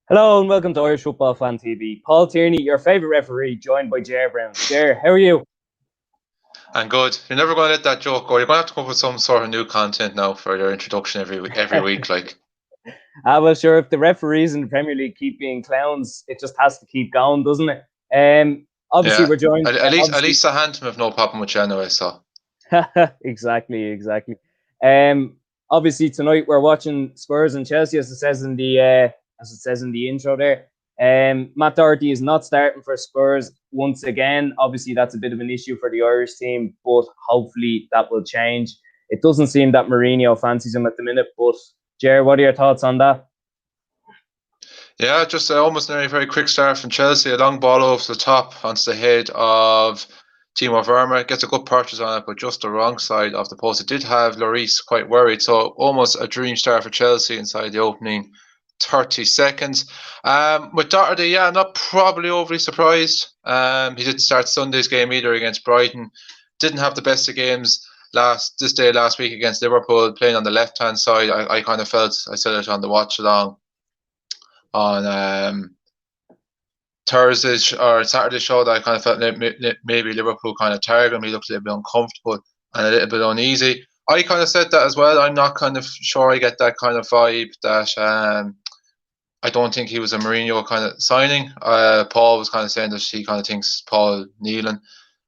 Hello and welcome to Irish Football Fan TV. Paul Tierney, your favourite referee, joined by Ger Browne. Ger, how are you? And good. You're never going to let that joke go. You're going to have to come up with some sort of new content now for your introduction every week. Like, Well, sure, if the referees in the Premier League keep being clowns, it just has to keep going, doesn't it? Obviously, yeah. we're joined. At least the Hantom have no problem with you anyway. So Exactly. Um, Obviously, tonight we're watching Spurs and Chelsea, as it says in the intro there. Matt Doherty is not starting for Spurs once again. Obviously, that's a bit of an issue for the Irish team, but hopefully that will change. It doesn't seem that Mourinho fancies him at the minute, but Jer, what are your thoughts on that? yeah, just almost a very quick start from Chelsea. A long ball over the top onto the head of Timo Werner. Gets a good purchase on it, but just the wrong side of the post. It did have Lloris quite worried, so almost a dream start for Chelsea inside the opening 30 seconds. With Doherty, yeah, not probably overly surprised. He didn't start Sunday's game either against Brighton. Didn't have the best of games last week against Liverpool, playing on the left hand side. I kind of felt, I said it on the watch along on Thursday or Saturday show, that I kind of felt maybe Liverpool kind of targeted him. He looked a little bit uncomfortable and a little bit uneasy. I kind of said that as well. I'm not kind of sure I get that kind of vibe that I don't think he was a Mourinho kind of signing. Paul was kind of saying that he kind of thinks Paul Nealon,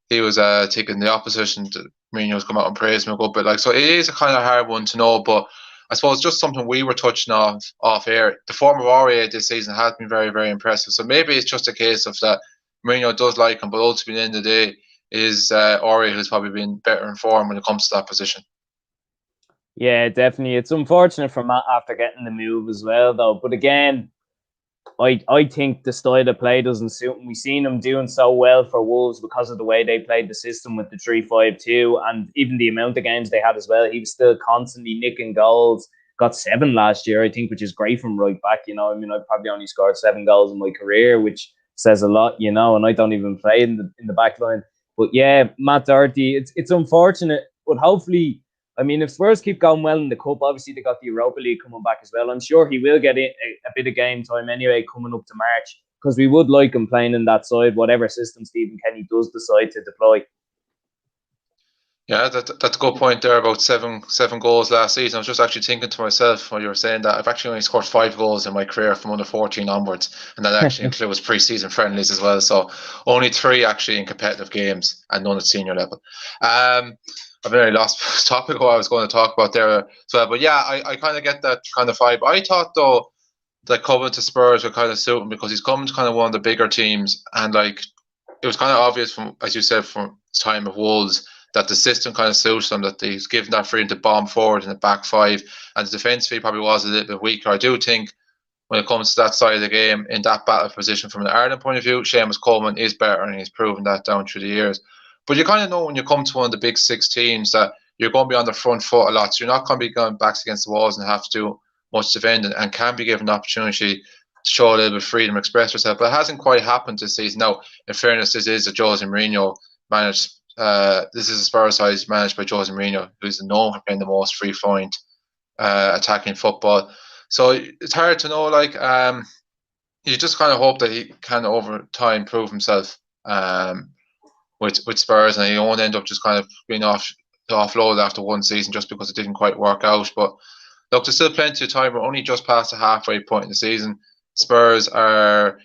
he was taking the opposition. Mourinho's come out and praised him a good bit. Like, so it is a kind of hard one to know, but I suppose just something we were touching off air. The form of Aurier this season has been very, very impressive. So maybe it's just a case of that Mourinho does like him, but ultimately, at the end of the day, it is Aurier who's probably been better in form when it comes to that position. Yeah, definitely. It's unfortunate for Matt after getting the move as well, though. But again, I think the style of play doesn't suit him. We've seen him doing so well for Wolves because of the way they played the system with the 3-5-2 and even the amount of games they had as well. He was still constantly nicking goals. Got 7 last year, I think, which is great from right back. I mean, I've probably only scored 7 goals in my career, which says a lot, and I don't even play in the back line. But yeah, Matt Doherty, it's unfortunate, but hopefully, I mean, if Spurs keep going well in the Cup, obviously they got the Europa League coming back as well. I'm sure he will get a bit of game time anyway coming up to March, because we would like him playing in that side, whatever system Stephen Kenny does decide to deploy. Yeah, that's a good point there about seven goals last season. I was just actually thinking to myself while you were saying that I've actually only scored 5 goals in my career from under 14 onwards, and that actually includes pre-season friendlies as well. So only 3 actually in competitive games, and none at senior level. I've really lost topic what I was going to talk about there as well. But yeah, I kind of get that kind of vibe. I thought though that coming to Spurs would kind of suit him because he's coming to kind of one of the bigger teams, and like it was kind of obvious from, as you said, from his time of Wolves, that the system kind of suits him, that he's given that freedom to bomb forward in the back 5, and the defensively probably was a little bit weaker. I do think when it comes to that side of the game, in that battle position from an Ireland point of view, Seamus Coleman is better, and he's proven that down through the years. But you kind of know when you come to one of the big 6 teams that you're going to be on the front foot a lot, so you're not going to be going backs against the walls and have to do much defending, and can be given the opportunity to show a little bit of freedom, express yourself. But it hasn't quite happened this season. Now, in fairness, this is a Jose Mourinho managed. This is a Spurs side managed by Jose Mourinho, who's known for playing the most free-flowing attacking football. So it's hard to know. Like, you just kind of hope that he can over time prove himself with Spurs, and he won't end up just kind of being offloaded after one season just because it didn't quite work out. But look, there's still plenty of time. We're only just past the halfway point in the season. Spurs are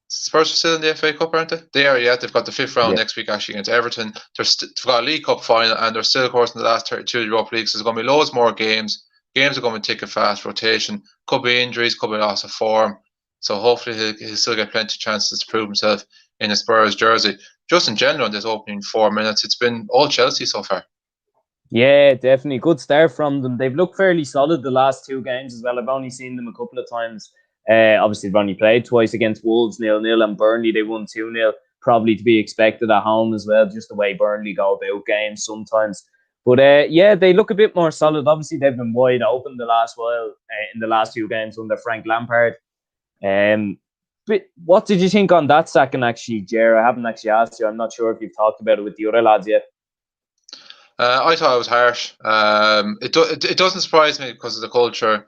still in the FA Cup, aren't they? They are, yeah. They've got the 5th round next week actually against Everton. They've got a League Cup final, and they're still, of course, in the last 32 of the Europa League. So there's going to be loads more games. Games are going to be ticking fast, rotation. Could be injuries, could be loss of form. So hopefully he'll still get plenty of chances to prove himself in a Spurs jersey. Just in general, in this opening 4 minutes, it's been all Chelsea so far. Yeah, definitely. Good start from them. They've looked fairly solid the last 2 games as well. I've only seen them a couple of times. Obviously, they've only played twice against Wolves 0-0, and Burnley they won 2-0. Probably to be expected at home as well, just the way Burnley go about games sometimes. But yeah, they look a bit more solid. Obviously, they've been wide open the last while in the last 2 games under Frank Lampard. But what did you think on that second, actually, Ger? I haven't actually asked you. I'm not sure if you've talked about it with the other lads yet. I thought it was harsh. It doesn't surprise me because of the culture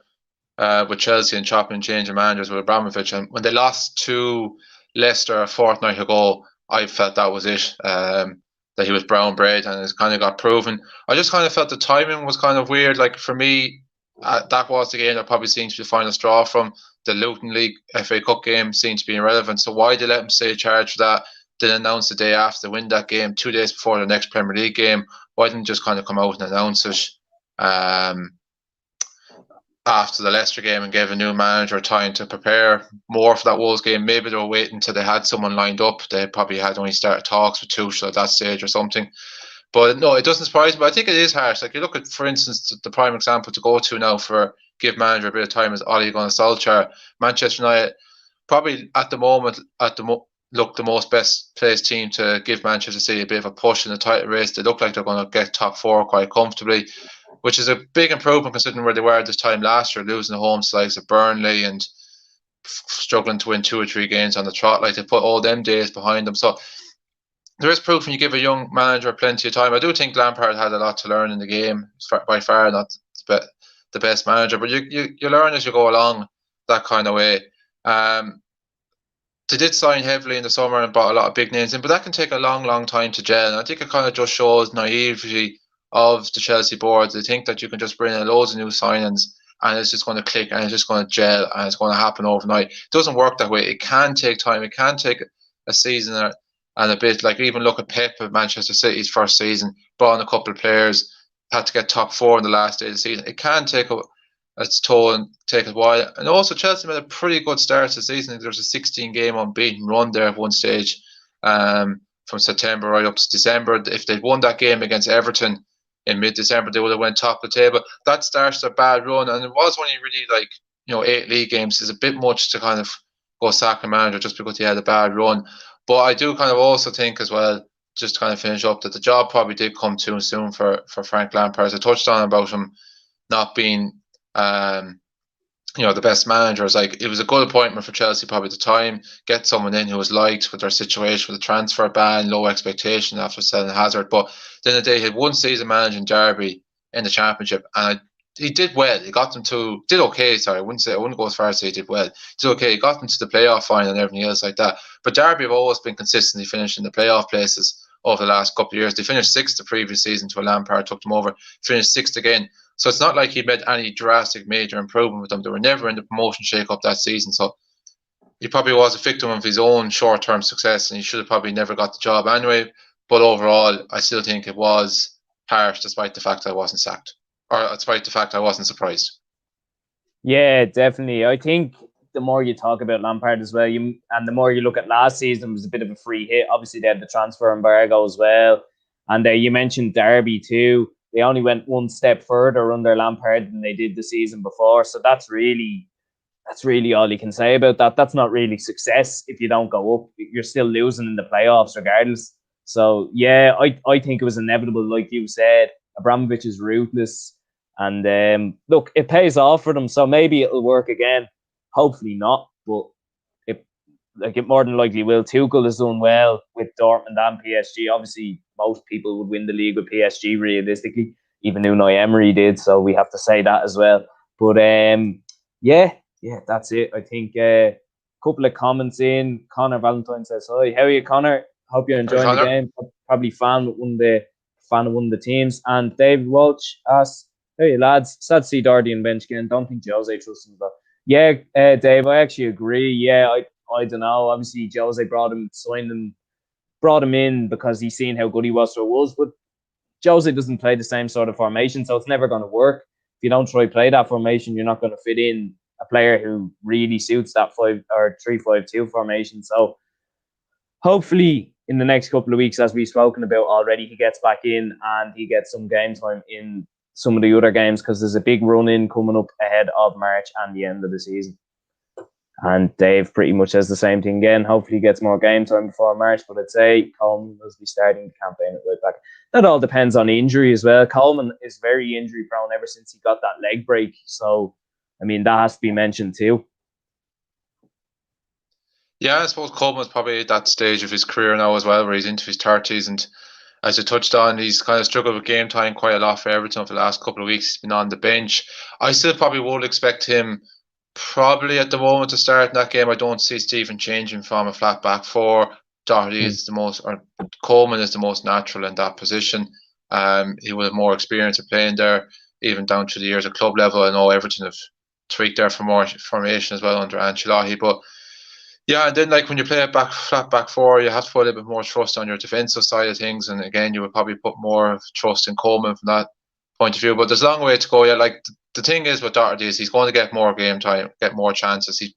with Chelsea and chopping and changing managers with Abramovich. And when they lost to Leicester a fortnight ago, I felt that was it. That he was brown bread, and it kind of got proven. I just kind of felt the timing was kind of weird. Like for me, that was the game that probably seemed to be the final straw from the Luton League FA Cup game. Seemed to be irrelevant. So why they let him stay charged for that? Didn't announce the day after they win that game, 2 days before the next Premier League game. Why didn't just kind of come out and announce it after the Leicester game and gave a new manager time to prepare more for that Wolves game? Maybe they were waiting until they had someone lined up. They probably had only started talks with Tuchel at that stage or something. But no, it doesn't surprise me. But I think it is harsh. Like you look at, for instance, the prime example to go to now for give manager a bit of time is Ole Gunnar Solskjaer. Manchester United probably at the moment look the most best placed team to give Manchester City a bit of a push in the title race. They look like they're going to get top 4 quite comfortably, which is a big improvement considering where they were this time last year, losing the home slice of Burnley and struggling to win 2 or 3 games on the trot. Like they put all them days behind them. So there is proof when you give a young manager plenty of time. I do think Lampard had a lot to learn in the game. By far not the best manager, but you learn as you go along that kind of way. They did sign heavily in the summer and brought a lot of big names in, but that can take a long time to gel. And I think it kind of just shows naivety of the Chelsea board. They think that you can just bring in loads of new signings and it's just going to click and it's just going to gel and it's going to happen overnight. It doesn't work that way. It can take time. It can take a season and a bit. Like even look at Pep at Manchester City's first season, brought in a couple of players, had to get top 4 in the last day of the season. It can take its toll and take a while. And also Chelsea made a pretty good start to the season. There was a 16-game unbeaten run there at one stage from September right up to December. If they'd won that game against Everton in mid-December, they would have went top of the table. That starts a bad run, and it was only really 8 league games. Is a bit much to kind of go sack a manager just because he had a bad run. But I do kind of also think as well, just to kind of finish up, that the job probably did come too soon for Frank Lampard. As I touched on about him not being the best managers. Like it was a good appointment for Chelsea probably at the time. Get someone in who was liked with their situation with the transfer ban, low expectation after selling Hazard. But then the day he had one season managing Derby in the Championship, and he did well. He got them did okay. Sorry, I wouldn't go as far as say he did well. He did okay. He got them to the playoff final and everything else like that. But Derby have always been consistently finishing the playoff places over the last couple of years. They finished 6th the previous season to a Lampard took them over. Finished 6th again. So it's not like he made any drastic major improvement with them. They were never in the promotion shake-up that season. So he probably was a victim of his own short-term success, and he should have probably never got the job anyway. But overall, I still think it was harsh, despite the fact I wasn't sacked, or despite the fact I wasn't surprised. Yeah, definitely. I think the more you talk about Lampard as well, and the more you look at last season, it was a bit of a free hit. Obviously, they had the transfer embargo as well, and you mentioned Derby too. They only went one step further under Lampard than they did the season before. So that's really all you can say about that. That's not really success if you don't go up. You're still losing in the playoffs regardless. So, yeah, I think it was inevitable, like you said. Abramovich is ruthless. And look, it pays off for them. So maybe it'll work again. Hopefully not. But it more than likely will. Tuchel is doing well with Dortmund and PSG. Obviously, most people would win the league with PSG realistically. Even Unai Emery did, so we have to say that as well. But yeah, that's it. I think a couple of comments in. Connor Valentine says, "Hi, how are you, Connor? Hope you're enjoying the game. Probably fan of one of the teams." And David Walsh asks, "Hey lads, sad to see Doherty in bench again. Don't think Jose trusts him though." Yeah, Dave, I actually agree. Yeah, I don't know. Obviously, Jose brought him in because he's seen how good he was for Wolves. But Jose doesn't play the same sort of formation, so it's never going to work. If you don't try play that formation, you're not going to fit in a player who really suits that 3-5-2 formation. So hopefully in the next couple of weeks, as we've spoken about already, he gets back in and he gets some game time in some of the other games, because there's a big run in coming up ahead of March and the end of the season. And Dave pretty much says the same thing again. Hopefully he gets more game time before March, but I'd say Coleman will be starting the campaign at right back. That all depends on injury as well. Coleman is very injury prone ever since he got that leg break. So, I mean, that has to be mentioned too. Yeah, I suppose Coleman's probably at that stage of his career now as well, where he's into his 30s, and as you touched on, he's kind of struggled with game time quite a lot for Everton for the last couple of weeks. He's been on the bench. I still probably would expect him probably at the moment to start in that game. I don't see Stephen changing from a flat back four. Doherty is the most, or Caoimhin is the most natural in that position. He will have more experience of playing there, even down to the years at club level. I know Everton have tweaked their formation as well under Ancelotti, but yeah, and then like when you play a flat back four, you have to put a little bit more trust on your defensive side of things, and again, you would probably put more trust in Caoimhin from that point of view. But there's a long way to go. Yeah, like the thing is with Doherty is he's going to get more game time, get more chances. He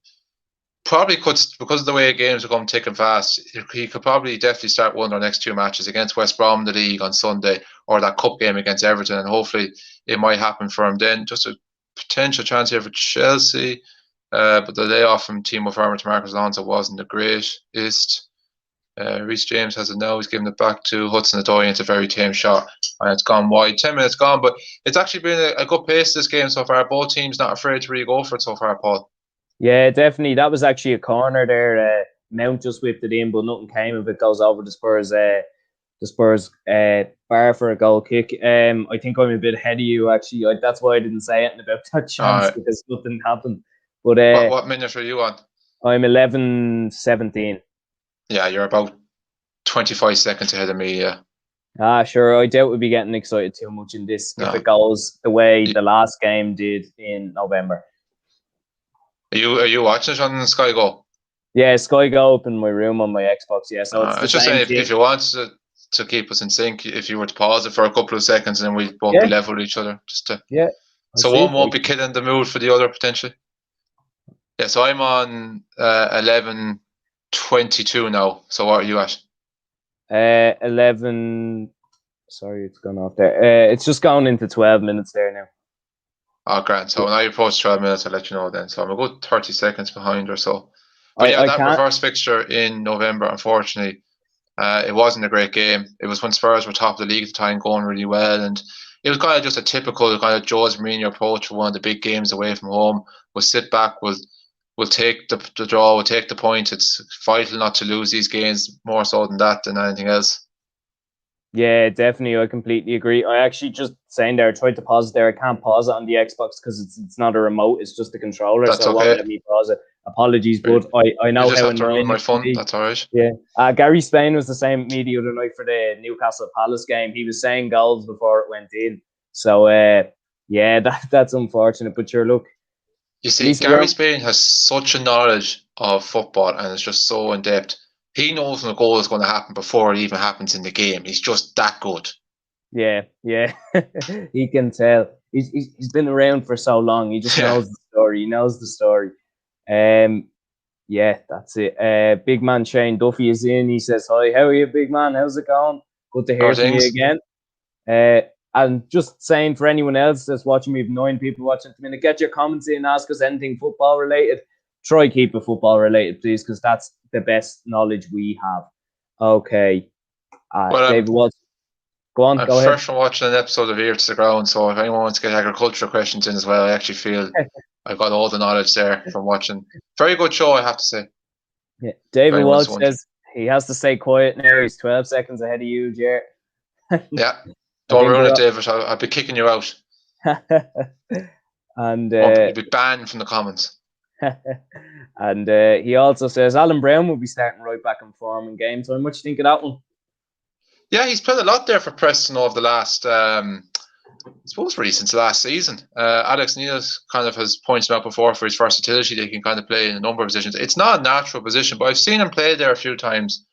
probably could, because of the way games are going thick and fast, he could probably definitely start one of their next two matches against West Brom in the league on Sunday, or that cup game against Everton, and hopefully it might happen for him then. Just a potential chance here for Chelsea. But the layoff from Timo Werner to Marcus Alonso wasn't the greatest. Reece James has it now. He's giving it back to Hudson-Odoi. It's a very tame shot, and it's gone wide. 10 minutes gone, but it's actually been a good pace this game so far. Both teams not afraid to really go for it so far, Paul. Yeah, definitely. That was actually a corner there. Mount just whipped it in, but nothing came of it. Goes over the Spurs bar for a goal kick. I think I'm a bit ahead of you, actually. That's why I didn't say anything about that chance, because nothing happened. But what minute are you on? I'm 11:17. Yeah, you're about 25 seconds ahead of me, yeah. Sure. I doubt we'll be getting excited too much in this if it goes the way the last game did in November. Are you watching it on Sky Go? Yeah, Sky Go up in my room on my Xbox, yeah. So it's just saying, if you want to keep us in sync, if you were to pause it for a couple of seconds, and then we won't be level with each other. So one won't be killing the mood for the other, potentially. Yeah, so I'm on 11:22 now. So what are you at? 11. Sorry, it's gone off there. It's just gone into 12 minutes there now. Oh, grand. So when I approach 12 minutes, I'll let you know then. So I'm a good 30 seconds behind or so. But that reverse fixture in November, unfortunately, it wasn't a great game. It was when Spurs were top of the league at the time, going really well, and it was kind of just a typical kind of Jose Mourinho approach for one of the big games away from home. We'll sit back, we'll take the draw, we'll take the point. It's vital not to lose these games, more so than anything else. Yeah, definitely. I completely agree. I actually just saying there, I tried to pause it there. I can't pause it on the Xbox because it's not a remote, it's just a controller. That's so it won't let me pause it. Apologies, but I know how annoying my fun. That's all right. Yeah. Gary Spain was the same with me the other night for the Newcastle Palace game. He was saying goals before it went in. So that's unfortunate. But sure, look. You see, Gary Spain has such a knowledge of football, and it's just so in depth. He knows when a goal is going to happen before it even happens in the game. He's just that good. Yeah. He can tell. He's been around for so long. He just knows the story. He knows the story. That's it. Big man Shane Duffy is in. He says, "Hi, how are you, big man? How's it going? Good to hear from you again." And just saying for anyone else that's watching, we have 9 people watching at the minute, get your comments in, ask us anything football related. Try keep it football related, please, because that's the best knowledge we have. Okay. David Walsh. Go on, go ahead. I'm fresh from watching an episode of Ear to the Ground, so if anyone wants to get agricultural questions in as well, I actually feel I've got all the knowledge there from watching. Very good show, I have to say. Yeah. David Walsh says he has to stay quiet now. He's 12 seconds ahead of you, Ger. Yeah. Don't ruin it, David. I'll be kicking you out. And you'll be banned from the comments. And he also says Alan Browne will be starting right back in form in game time. What do you think of that one? Yeah, he's played a lot there for Preston over the last, I suppose, really since last season. Alex Neil kind of has pointed out before for his versatility. They can kind of play in a number of positions. It's not a natural position, but I've seen him play there a few times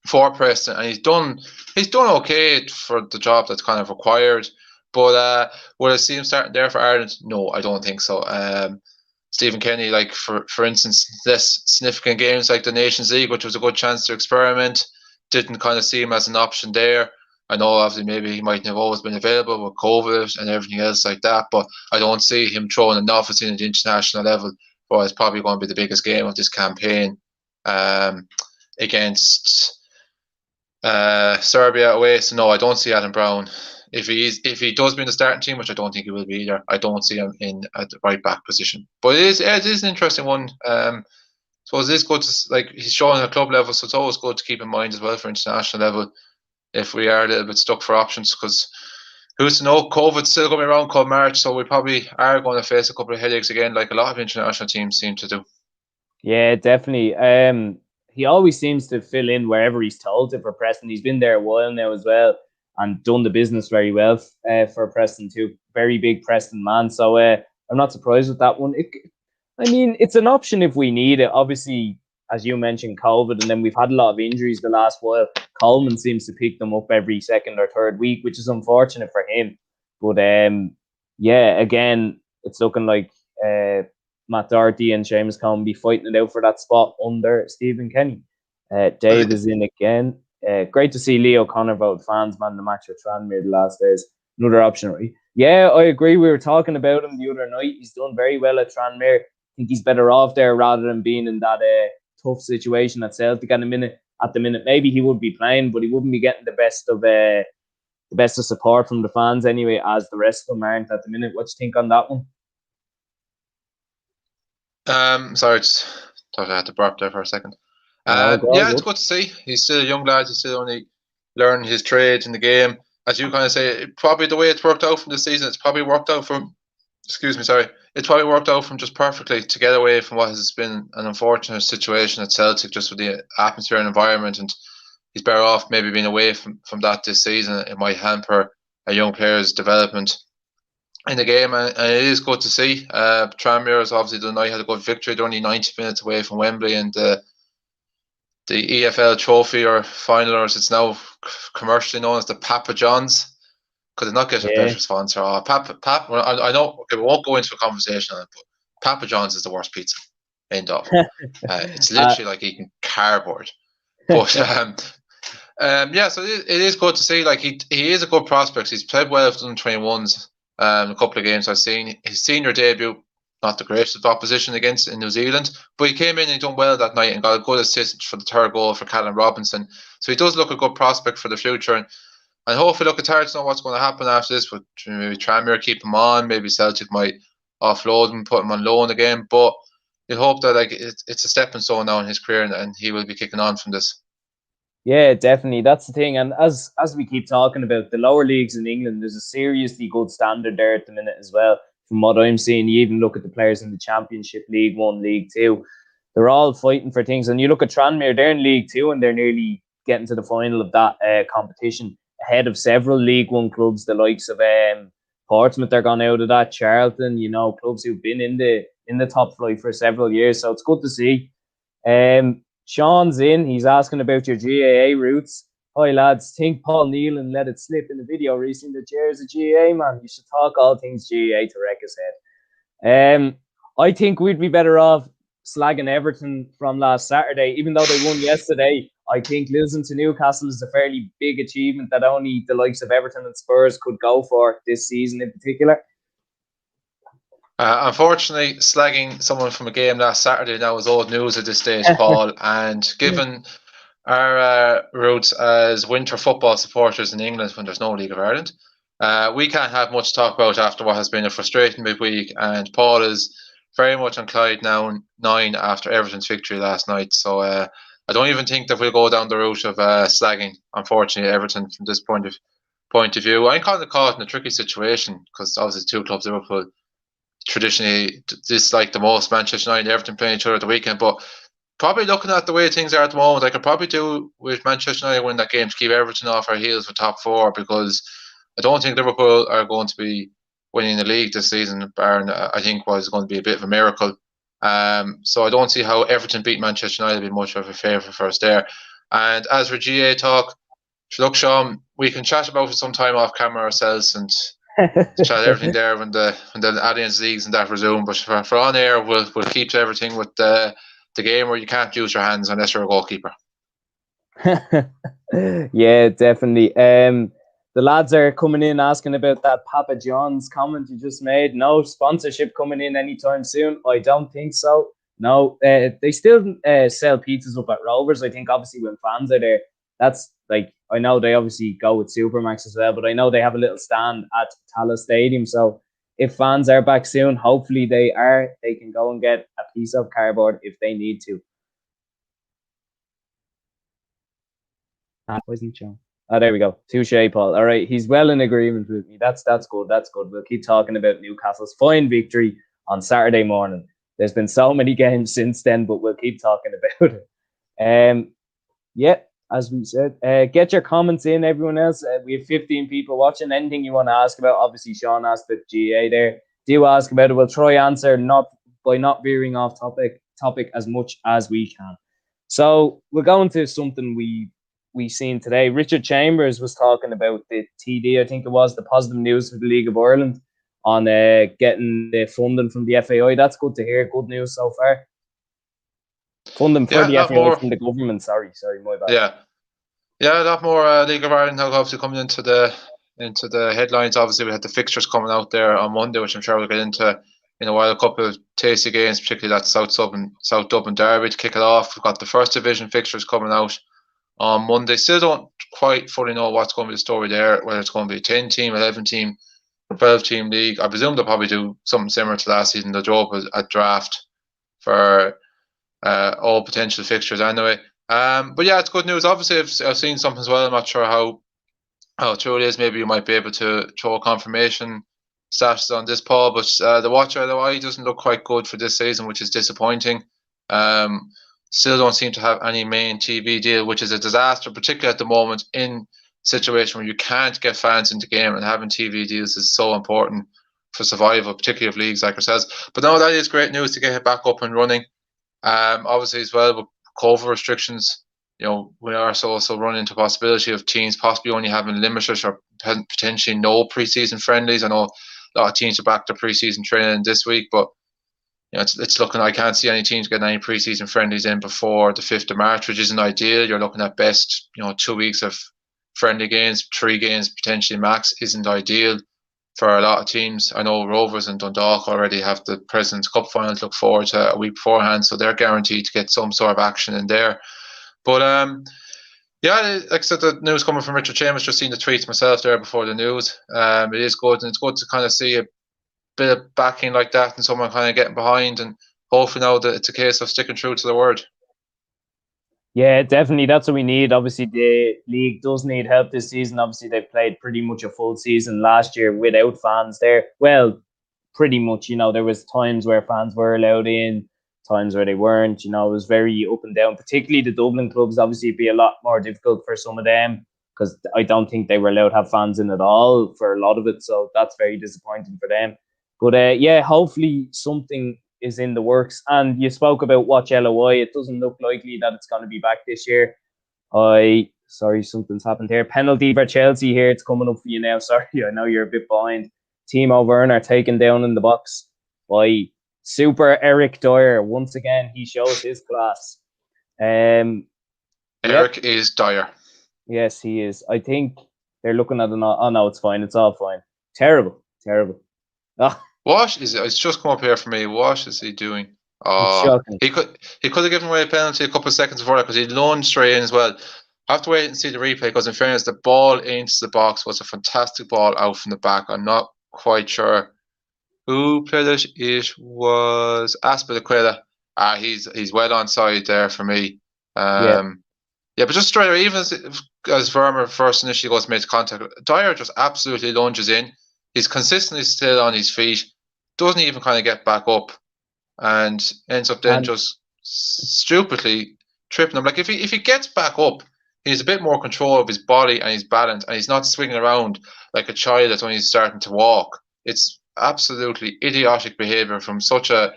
for Preston, and he's done okay for the job that's kind of required. But will I see him starting there for Ireland? No, I don't think so. Stephen Kenny, like for instance, less significant games like the Nations League, which was a good chance to experiment, didn't kind of see him as an option there. I know obviously maybe he mightn't have always been available with COVID and everything else like that, but I don't see him throwing enough at the international level. But it's probably going to be the biggest game of this campaign against Serbia away. So no, I don't see Adam Browne. If he does be in the starting team, which I don't think he will be either, I don't see him in at the right back position. But it is an interesting one. So it is good to, like, he's showing at club level, so it's always good to keep in mind as well for international level. if we are a little bit stuck for options, because who's to know? COVID's still going around come March, so we probably are going to face a couple of headaches again, like a lot of international teams seem to do. Yeah, definitely. He always seems to fill in wherever he's told to for Preston. He's been there a while now as well and done the business very well for Preston too. Very big Preston man. So I'm not surprised with that one. It's an option if we need it. Obviously, as you mentioned, COVID, and then we've had a lot of injuries the last while. Coleman seems to pick them up every second or third week, which is unfortunate for him. But yeah, again, it's looking like Matt Doherty and Seamus Coleman be fighting it out for that spot under Stephen Kenny. Dave is in again. Great to see Leo Connor vote fans man the match with Tranmere the last days. Another option, right? Yeah, I agree. We were talking about him the other night. He's done very well at Tranmere. I think he's better off there rather than being in that tough situation at Celtic at the minute. Maybe he would be playing, but he wouldn't be getting the best of support from the fans anyway, as the rest of them aren't at the minute. What do you think on that one? Sorry, just thought I had to burp there for a second. It's good to see. He's still a young lad. He's still only learning his trade in the game. As you kind of say, probably the way it's worked out from this season, it's probably worked out from. It's probably worked out from just perfectly to get away from what has been an unfortunate situation at Celtic, just with the atmosphere and environment. And he's better off maybe being away from that this season. It might hamper a young player's development in the game, and it is good to see. Tranmere has obviously the night had a good victory. They're only 90 minutes away from Wembley, and the EFL trophy or final, or as it's now commercially known as the Papa John's. Could it not get a better sponsor? I know. Okay, we won't go into a conversation on it, but Papa John's is the worst pizza. End of. It's literally like eating cardboard. But so it is good to see. Like he is a good prospect. He's played well with under-21s. A couple of games I've seen. His senior debut, not the greatest opposition against in New Zealand, but he came in and he done well that night and got a good assist for the third goal for Callum Robinson. So he does look a good prospect for the future. And hopefully, it's hard to know what's going to happen after this. But maybe Tranmere keep him on. Maybe Celtic might offload him, put him on loan again. But you hope that it's a stepping stone now in his career, and he will be kicking on from this. Yeah, definitely. That's the thing. And as we keep talking about the lower leagues in England, there's a seriously good standard there at the minute as well. From what I'm seeing, you even look at the players in the Championship, League 1, League 2. They're all fighting for things. And you look at Tranmere, they're in League 2 and they're nearly getting to the final of that competition ahead of several League 1 clubs, the likes of Portsmouth. They're gone out of that. Charlton, clubs who've been in the top flight for several years. So it's good to see. Sean's in. He's asking about your GAA routes. Hi, lads. Think Paul Nealon let it slip in the video recently that Ger's a GAA man. You should talk all things GAA to wreck his head. I think we'd be better off slagging Everton from last Saturday, even though they won yesterday. I think losing to Newcastle is a fairly big achievement that only the likes of Everton and Spurs could go for this season in particular. Unfortunately, slagging someone from a game last Saturday now is old news at this stage, Paul. And given our roots as winter football supporters in England when there's no League of Ireland, we can't have much to talk about after what has been a frustrating midweek. And Paul is very much on Clyde now 9 after Everton's victory last night. So I don't even think that we'll go down the route of slagging, unfortunately, Everton from this point of view. I'm kind of caught in a tricky situation because obviously two clubs, Liverpool, traditionally dislike the most. Manchester United and Everton playing each other at the weekend, but probably looking at the way things are at the moment, I could probably do with Manchester United win that game to keep Everton off our heels for top 4, because I don't think Liverpool are going to be winning the league this season, barring I think was going to be a bit of a miracle. So I don't see how Everton beat Manchester United would be much of a favour for us there. And as for GA talk, look, Sean, we can chat about it some time off camera ourselves and chat everything there when the Alliance Leagues and that resume. But for on air, we'll keep to everything with the game where you can't use your hands unless you're a goalkeeper. Yeah, definitely. The lads are coming in asking about that Papa John's comment you just made. No sponsorship coming in anytime soon. I don't think so. No, they still sell pizzas up at Rovers. I think obviously when fans are there, that's like, I know they obviously go with Supermax as well, but I know they have a little stand at Tallaght Stadium. So if fans are back soon, hopefully they can go and get a piece of cardboard if they need to. Wasn't John? There we go. Touche, Paul. All right, he's well in agreement with me. That's good. That's good. We'll keep talking about Newcastle's fine victory on Saturday morning. There's been so many games since then, but we'll keep talking about it. Yeah, as we said, get your comments in, everyone else. We have 15 people watching. Anything you want to ask about? Obviously, Sean asked about GA there. Do ask about it. We'll try answer not veering off topic as much as we can. So we'll go into something we seen today. Richard Chambers was talking about the TD, I think it was, the positive news for the League of Ireland on getting the funding from the FAI. That's good to hear. Good news so far. Funding for the FAI from the government. Sorry, my bad. Yeah, a lot more League of Ireland now obviously coming into the headlines. Obviously, we had the fixtures coming out there on Monday, which I'm sure we'll get into in a while. A couple of tasty games, particularly that South Dublin derby to kick it off. We've got the first division fixtures coming out on Monday. Still don't quite fully know what's going to be the story there, whether it's going to be a 10-team, 11-team, 12-team league. I presume they'll probably do something similar to last season. They'll draw up a draft for all potential fixtures anyway. But yeah, it's good news. Obviously, I've seen something as well. I'm not sure how true it is. Maybe you might be able to throw a confirmation status on this, Paul. But the Watcher LOI doesn't look quite good for this season, which is disappointing. Still don't seem to have any main TV deal, which is a disaster, particularly at the moment in a situation where you can't get fans into the game, and having TV deals is so important for survival, particularly of leagues like ourselves. But no, that is great news to get it back up and running. Obviously, as well, with COVID restrictions, we are also running into the possibility of teams possibly only having limited or potentially no pre-season friendlies. I know a lot of teams are back to pre-season training this week, but it's looking, I can't see any teams getting any pre-season friendlies in before the 5th of March, which isn't ideal. You're looking at best, 2 weeks of friendly games, 3 games potentially max isn't ideal for a lot of teams. I know Rovers and Dundalk already have the President's Cup final to look forward to a week beforehand, so they're guaranteed to get some sort of action in there. But yeah, like I said, the news coming from Richard Chambers, just seen the tweets myself there before the news. It is good, and it's good to kind of see a bit of backing like that and someone kind of getting behind, and hopefully now that it's a case of sticking true to the word. Yeah, definitely. That's what we need. Obviously, the league does need help this season. Obviously, they played pretty much a full season last year without fans there. Well, pretty much, there was times where fans were allowed in, times where they weren't. It was very up and down, particularly the Dublin clubs. Obviously, it'd be a lot more difficult for some of them because I don't think they were allowed to have fans in at all for a lot of it. So that's very disappointing for them. But yeah, hopefully something is in the works. And you spoke about Watch LOI. It doesn't look likely that it's going to be back this year. Sorry, something's happened here. Penalty for Chelsea here. It's coming up for you now. Sorry, I know you're a bit behind. Timo Werner taken down in the box by Super Eric Dyer. Once again, he shows his class. Eric is Dyer. Yes, he is. I think they're looking at oh no, it's fine. It's all fine. Terrible. Oh. What is it? It's just come up here for me. What is he doing? He could have given away a penalty a couple of seconds before that because he lunged straight in as well. I have to wait and see the replay because in fairness, the ball into the box was a fantastic ball out from the back. I'm not quite sure who played it. It was Aspilicueta. He's well onside there for me. Yeah, but just straight away, even as Vermeer first initially goes to make contact, Dyer just absolutely lunges in. He's consistently still on his feet, doesn't even kind of get back up, and ends up then just stupidly tripping him. Like if he gets back up, he has a bit more control of his body and his balance, and he's not swinging around like a child that's only starting to walk. It's absolutely idiotic behaviour from such a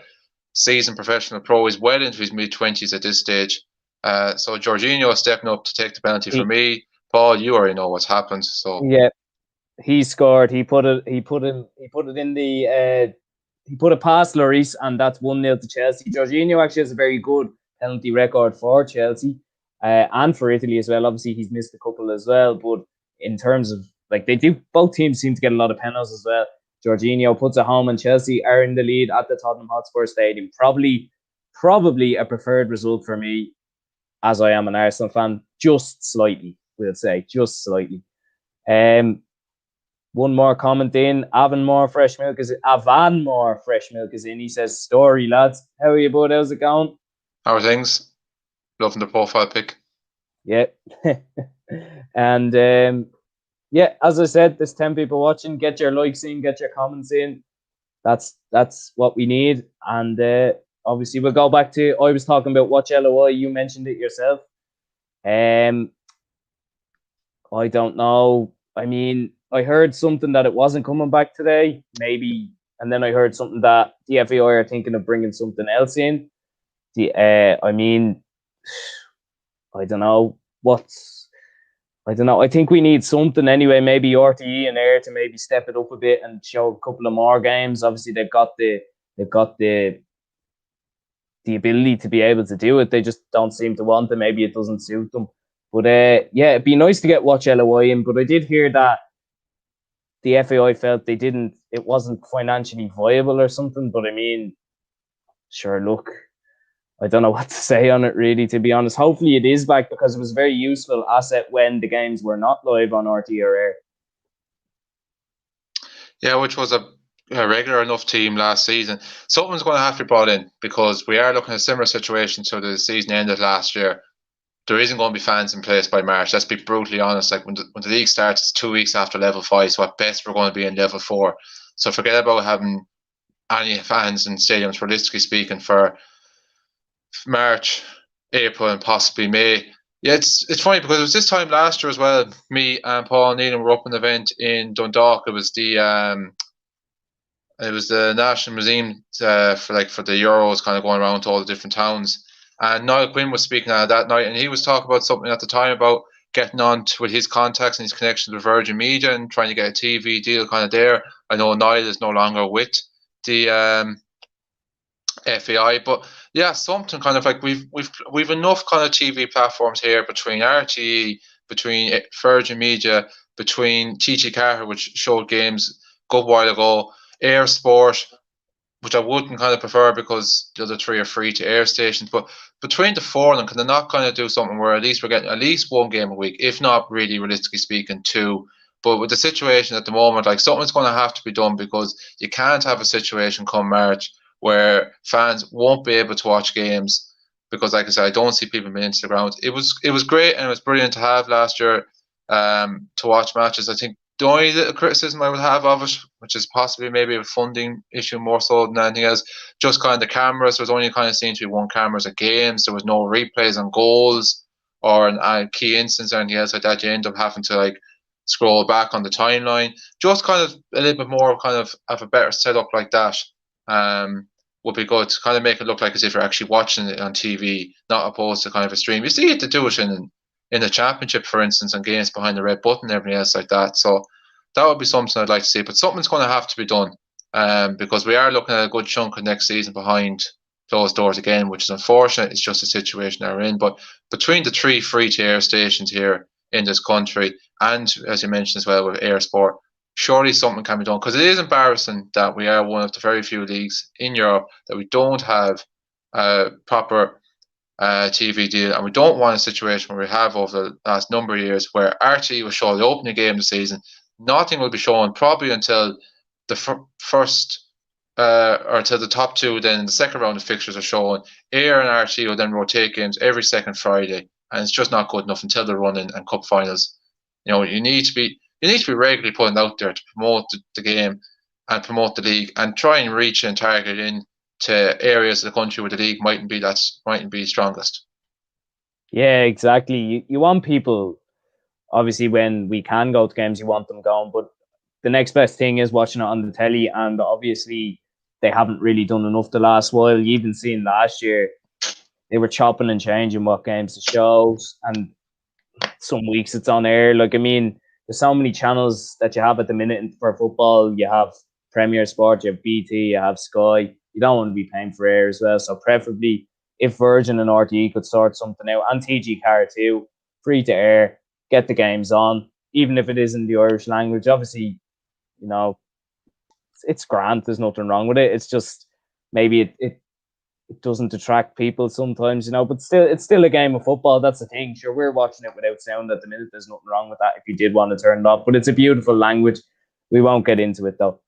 seasoned professional pro. He's well into his mid-20s at this stage. So Jorginho stepping up to take the penalty for me. Paul, you already know what's happened. So yeah. He scored. He put it in the. He put it past Lloris, and that's 1-0 to Chelsea. Jorginho actually has a very good penalty record for Chelsea, and for Italy as well. Obviously, he's missed a couple as well. But in terms of both teams seem to get a lot of penalties as well. Jorginho puts it home, and Chelsea are in the lead at the Tottenham Hotspur Stadium. Probably a preferred result for me, as I am an Arsenal fan. Just slightly, we'll say, just slightly. One more comment in. Avonmore Fresh Milk is in. He says, "Story, lads. How are you, bud? How's it going? How are things? Loving the profile pic. Yeah. And yeah, as I said, there's 10 people watching. Get your likes in, get your comments in. That's what we need. And obviously we'll go back to, I was talking about Watch LOI. You mentioned it yourself. I don't know. I mean, I heard something that it wasn't coming back today, maybe, and then I heard something that the FAI are thinking of bringing something else in. I mean, I don't know what's. I don't know. I think we need something anyway. Maybe RTE and Air to maybe step it up a bit and show a couple of more games. Obviously, they've got the ability to be able to do it. They just don't seem to want it. Maybe it doesn't suit them. But yeah, it'd be nice to get Watch LOI in. But I did hear that the FAI felt it wasn't financially viable or something. But I mean, sure, look, I don't know what to say on it really, to be honest. Hopefully it is back because it was a very useful asset when the games were not live on RT or Air. Yeah, which was a regular enough team last season. Something's going to have to be brought in because we are looking at a similar situation to the season ended last year. There isn't going to be fans in place by March. Let's be brutally honest. Like when the league starts, it's 2 weeks after level 5. So at best, we're going to be in level 4. So forget about having any fans in stadiums, realistically speaking, for March, April, and possibly May. Yeah, it's funny because it was this time last year as well. Me and Paul and Neelan were up an event in Dundalk. It was the National Museum for the Euros, kind of going around to all the different towns. And Niall Quinn was speaking that night, and he was talking about something at the time about getting on with his contacts and his connections with Virgin Media and trying to get a TV deal kind of there. I know Niall is no longer with the FAI, but yeah, something kind of like we've enough kind of TV platforms here between RTE, between Virgin Media, between TG Carter, which showed games a good while ago, Air Sport, which I wouldn't kind of prefer because the other 3 are free to air stations. But between the 4 of them, can they not kind of do something where at least we're getting at least 1 game a week, if not really realistically speaking 2? But with the situation at the moment, like something's going to have to be done because you can't have a situation come March where fans won't be able to watch games because, like I said, I don't see people being into the ground. It was great and it was brilliant to have last year to watch matches. I think the only little criticism I would have of it, which is possibly maybe a funding issue more so than anything else, just kind of the cameras. There was only kind of seemed to be 1 cameras at games. There was no replays on goals or a key instance or anything else like that. You end up having to like scroll back on the timeline. Just kind of a little bit more kind of a better setup like that would be good to kind of make it look like as if you're actually watching it on TV, not opposed to kind of a stream. You see it to do it in the championship, for instance, and games behind the red button and everything else like that. So that would be something I'd like to see. But something's going to have to be done because we are looking at a good chunk of next season behind closed doors again, which is unfortunate. It's just a situation that we're in. But between the 3 free-to-air stations here in this country and, as you mentioned as well, with Air Sport, surely something can be done because it is embarrassing that we are one of the very few leagues in Europe that we don't have a proper TV deal, and we don't want a situation where we have over the last number of years where RTE will show the opening game of the season. Nothing will be shown probably until the first or until the top 2. Then in the second round of fixtures are shown. Air and RTE will then rotate games every second Friday, and it's just not good enough until the run-in and cup finals. You need to be regularly putting out there to promote the game and promote the league and try and reach and target in to areas of the country where the league mightn't be strongest. Yeah, exactly. You want people, obviously, when we can go to games, you want them going, but the next best thing is watching it on the telly, and obviously they haven't really done enough the last while. You even seen last year, they were chopping and changing what games to show, and some weeks it's on air. Like, I mean, there's so many channels that you have at the minute for football. You have Premier Sport, you have BT, you have Sky. You don't want to be paying for air as well. So preferably, if Virgin and RTE could sort something out, and TG Car too, free to air, get the games on, even if it is in the Irish language. Obviously, it's grand. There's nothing wrong with it. It's just maybe it doesn't attract people sometimes, but still, it's still a game of football. That's the thing. Sure, we're watching it without sound at the minute. There's nothing wrong with that if you did want to turn it off, but it's a beautiful language. We won't get into it though.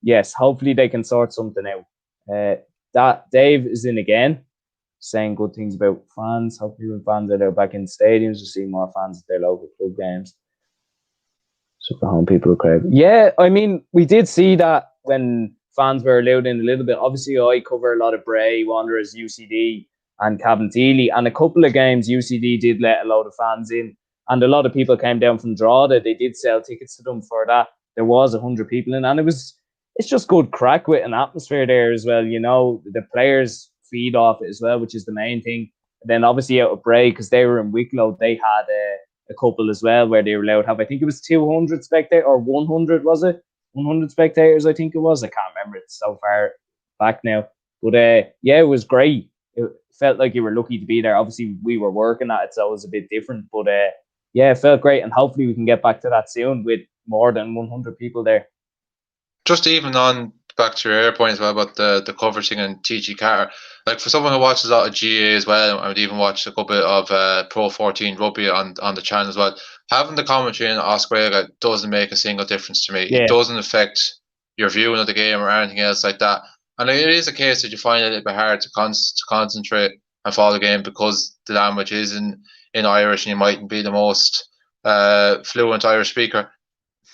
Yes, hopefully they can sort something out. That Dave is in again. saying good things about fans. Hopefully when fans are there back in stadiums, we'll see more fans at their local club games. So for home people are crowd. Yeah, I mean, we did see that when fans were allowed in a little bit. Obviously, I cover a lot of Bray, Wanderers, UCD, and Cabinteely, and a couple of games UCD did let a lot of fans in, and a lot of people came down from Drogheda. They did sell tickets to them for that. There was 100 people in, and it's just good crack with an atmosphere there as well. You know, the players feed off it as well, which is the main thing. And then obviously out of Bray, because they were in Wicklow, they had a couple as well where they were allowed to have, I think it was 200 spectators, or 100, was it? 100 spectators, I think it was. I can't remember. It's so far back now. But yeah, it was great. It felt like you were lucky to be there. Obviously, we were working at it, so it was a bit different. But yeah, it felt great. And hopefully we can get back to that soon with more than 100 people there. Just even on back to your point as well about the coverage thing and TG Carter, like for someone who watches a lot of GA as well, I would even watch a couple bit of Pro 14 rugby on the channel as well. Having the commentary in Osprey doesn't make a single difference to me. Yeah. It doesn't affect your viewing of the game or anything else like that. And it is a case that you find it a little bit hard to concentrate and follow the game because the language is in Irish and you mightn't be the most fluent Irish speaker.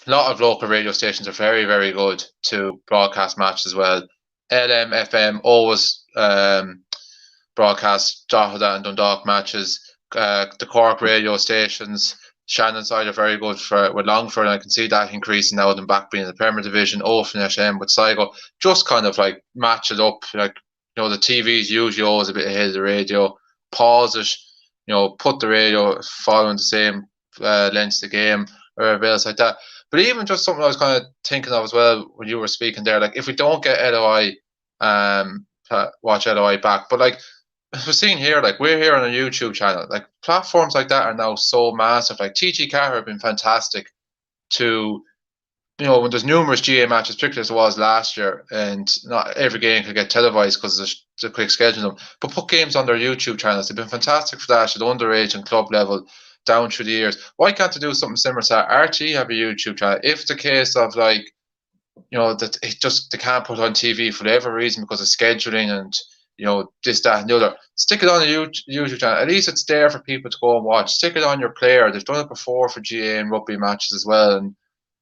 A lot of local radio stations are very, very good to broadcast matches as well. LM, FM always broadcast Drogheda and Dundalk matches. The Cork radio stations, Shannon side are very good with Longford, and I can see that increasing now with them back being in the Premier Division. Ofen FM with Sligo, just kind of like match it up. Like, you know, the TV's usually always a bit ahead of the radio. Pause it, you know, put the radio following the same length of the game or whatever else like that. But even just something I was kind of thinking of as well when you were speaking there, like if we don't get LOI, watch LOI back. But like we're seeing here, like we're here on a YouTube channel, like platforms like that are now so massive. Like TG Carter have been fantastic to, you know, when there's numerous GA matches, particularly as it was last year, and not every game could get televised because there's a quick schedule them. But put games on their YouTube channels. They've been fantastic for that at underage and club level. Down through the years, why can't they do something similar to that? RT have a YouTube channel. If it's a case of like, you know, that it just they can't put on TV for whatever reason because of scheduling and, you know, this, that, and the other, stick it on a YouTube channel. At least it's there for people to go and watch. Stick it on your player. They've done it before for GA and rugby matches as well. And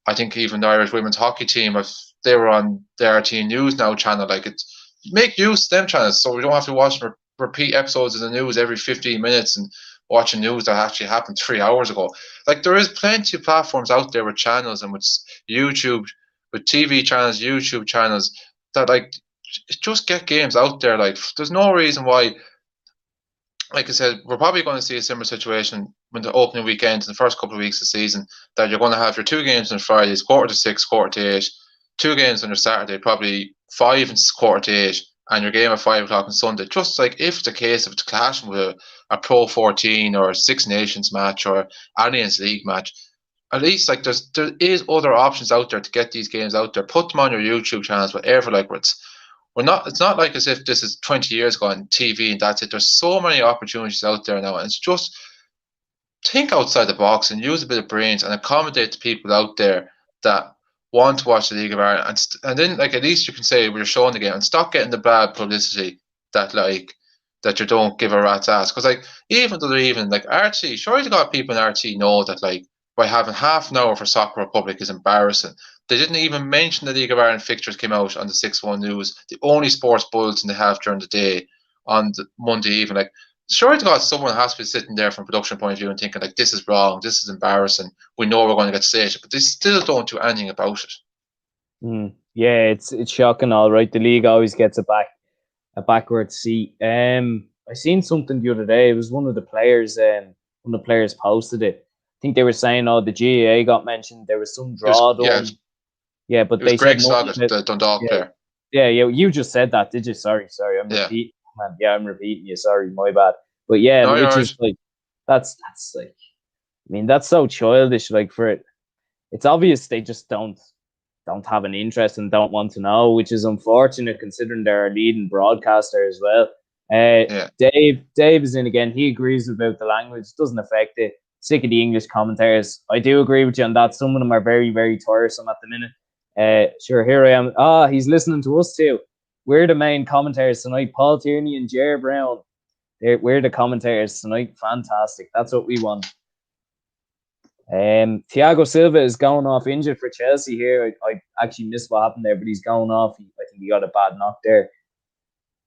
I think even the Irish women's hockey team, if they were on the RT News Now channel, like it's make use of them channels so we don't have to watch repeat episodes of the news every 15 minutes and watching news that actually happened 3 hours ago. Like there is plenty of platforms out there with channels and with YouTube, with TV channels, YouTube channels that like just get games out there. Like there's no reason why. Like I said, we're probably going to see a similar situation when the opening weekend in the first couple of weeks of the season, that you're going to have your 2 games on Fridays, 6:45, 8:45, 2 games on your Saturday, probably 5 and 8:45, and your game at 5 o'clock on Sunday. Just like if the case of it's clashing with a Pro 14 or a Six Nations match or Alliance League match, at least like there is other options out there to get these games out there. Put them on your YouTube channels, whatever. Like it's not like as if this is 20 years ago on TV and that's it. There's so many opportunities out there now, and it's just think outside the box and use a bit of brains and accommodate the people out there that want to watch the League of Ireland, and then like at least you can say we're showing the game and stop getting the bad publicity that like that you don't give a rat's ass. Because like even though they're even like RT, sure you got people in RT know that like by having half an hour for Soccer Republic is embarrassing. They didn't even mention the League of Ireland fixtures came out on the 6-1 News, the only sports bulletin they have during the day on the Monday evening. Like, sure to God, someone has to be sitting there from a production point of view and thinking, like, this is wrong, this is embarrassing, we know we're going to get staged, but they still don't do anything about it. Yeah, it's shocking, all right. The league always gets a backward seat. I seen something the other day. It was one of the players posted it. I think they were saying, oh, the GAA got mentioned. There was some draw done. Yeah, but they Greg said Soggett, the Dundalk player. Yeah, you just said that, did you? Sorry. I'm repeating, man. Yeah, I'm repeating you. Sorry, my bad. But yeah, no, which is like that's like, I mean, that's so childish. Like for it, it's obvious they just don't have an interest and don't want to know, which is unfortunate considering they're a leading broadcaster as well. Dave is in again. He agrees about the language. Doesn't affect it. Sick of the English commentators. I do agree with you on that. Some of them are very, very tiresome at the minute. Sure, here I am. He's listening to us too. We're the main commentators tonight. Paul Tierney and Ger Browne. We're the commentators tonight. Fantastic. That's what we want. Thiago Silva is going off injured for Chelsea here. I actually missed what happened there, but he's going off. I think he got a bad knock there.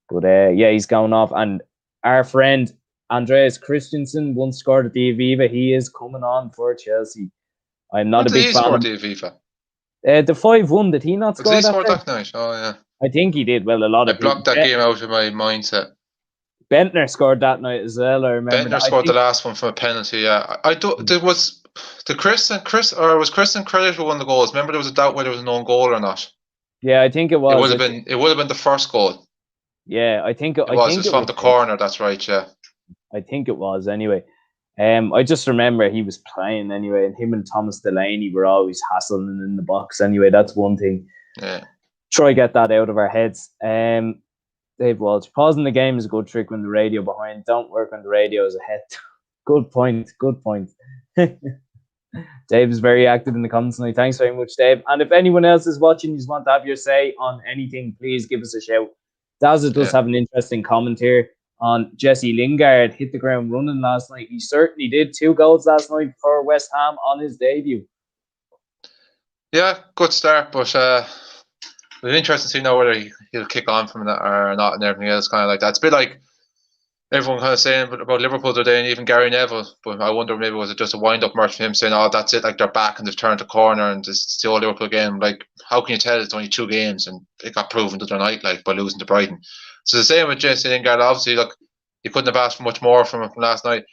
But yeah, he's going off. And our friend Andreas Christensen once scored at the Aviva. He is coming on for Chelsea. I'm not a big fan of the Aviva. The 5-1, did he not score Did he that score day? that night? Oh, yeah. I think he did. Well, a lot of people. I blocked that game out of my mindset. Bentner scored that night as well. I remember. Bentner scored the last one from a penalty. Yeah, I don't. There was Chris was Christian credited for one of the goals. Remember, there was a doubt whether it was a known goal or not. Yeah, I think it was. It would have been the first goal. Yeah, I think it was from the corner. That's right. Yeah, I think it was anyway. I just remember he was playing anyway, and him and Thomas Delaney were always hassling in the box anyway. That's one thing. Yeah. Try get that out of our heads. Dave Walsh, pausing the game is a good trick when the radio behind. Don't work when the radio is ahead. Good point. Dave is very active in the comments tonight. Thanks very much, Dave. And if anyone else is watching, you just want to have your say on anything, please give us a shout. Dazza does have an interesting comment here on Jesse Lingard. Hit the ground running last night. He certainly did. 2 goals last night for West Ham on his debut. Yeah, good start, but it's interesting to see now whether he'll kick on from that or not and everything else kind of like that. It's a bit like everyone kind of saying about Liverpool today and even Gary Neville, but I wonder maybe was it just a wind-up match from him saying, oh, that's it, like they're back and they've turned the corner and it's the old Liverpool game. Like, how can you tell it's only 2 games and it got proven the other night, like, by losing to Brighton. So the same with Jesse Lingard, obviously, look, you couldn't have asked for much more from him from last night.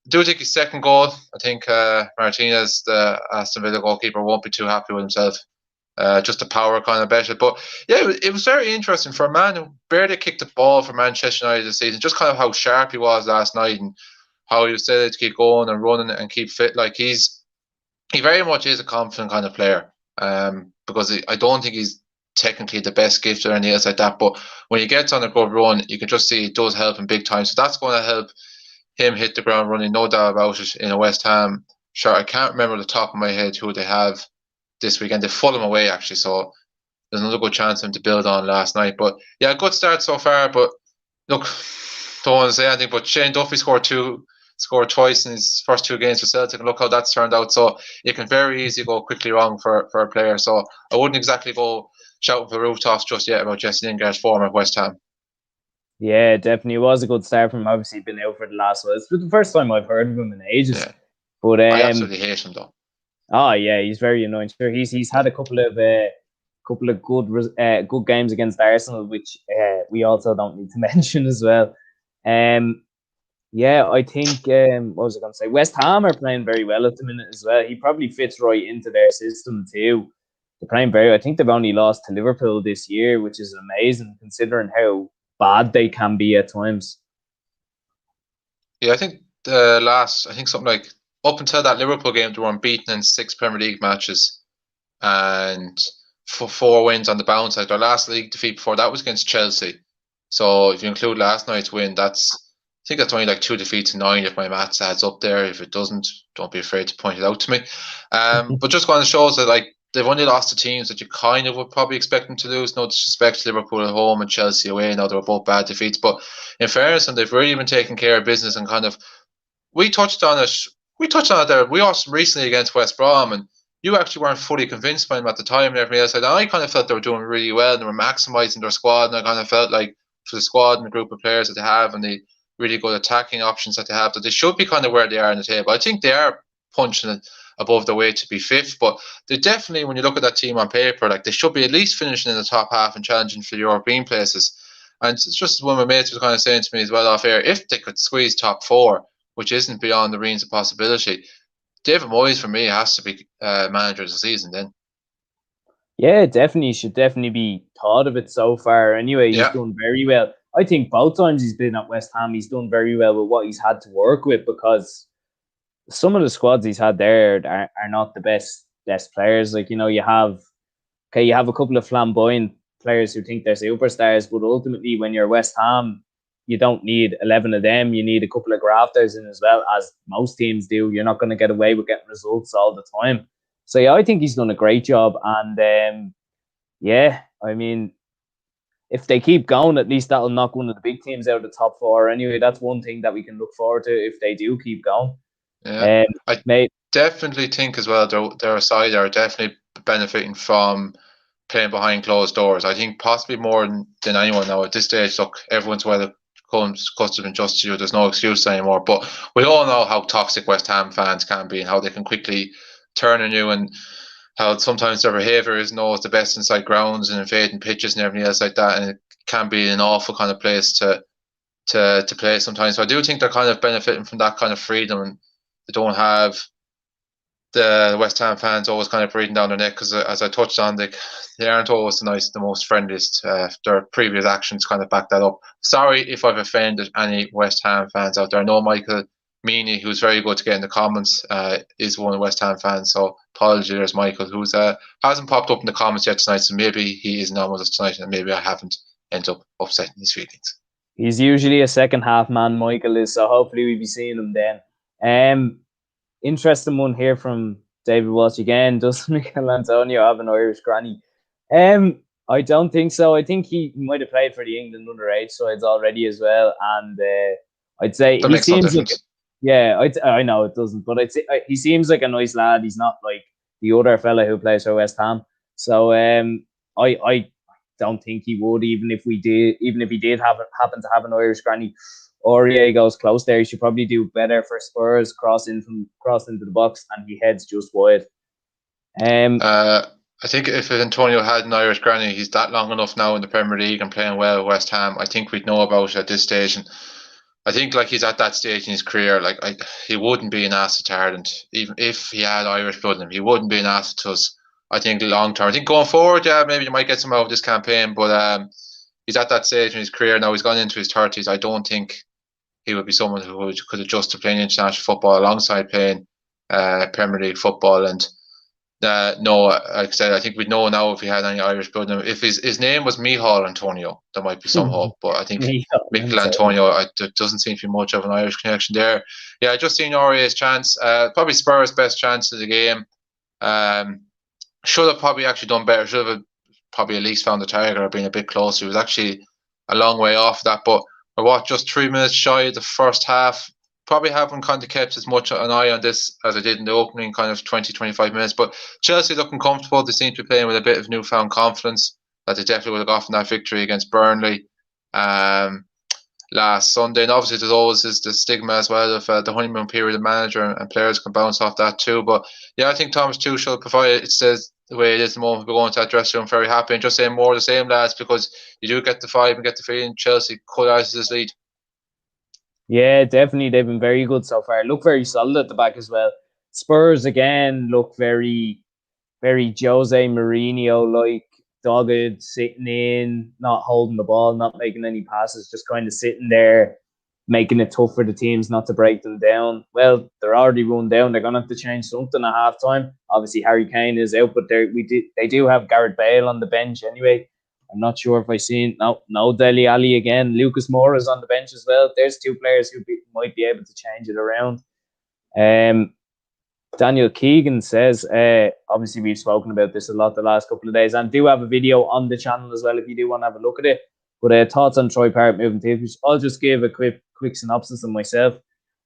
Do think his second goal, I think Martinez, the Aston Villa goalkeeper, won't be too happy with himself. Just the power kind of better. But yeah, it was very interesting for a man who barely kicked the ball for Manchester United this season, just kind of how sharp he was last night and how he was decided to keep going and running and keep fit. Like he very much is a confident kind of player. Because I don't think he's technically the best gifter or anything else like that. But when he gets on a good run, you can just see it does help him big time. So that's going to help him hit the ground running, no doubt about it, in a West Ham. Sure, I can't remember the top of my head who they have this weekend. They Fulham away, actually, so there's another good chance for him to build on last night. But yeah, good start so far. But look, don't want to say anything, but Shane Duffy scored twice in his first 2 games for Celtic, and look how that's turned out. So it can very easily go quickly wrong for a player. So I wouldn't exactly go shouting for the rooftops just yet about Jesse Lingard's form at West Ham. Yeah, definitely. It was a good start from him. Obviously, been out for the last while. It's the first time I've heard of him in ages. Yeah. But I absolutely hate him, though. Oh yeah, he's very annoying. Sure, he's had a couple of good games against Arsenal, which we also don't need to mention as well. Yeah, I think what was I going to say? West Ham are playing very well at the minute as well. He probably fits right into their system too. They're playing I think they've only lost to Liverpool this year, which is amazing considering how bad they can be at times. Yeah, I think something like up until that Liverpool game, they were unbeaten in 6 Premier League matches and 4 wins on the bounce. Like their last league defeat before that was against Chelsea. So if you include last night's win, I think that's only like 2 defeats in 9 if my maths adds up there. If it doesn't, don't be afraid to point it out to me. But just going to show us that like they've only lost to teams that you kind of would probably expect them to lose. No disrespect to Liverpool at home and Chelsea away. Now they were both bad defeats, but in fairness, and they've really been taking care of business and kind of. We touched on it there. We also recently against West Brom, and you actually weren't fully convinced by them at the time and everything else. And I kind of felt they were doing really well and they were maximising their squad, and I kind of felt like for the squad and the group of players that they have and the really good attacking options that they have, that they should be kind of where they are on the table. I think they are punching it above their weight to be 5th, but they definitely, when you look at that team on paper, like they should be at least finishing in the top half and challenging for the European places. And it's just one of my mates was kind of saying to me as well off air, if they could squeeze top 4, which isn't beyond the realms of possibility, David Moyes for me has to be manager of the season then. Yeah, definitely should definitely be thought of it so far. Anyway, he's done very well. I think both times he's been at West Ham, he's done very well with what he's had to work with, because some of the squads he's had there are not the best players. Like, you have a couple of flamboyant players who think they're superstars, but ultimately when you're West Ham, you don't need 11 of them. You need a couple of grafters in as well, as most teams do. You're not going to get away with getting results all the time. So yeah, I think he's done a great job. And yeah, I mean, if they keep going, at least that'll knock one of the big teams out of the top 4. Anyway, that's one thing that we can look forward to if they do keep going. Yeah, I definitely think as well their side are definitely benefiting from playing behind closed doors. I think possibly more than anyone now at this stage. Look, everyone's well accustomed and just to you. There's no excuse anymore. But we all know how toxic West Ham fans can be and how they can quickly turn on you, and how sometimes their behaviour isn't always the best inside grounds and invading pitches and everything else like that. And it can be an awful kind of place to play sometimes. So I do think they're kind of benefiting from that kind of freedom, and they don't have the West Ham fans always kind of breathing down their neck, because as I touched on, they aren't always the most friendliest. Their previous actions kind of back that up. Sorry if I've offended any West Ham fans out there. I know Michael Meany, who's very good to get in the comments, is one of the West Ham fans. So apologies, there's Michael, who's hasn't popped up in the comments yet tonight. So maybe he isn't on with us tonight, and maybe I haven't ended up upsetting his feelings. He's usually a second half man, Michael is, so hopefully we'll be seeing him then. Interesting one here from David Walsh again. Does Michail Antonio have an Irish granny? I don't think so. I think he might have played for the England underage sides already as well, and I'd say that makes no difference. I know it doesn't, but I'd say he seems like a nice lad. He's not like the other fella who plays for West Ham. So I don't think he would, even if he did happen to have an Irish granny. Aurier goes close there. He should probably do better for Spurs, cross into the box, and he heads just wide. I think if Antonio had an Irish granny, he's that long enough now in the Premier League and playing well at West Ham. I think we'd know about it at this stage, and I think like he's at that stage in his career. Like he wouldn't be an asset to Ireland, even if he had Irish blood in him. He wouldn't be an asset to us. I think long term. I think going forward, yeah, maybe you might get some out of this campaign, but he's at that stage in his career now. He's gone into his 30s. I don't think he would be someone who could adjust to playing international football alongside playing Premier League football. And no, like I said, I think we'd know now if he had any Irish blood in him. If his name was Michail Antonio, there might be some hope. But I think Michail Antonio, there doesn't seem to be much of an Irish connection there. Yeah, I just seen Aurier's chance. Probably Spurs' best chance of the game. Should have probably actually done better. Should have probably at least found the target or been a bit closer. He was actually a long way off that, but we're just 3 minutes shy of the first half. Probably haven't kind of kept as much an eye on this as I did in the opening kind of 20-25 minutes. But Chelsea looking comfortable. They seem to be playing with a bit of newfound confidence that they definitely would have gotten that victory against Burnley last Sunday. And obviously there's always the stigma as well of the honeymoon period of manager, and players can bounce off that too. But yeah, I think Thomas Tuchel provided it says the way it is at the moment. We're going to that dressing room very happy, and just saying more of the same, lads, because you do get the vibe and get the feeling Chelsea could ice this lead. Yeah, definitely. They've been very good so far. Look very solid at the back as well. Spurs again look very, very Jose Mourinho like, dogged, sitting in, not holding the ball, not making any passes, just kind of sitting there, making it tough for the teams not to break them down. Well, they're already run down. They're gonna have to change something at halftime. Obviously, Harry Kane is out, but they do have Gareth Bale on the bench anyway. I'm not sure if I seen no Dele Alli again. Lucas Moura is on the bench as well. There's two players who might be able to change it around. Daniel Keegan says, obviously we've spoken about this a lot the last couple of days, and do have a video on the channel as well if you do want to have a look at it. But thoughts on Troy Parrott moving to Ipswich? I'll just give a quick synopsis of myself.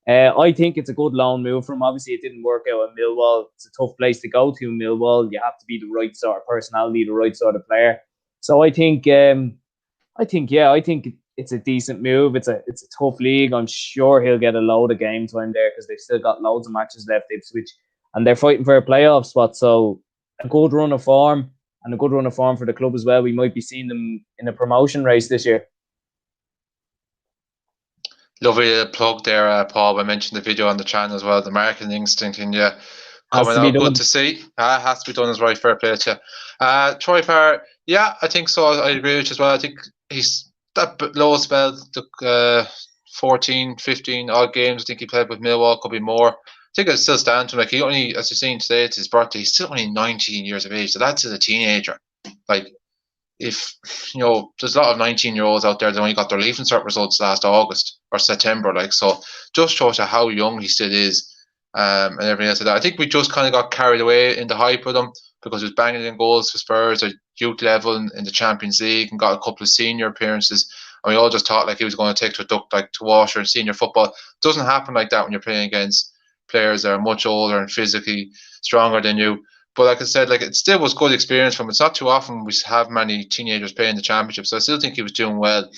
I think it's a good loan move from. Obviously, it didn't work out at Millwall. It's a tough place to go to, Millwall. You have to be the right sort of personality, the right sort of player. So I think it's a decent move. It's a tough league. I'm sure he'll get a load of game time there because they've still got loads of matches left, Ipswich, and they're fighting for a playoff spot. So a good run of form for the club as well. We might be seeing them in a promotion race this year. Lovely plug there, Paul. I mentioned the video on the channel as well. The marketing instinct in you coming out. Good to see. Has to be done as right. Fair play to you. Troy Parrott, yeah, I think so. I agree with you as well. I think he's that low spell, 14, 15 odd games. I think he played with Millwall, could be more. I think it still stands to him. Like, he only, as you've seen today, it's his birthday. He's still only 19 years of age. So that's as a teenager. Like, if, there's a lot of 19-year-olds out there that only got their leaving cert results last August or September. Like, so just shows you how young he still is. and everything else like that. I think we just kind of got carried away in the hype with him because he was banging in goals for Spurs at youth level in the Champions League and got a couple of senior appearances. And we all just thought like he was going to take to a duck like to water in senior football. It doesn't happen like that when you're playing against players that are much older and physically stronger than you. But like I said, like it still was good experience from him. It's not too often we have many teenagers playing the championship, so I still think he was doing well.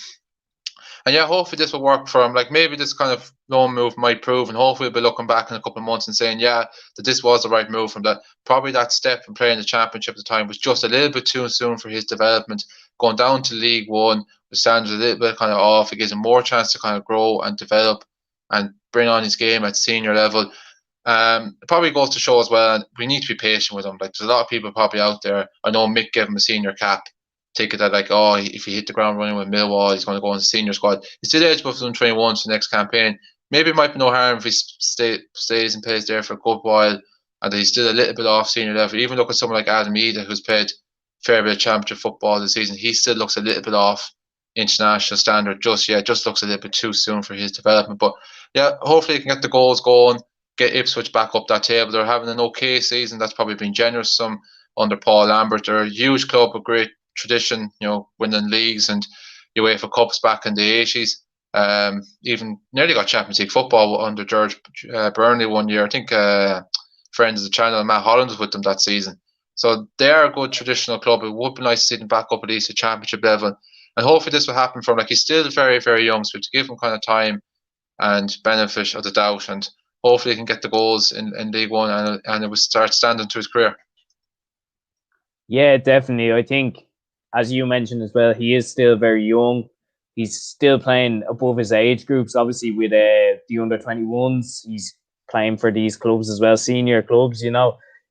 And yeah, hopefully this will work for him. Like maybe this kind of loan move might prove, and hopefully we'll be looking back in a couple of months and saying, yeah, that this was the right move from that. Probably that step from playing the championship at the time was just a little bit too soon for his development. Going down to League One with standards a little bit kind of off, it gives him more chance to kind of grow and develop and bring on his game at senior level. It probably goes to show as well, and we need to be patient with him. Like there's a lot of people probably out there. I know Mick gave him a senior cap, take it that like, oh, if he hit the ground running with Millwall, he's going to go in the senior squad. He's still eligible for 21 for the next campaign. Maybe it might be no harm if he stays and plays there for a good while, and that he's still a little bit off senior level. Even look at someone like Adam Ida, who's played a fair bit of championship football this season. He still looks a little bit off international standard just yet. Just looks a little bit too soon for his development. But yeah, hopefully he can get the goals going, get Ipswich back up that table. They're having an okay season. That's probably been generous some under Paul Lambert. They're a huge club with great tradition, winning leagues and UEFA Cups back in the 80s. Even nearly got Champions League football under Ger Paul one year. I think friends of the channel, Matt Holland, was with them that season. So they are a good traditional club. It would be nice to see them back up at least at championship level. And hopefully this will happen for him. Like he's still very, very young, so we have to give him kind of time and benefit of the doubt. And hopefully he can get the goals in League One and it will start standing to his career. Yeah, definitely. I think, as you mentioned as well, he is still very young. He's still playing above his age groups. Obviously, with the under-21s, he's playing for these clubs as well, senior clubs.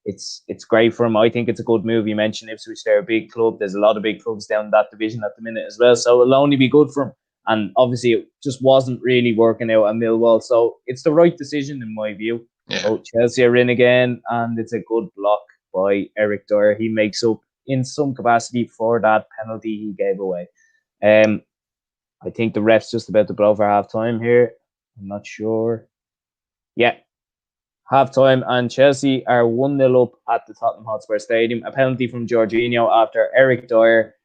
It's great for him. I think it's a good move. You mentioned Ipswich; they're a big club. There's a lot of big clubs down that division at the minute as well, so it'll only be good for him. And obviously, it just wasn't really working out at Millwall, so it's the right decision in my view. Yeah. So Chelsea are in again, and it's a good block by Eric Dyer. He makes up in some capacity for that penalty he gave away. I think the ref's just about to blow for half time here. I'm not sure. Yeah. Half time, and Chelsea are 1-0 up at the Tottenham Hotspur Stadium. A penalty from Jorginho after Eric Dyer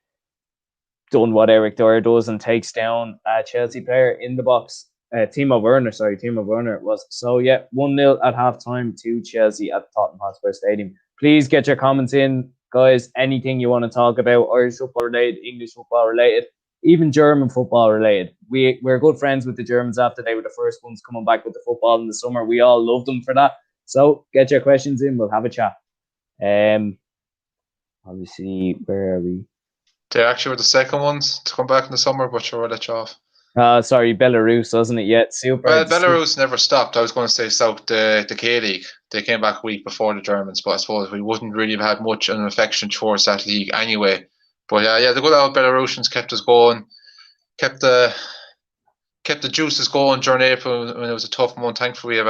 done what Eric Dyer does and takes down a Chelsea player in the box. Timo Werner it was. So yeah, 1-0 at half time to Chelsea at Tottenham Hotspur Stadium. Please get your comments in, guys. Anything you want to talk about, Irish football related, English football related, even German football related. We're good friends with the Germans after they were the first ones coming back with the football in the summer. We all loved them for that. So get your questions in. We'll have a chat. Obviously, where are we? They actually were the second ones to come back in the summer, but sure, we'll let you off. Sorry, Belarus, wasn't it yet? Super. Well, Belarus never stopped. I was going to say South, the K-League. They came back a week before the Germans, but I suppose we wouldn't really have had much of an affection towards that league anyway. But yeah, the good old Belarusians kept us going, kept the juices going during April when it was a tough month. Thankfully,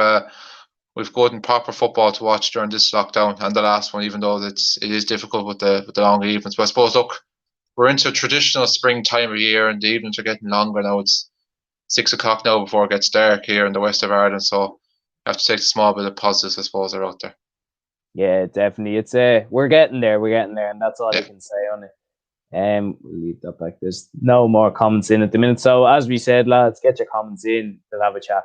we've good and proper football to watch during this lockdown and the last one, even though it is difficult with the long evenings. But I suppose, look, we're into a traditional spring time of year, and the evenings are getting longer now. It's 6 o'clock now before it gets dark here in the west of Ireland, so I have to take a small bit of positives, I suppose, are out there. Yeah, definitely. It's we're getting there, and that's all I can say on it. We'll leave that back. There's no more comments in at the minute. So as we said, lads, get your comments in. We'll have a chat.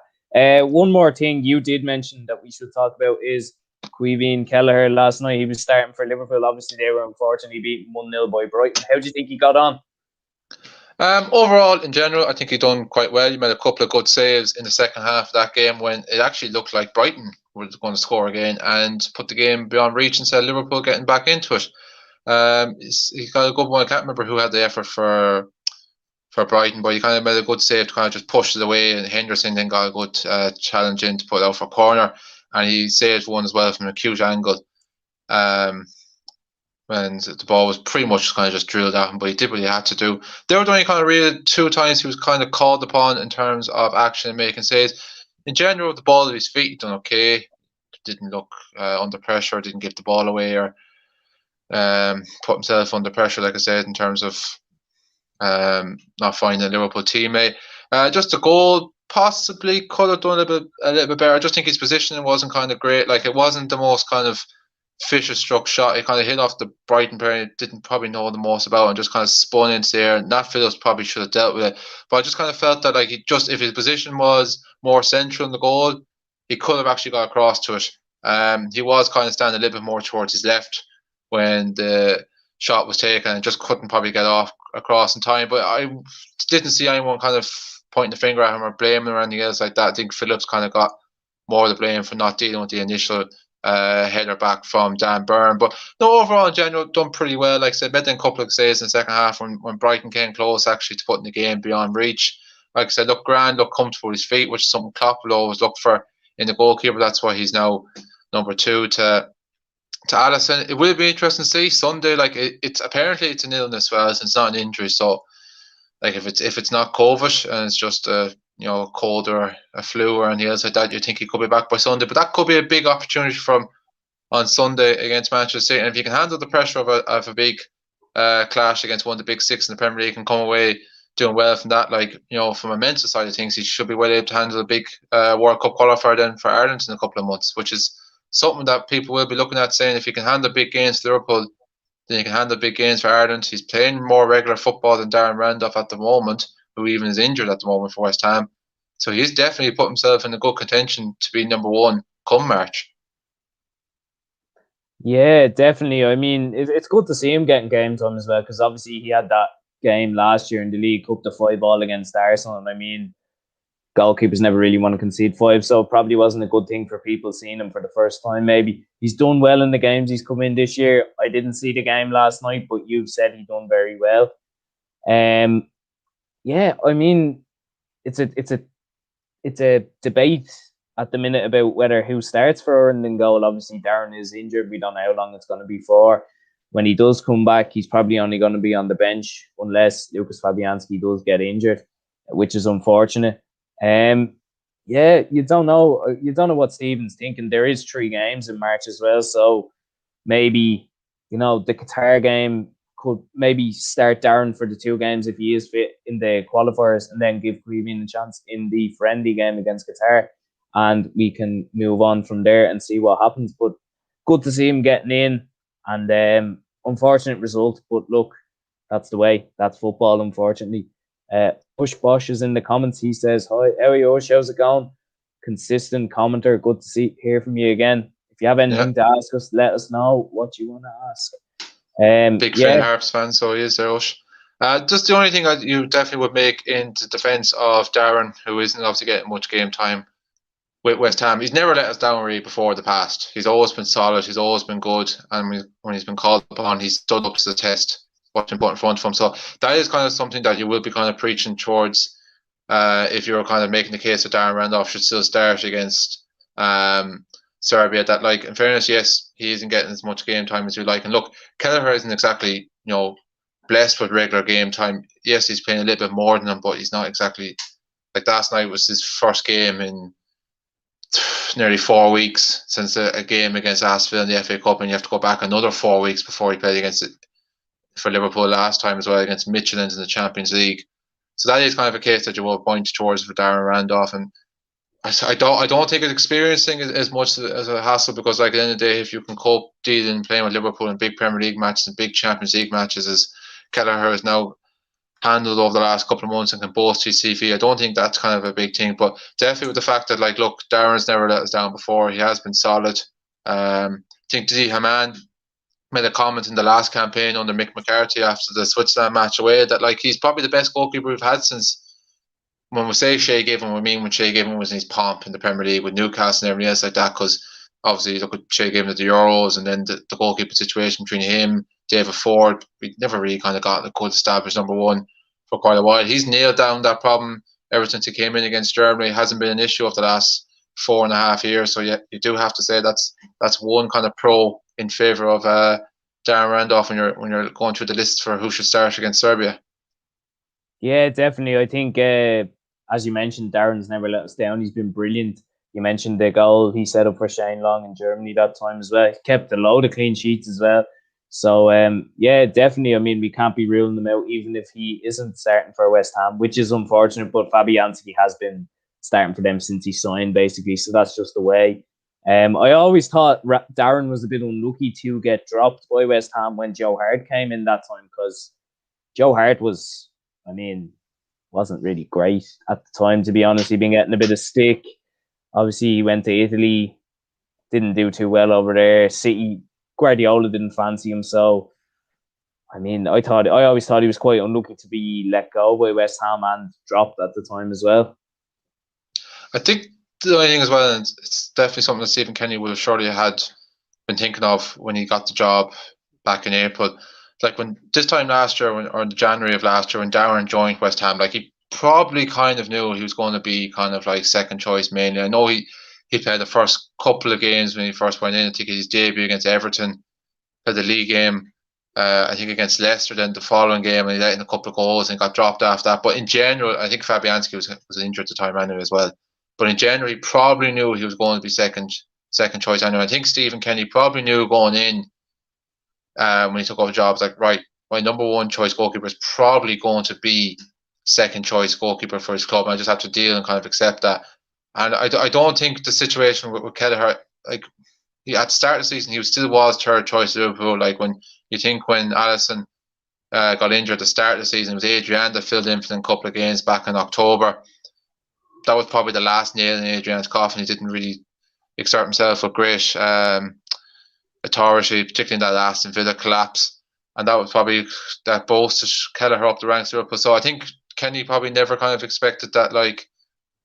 One more thing you did mention that we should talk about is Caoimhin Kelleher last night. He was starting for Liverpool. Obviously, they were unfortunately beaten 1-0 by Brighton. How do you think he got on? Overall, in general, I think he done quite well. He made a couple of good saves in the second half of that game when it actually looked like Brighton were going to score again and put the game beyond reach instead of Liverpool getting back into it. He got a good one. I can't remember who had the effort for Brighton, but he kind of made a good save to kind of just push it away, and Henderson then got a good challenge in to put it out for a corner, and he saved one as well from a cute angle. When the ball was pretty much kind of just drilled at him, but he did what he had to do. There were only kind of really 2 times he was kind of called upon in terms of action and making saves. In general, the ball at his feet, he done okay. Didn't look under pressure, didn't give the ball away or put himself under pressure, like I said, in terms of not finding a Liverpool teammate. Just the goal possibly could have done a little bit better. I just think his positioning wasn't kind of great. Like, it wasn't the most kind of Fisher struck shot. It kind of hit off the Brighton player, didn't probably know the most about, and just kind of spun into the air. Nat Phillips probably should have dealt with it. But I just kind of felt that, like, if his position was more central in the goal, he could have actually got across to it. He was kind of standing a little bit more towards his left when the shot was taken, and just couldn't probably get across in time. But I didn't see anyone kind of pointing the finger at him or blaming him or anything else like that. I think Phillips kind of got more of the blame for not dealing with the initial header back from Dan Burn. But no, overall in general, done pretty well. Like I said, made a couple of saves in the second half when Brighton came close actually to putting the game beyond reach. Like I said, look grand, look comfortable with his feet, which is something Klopp will always look for in the goalkeeper. That's why he's now number 2 to Alisson. It will be interesting to see Sunday. Like, it's apparently it's an illness, well, it's not an injury. So, like, if it's not COVID and it's just a cold or a flu or anything else like that, you think he could be back by Sunday. But that could be a big opportunity for him on Sunday against Manchester City. And if you can handle the pressure of a big clash against one of the big 6 in the Premier League and come away doing well from that, like, from a mental side of things, he should be well able to handle a big World Cup qualifier then for Ireland in a couple of months, which is something that people will be looking at, saying if you can handle big games for Liverpool, then you can handle big games for Ireland. He's playing more regular football than Darren Randolph at the moment, who even is injured at the moment for West Ham. So he's definitely put himself in a good contention to be number 1 come March. Yeah, definitely. I mean, it's good to see him getting game time as well, because obviously he had that game last year in the League Cup, the 5-5 against Arsenal. And I mean, goalkeepers never really want to concede 5, so it probably wasn't a good thing for people seeing him for the first time. Maybe he's done well in the games he's come in this year. I didn't see the game last night, but you've said he done very well. Yeah, I mean, it's a debate at the minute about who starts for Ireland in goal. Obviously, Darren is injured. We don't know how long it's going to be for. When he does come back, he's probably only going to be on the bench unless Lucas Fabianski does get injured, which is unfortunate. Yeah, you don't know what Stephen's thinking. There is 3 games in March as well, so maybe the Qatar game could maybe start Darren for the 2 games if he is fit in the qualifiers, and then give Caoimhin a chance in the friendly game against Qatar, and we can move on from there and see what happens. But good to see him getting in, and unfortunate result, but look, that's the way. That's football, unfortunately. Push Bosch is in the comments. He says, "Hi, how are you? How's it going?" Consistent commenter. Good to hear from you again. If you have anything to ask us, let us know what you want to ask. Big Finn Harps fan, so he is there. Just the only thing you definitely would make in defence of Darren, who isn't obviously getting much game time with West Ham. He's never let us down really before the past. He's always been solid. He's always been good, and when he's been called upon, he's stood up to the test. What's been put in front of him. So that is kind of something that you will be kind of preaching towards if you're kind of making the case that Darren Randolph should still start against Serbia. That, like, in fairness, yes, he isn't getting as much game time as you like. And look, Kelleher isn't exactly, blessed with regular game time. Yes, he's playing a little bit more than him, but he's not exactly, like, last night was his first game in nearly 4 weeks since a game against Aston Villa in the FA Cup, and you have to go back another 4 weeks before he played against it for Liverpool last time as well against Midtjylland in the Champions League. So that is kind of a case that you will point towards for Darren Randolph. And I don't think it's experiencing as much as a hassle, because, like, at the end of the day, if you can cope dealing playing with Liverpool in big Premier League matches and big Champions League matches, as Kelleher has now handled over the last couple of months and can boast his CV, I don't think that's kind of a big thing. But definitely with the fact that, like, look, Darren's never let us down before. He has been solid. I think Didi Hamann made a comment in the last campaign under Mick McCarthy after the Switzerland match away that, like, he's probably the best goalkeeper we've had since, when we say Shea Given, we mean when Shea Given was in his pomp in the Premier League with Newcastle and everything else like that, because obviously you look at Shea Given at the Euros, and then the goalkeeper situation between him, David Ford, we never really kind of got a good established number 1 for quite a while. He's nailed down that problem ever since he came in against Germany. It hasn't been an issue of the last 4.5 years. So yeah, you do have to say that's one kind of pro in favour of Darren Randolph when you're going through the list for who should start against Serbia. Yeah, definitely. I think, as you mentioned, Darren's never let us down. He's been brilliant. You mentioned the goal he set up for Shane Long in Germany that time as well. He kept a load of clean sheets as well. So, yeah, definitely. I mean, we can't be ruling him out, even if he isn't starting for West Ham, which is unfortunate. But Fabianski has been starting for them since he signed, basically. So that's just the way. I always thought Darren was a bit unlucky to get dropped by West Ham when Joe Hart came in that time, because Joe Hart was, wasn't really great at the time, to be honest. He'd been getting a bit of stick. Obviously, he went to Italy, didn't do too well over there. City, Guardiola didn't fancy him, so I always thought he was quite unlucky to be let go by West Ham and dropped at the time as well. I think the only thing as well, and it's definitely something that Stephen Kenny would have surely had been thinking of when he got the job back in April. Like when this time last year, or in January of last year, when Darren joined West Ham, like he probably kind of knew he was going to be kind of like second choice mainly. I know he played the first couple of games when he first went in. I think his debut against Everton, played the league game, I think against Leicester, then the following game, and he let in a couple of goals and got dropped after that. But in general, I think Fabianski was injured at the time anyway as well. But in general, he probably knew he was going to be second choice anyway. I think Stephen Kenny probably knew going in when he took over jobs, like, right, my number one choice goalkeeper is probably going to be second choice goalkeeper for his club, and I just have to deal and kind of accept that. And I don't think the situation with Kelleher, like, at the start of the season, he still was third choice Liverpool. Like when Alisson got injured at the start of the season, it was Adrian that filled in for them a couple of games back in October. That was probably the last nail in Adrian's coffin. He didn't really exert himself with great authority, particularly in that Aston Villa collapse. And that was probably that boosted Kelleher up the ranks of Liverpool. So I think Kenny probably never kind of expected that, like,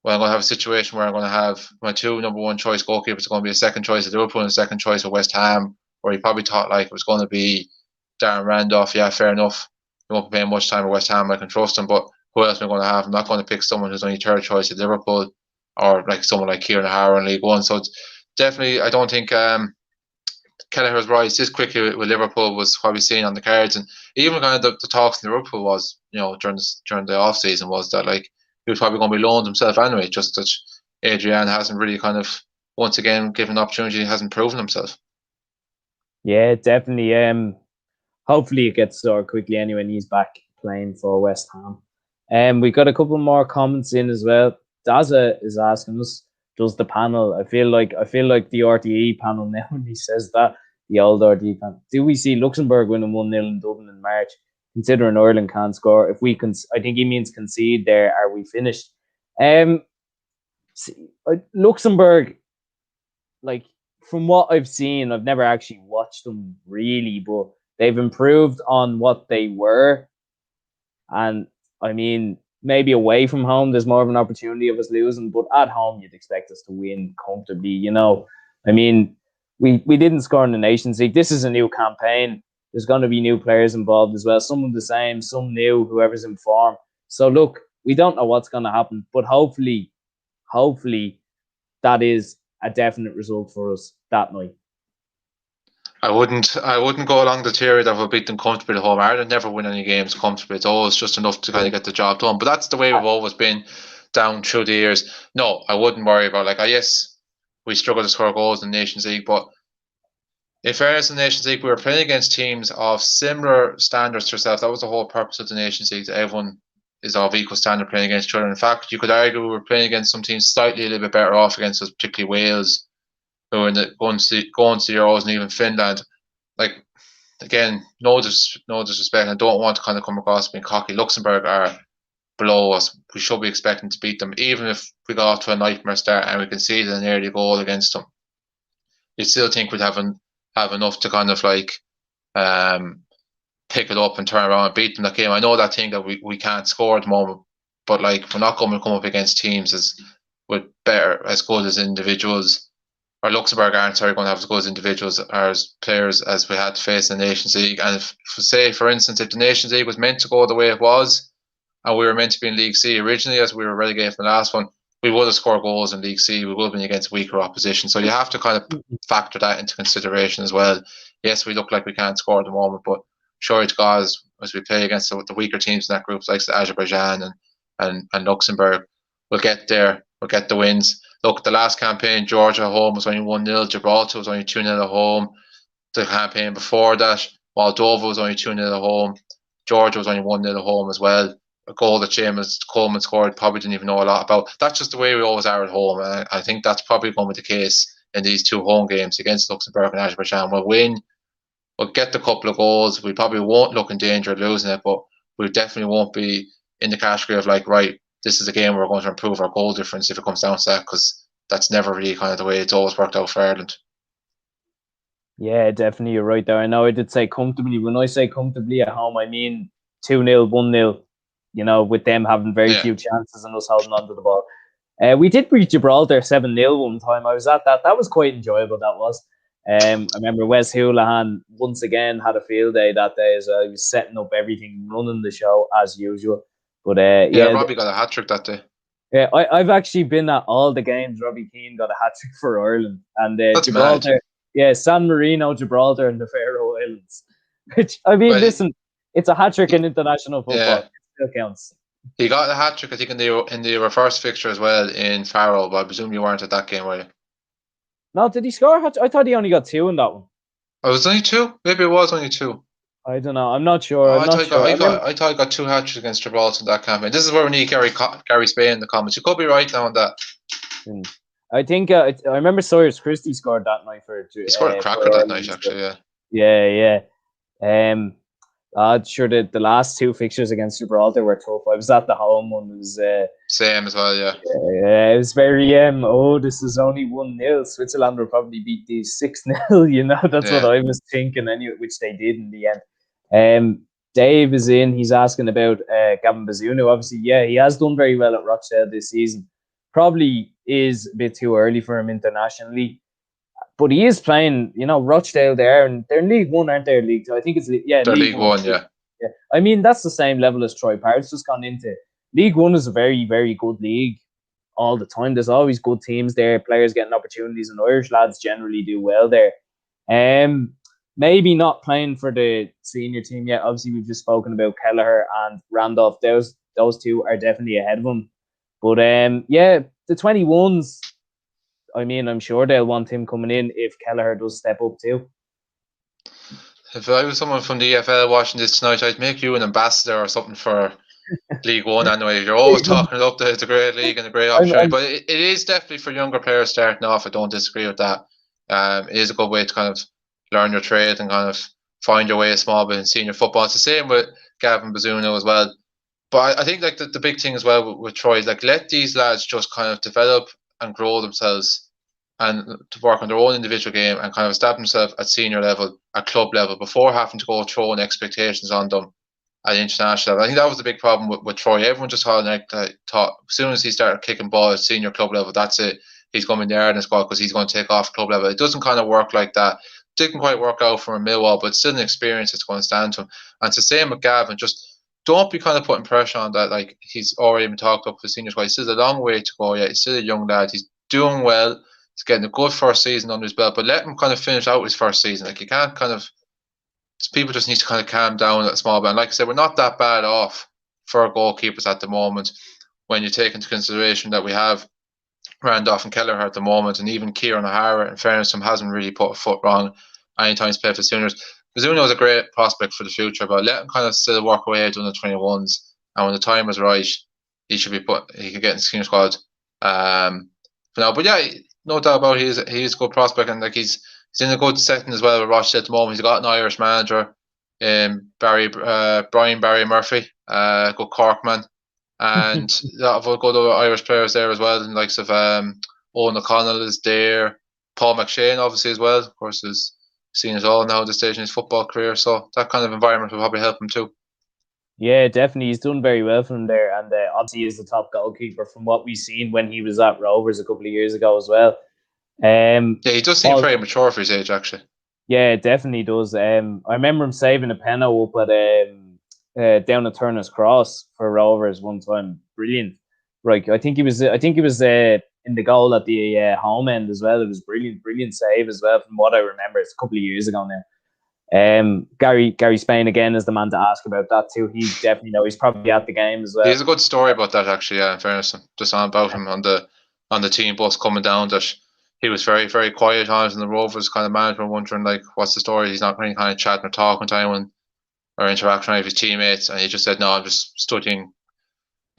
well, I'm going to have a situation where I'm going to have my two number one choice goalkeepers are going to be a second choice at Liverpool and a second choice at West Ham, where he probably thought like it was going to be Darren Randolph. Yeah, fair enough. He won't be playing much time at West Ham. I can trust him, but who else am I going to have? I'm not going to pick someone who's only third choice at Liverpool, or like someone like Kieran O'Hara in League One. So it's definitely, I don't think Kelleher's rise this quickly with Liverpool was probably seen on the cards. And even kind of the talks in Liverpool was, during the off season, was that like he was probably going to be loaned himself anyway, just that Adrian hasn't really kind of once again given an opportunity, he hasn't proven himself. Yeah, definitely. Hopefully it gets sorted quickly anyway, and he's back playing for West Ham. We've got a couple more comments in as well. Daza is asking us, does the panel, I feel like the RTE panel now when he says that, the old RTE panel, do we see Luxembourg winning 1-0 in Dublin in March, considering Ireland can't score? If we can, I think he means concede there, are we finished? Luxembourg, like, from what I've seen, I've never actually watched them really, but they've improved on what they were. And I mean, maybe away from home, there's more of an opportunity of us losing, but at home, you'd expect us to win comfortably. I mean, we didn't score in the Nations League. This is a new campaign. There's going to be new players involved as well. Some of the same, some new, whoever's in form. So look, we don't know what's going to happen, but hopefully that is a definite result for us that night. I wouldn't go along the theory that we'll beat them comfortably at home. Ireland never win any games comfortably. It's always just enough to kind of get the job done. But that's the way we've always been down through the years. No, I wouldn't worry about, like, yes, we struggle to score goals in the Nations League, but in fairness, in the Nations League, we were playing against teams of similar standards to ourselves. That was the whole purpose of the Nations League, that everyone is of equal standard playing against each other. In fact, you could argue we were playing against some teams slightly a little bit better off against us, particularly Wales, who were going to the Euros, and even Finland. Like, again, no disrespect. I don't want to kind of come across being cocky. Luxembourg are below us. We should be expecting to beat them, even if we got off to a nightmare start and we conceded an early goal against them. You still think we'd have enough to kind of like pick it up and turn around and beat them that game. I know that thing that we can't score at the moment, but like, we're not going to come up against teams as good as individuals. Or Luxembourg aren't going to have as good as individuals or as players as we had to face in the Nations League. And for instance, if the Nations League was meant to go the way it was, and we were meant to be in League C originally, as we were relegated from the last one, we would have scored goals in League C. We would have been against weaker opposition. So you have to kind of factor that into consideration as well. Yes, we look like we can't score at the moment, but sure to God, as we play against the weaker teams in that group, like Azerbaijan and Luxembourg, we'll get there. We'll get the wins. Look, the last campaign, Georgia at home was only 1-0. Gibraltar was only 2-0 at home. The campaign before that, Moldova was only 2-0 at home. Georgia was only 1-0 at home as well. a goal that James Coleman scored, probably didn't even know a lot about. That's just the way we always are at home, and I think that's probably going to be the case in these 2 home games against Luxembourg and Azerbaijan. We'll win, we'll get the couple of goals, we probably won't look in danger of losing it, but we definitely won't be in the category of like, right, this is a game where we're going to improve our goal difference if it comes down to that, because that's never really kind of the way it's always worked out for Ireland. Yeah, definitely, you're right there. I know I did say comfortably. When I say comfortably at home, I mean 2-0, 1-0. You know, with them having very few chances and us holding onto the ball. We did beat Gibraltar 7-0 one time. I was at that. That was quite enjoyable, that was. I remember Wes Houlihan once again had a field day that day as well. He was setting up everything, running the show as usual. But Robbie got a hat-trick that day. Yeah, I've actually been at all the games. Robbie Keane got a hat-trick for Ireland. And That's Gibraltar... mad. Yeah, San Marino, Gibraltar, and the Faroe Islands. Which, I mean, listen, it's a hat-trick in international football. Yeah. It still counts. He got a hat-trick, I think, in the reverse fixture as well in Faroe, but I presume you weren't at that game, were you? No, did he score? I thought he only got 2 in that one. Oh, was it only 2? Maybe it was only 2. I don't know. I'm not sure. I thought he got 2 hat-tricks against Gibraltar in that campaign. This is where we need Gary Spain in the comments. You could be right now on that. I think I remember Sawyers Christie scored that night for. He scored a cracker that night, actually. Yeah. Sure. The last 2 fixtures against Gibraltar were tough. I was at the home one. It was same as well. Yeah. Yeah, it was very this is only 1-0. Switzerland will probably beat these 6-0. You know, that's what I was thinking anyway, which they did in the end. Dave is in. He's asking about Gavin Bazunu. Obviously, he has done very well at Rochdale this season. Probably is a bit too early for him internationally, but he is playing. You know, Rochdale there, and they're in League One, aren't they? League Two, I think it's they're League One. Yeah. I mean, that's the same level as Troy Parrott's just gone into. League One is a very, very good league all the time. There's always good teams there, players getting opportunities, and Irish lads generally do well there. Maybe not playing for the senior team yet. Obviously, we've just spoken about Kelleher and Randolph. Those 2 are definitely ahead of him. But the 21s, I mean, I'm sure they'll want him coming in if Kelleher does step up too. If I was someone from the EFL watching this tonight, I'd make you an ambassador or something for League One anyway. You're always talking it up that it's a great league and a great opportunity. But it is definitely for younger players starting off. I don't disagree with that. It is a good way to kind of learn your trade and kind of find your way a small bit in senior football. It's the same with Gavin Bazunu as well. But I think like the big thing as well with Troy, like let these lads just kind of develop and grow themselves and to work on their own individual game and kind of establish themselves at senior level, at club level, before having to go throwing expectations on them at the international level. I think that was the big problem with Troy. Everyone just thought as soon as he started kicking ball at senior club level, that's it. He's going in there in the squad because he's going to take off club level. It doesn't kind of work like that. Didn't quite work out for Millwall, but still an experience that's going to stand to him. And it's the same with Gavin. Just don't be kind of putting pressure on that. Like he's already been talked up for senior squad. He's still a long way to go. He's still a young lad. He's doing well. He's getting a good first season under his belt. But let him kind of finish out his first season. Like you can't kind of. People just need to kind of calm down at a small bit. And like I said, we're not that bad off for our goalkeepers at the moment. When you take into consideration that we have Randolph and Kelleher at the moment, and even Kieran O'Hara, in fairness, hasn't really put a foot wrong anytime he's played for seniors. Bazunu is a great prospect for the future, but let him kind of still work away doing the 21s, and when the time is right, he could get in the senior squad. For now, but yeah, no doubt about it, he is a good prospect, and like he's in a good setting as well with Rochdale at the moment. He's got an Irish manager, Brian Barry Murphy, good Cork man, and a lot of good other Irish players there as well, and likes of Owen O'Connell is there, Paul McShane obviously as well, of course, is seen it all now at this stage in his football career, so that kind of environment will probably help him too. Yeah, definitely. He's done very well for him there, and obviously he's the top goalkeeper from what we've seen when he was at Rovers a couple of years ago as well. He does seem very mature for his age, actually. Yeah, definitely does. I remember him saving a penalty up at down at Turner's Cross for Rovers one time. Brilliant. Right, I think he was in the goal at the home end as well. It was brilliant save as well from what I remember. It's a couple of years ago now. Gary Spain again is the man to ask about that too. He definitely he's probably at the game as well. He has a good story about that actually. Yeah, in fairness, just on about him on the team bus coming down, that he was very, very quiet on it, and the Rovers kind of management wondering like, what's the story? He's not really kind of chatting or talking to anyone or interacting with his teammates, and he just said, "No, I'm just studying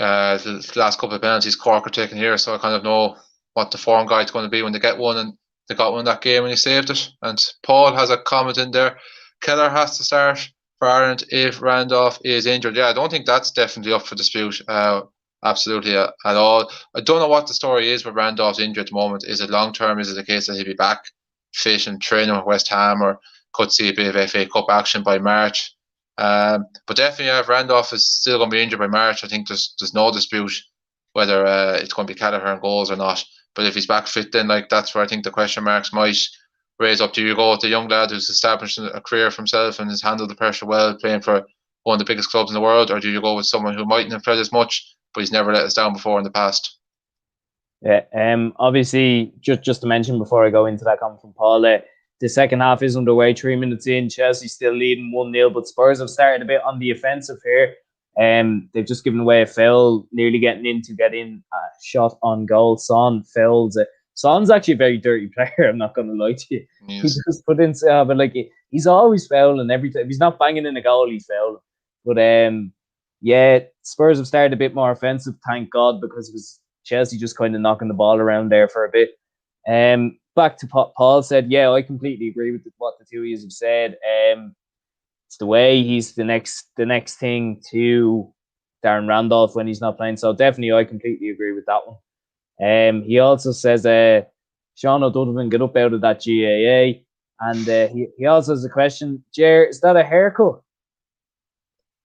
The last couple of penalties Cork are taking here, so I kind of know what the form guide's going to be when they get one, and they got one that game and he saved it. And Paul has a comment in there. Kelleher has to start for Ireland if Randolph is injured. Yeah, I don't think that's definitely up for dispute. Absolutely at all. I don't know what the story is with Randolph's injury at the moment. Is it long term? Is it a case that he'll be back fit and training with West Ham, or could see a bit of FA Cup action by March? But definitely, if Randolph is still going to be injured by March, I think there's no dispute whether it's going to be Kelleher in goals or not. But if he's back fit, then that's where I think the question marks might raise up. Do you go with the young lad who's established a career for himself and has handled the pressure well, playing for one of the biggest clubs in the world, or do you go with someone who mightn't have played as much, but he's never let us down before in the past? Yeah, obviously, just to mention before I go into that comment from Paul, the second half is underway, 3 minutes in. Chelsea still leading 1-0, but Spurs have started a bit on the offensive here. They've just given away a foul, nearly getting a shot on goal. Son fouls it. Son's actually a very dirty player, I'm not going to lie to you. Yes. He just put in, but he's always fouling every time. If he's not banging in a goal, he's fouling. But yeah, Spurs have started a bit more offensive, thank God, because it was Chelsea just kind of knocking the ball around there for a bit. Back to Paul said, yeah, I completely agree with what the two of you have said. It's the way he's the next thing to Darren Randolph when he's not playing. So definitely, I completely agree with that one. He also says, Sean O'Donovan, get up out of that GAA. And he also has a question. Ger, is that a haircut?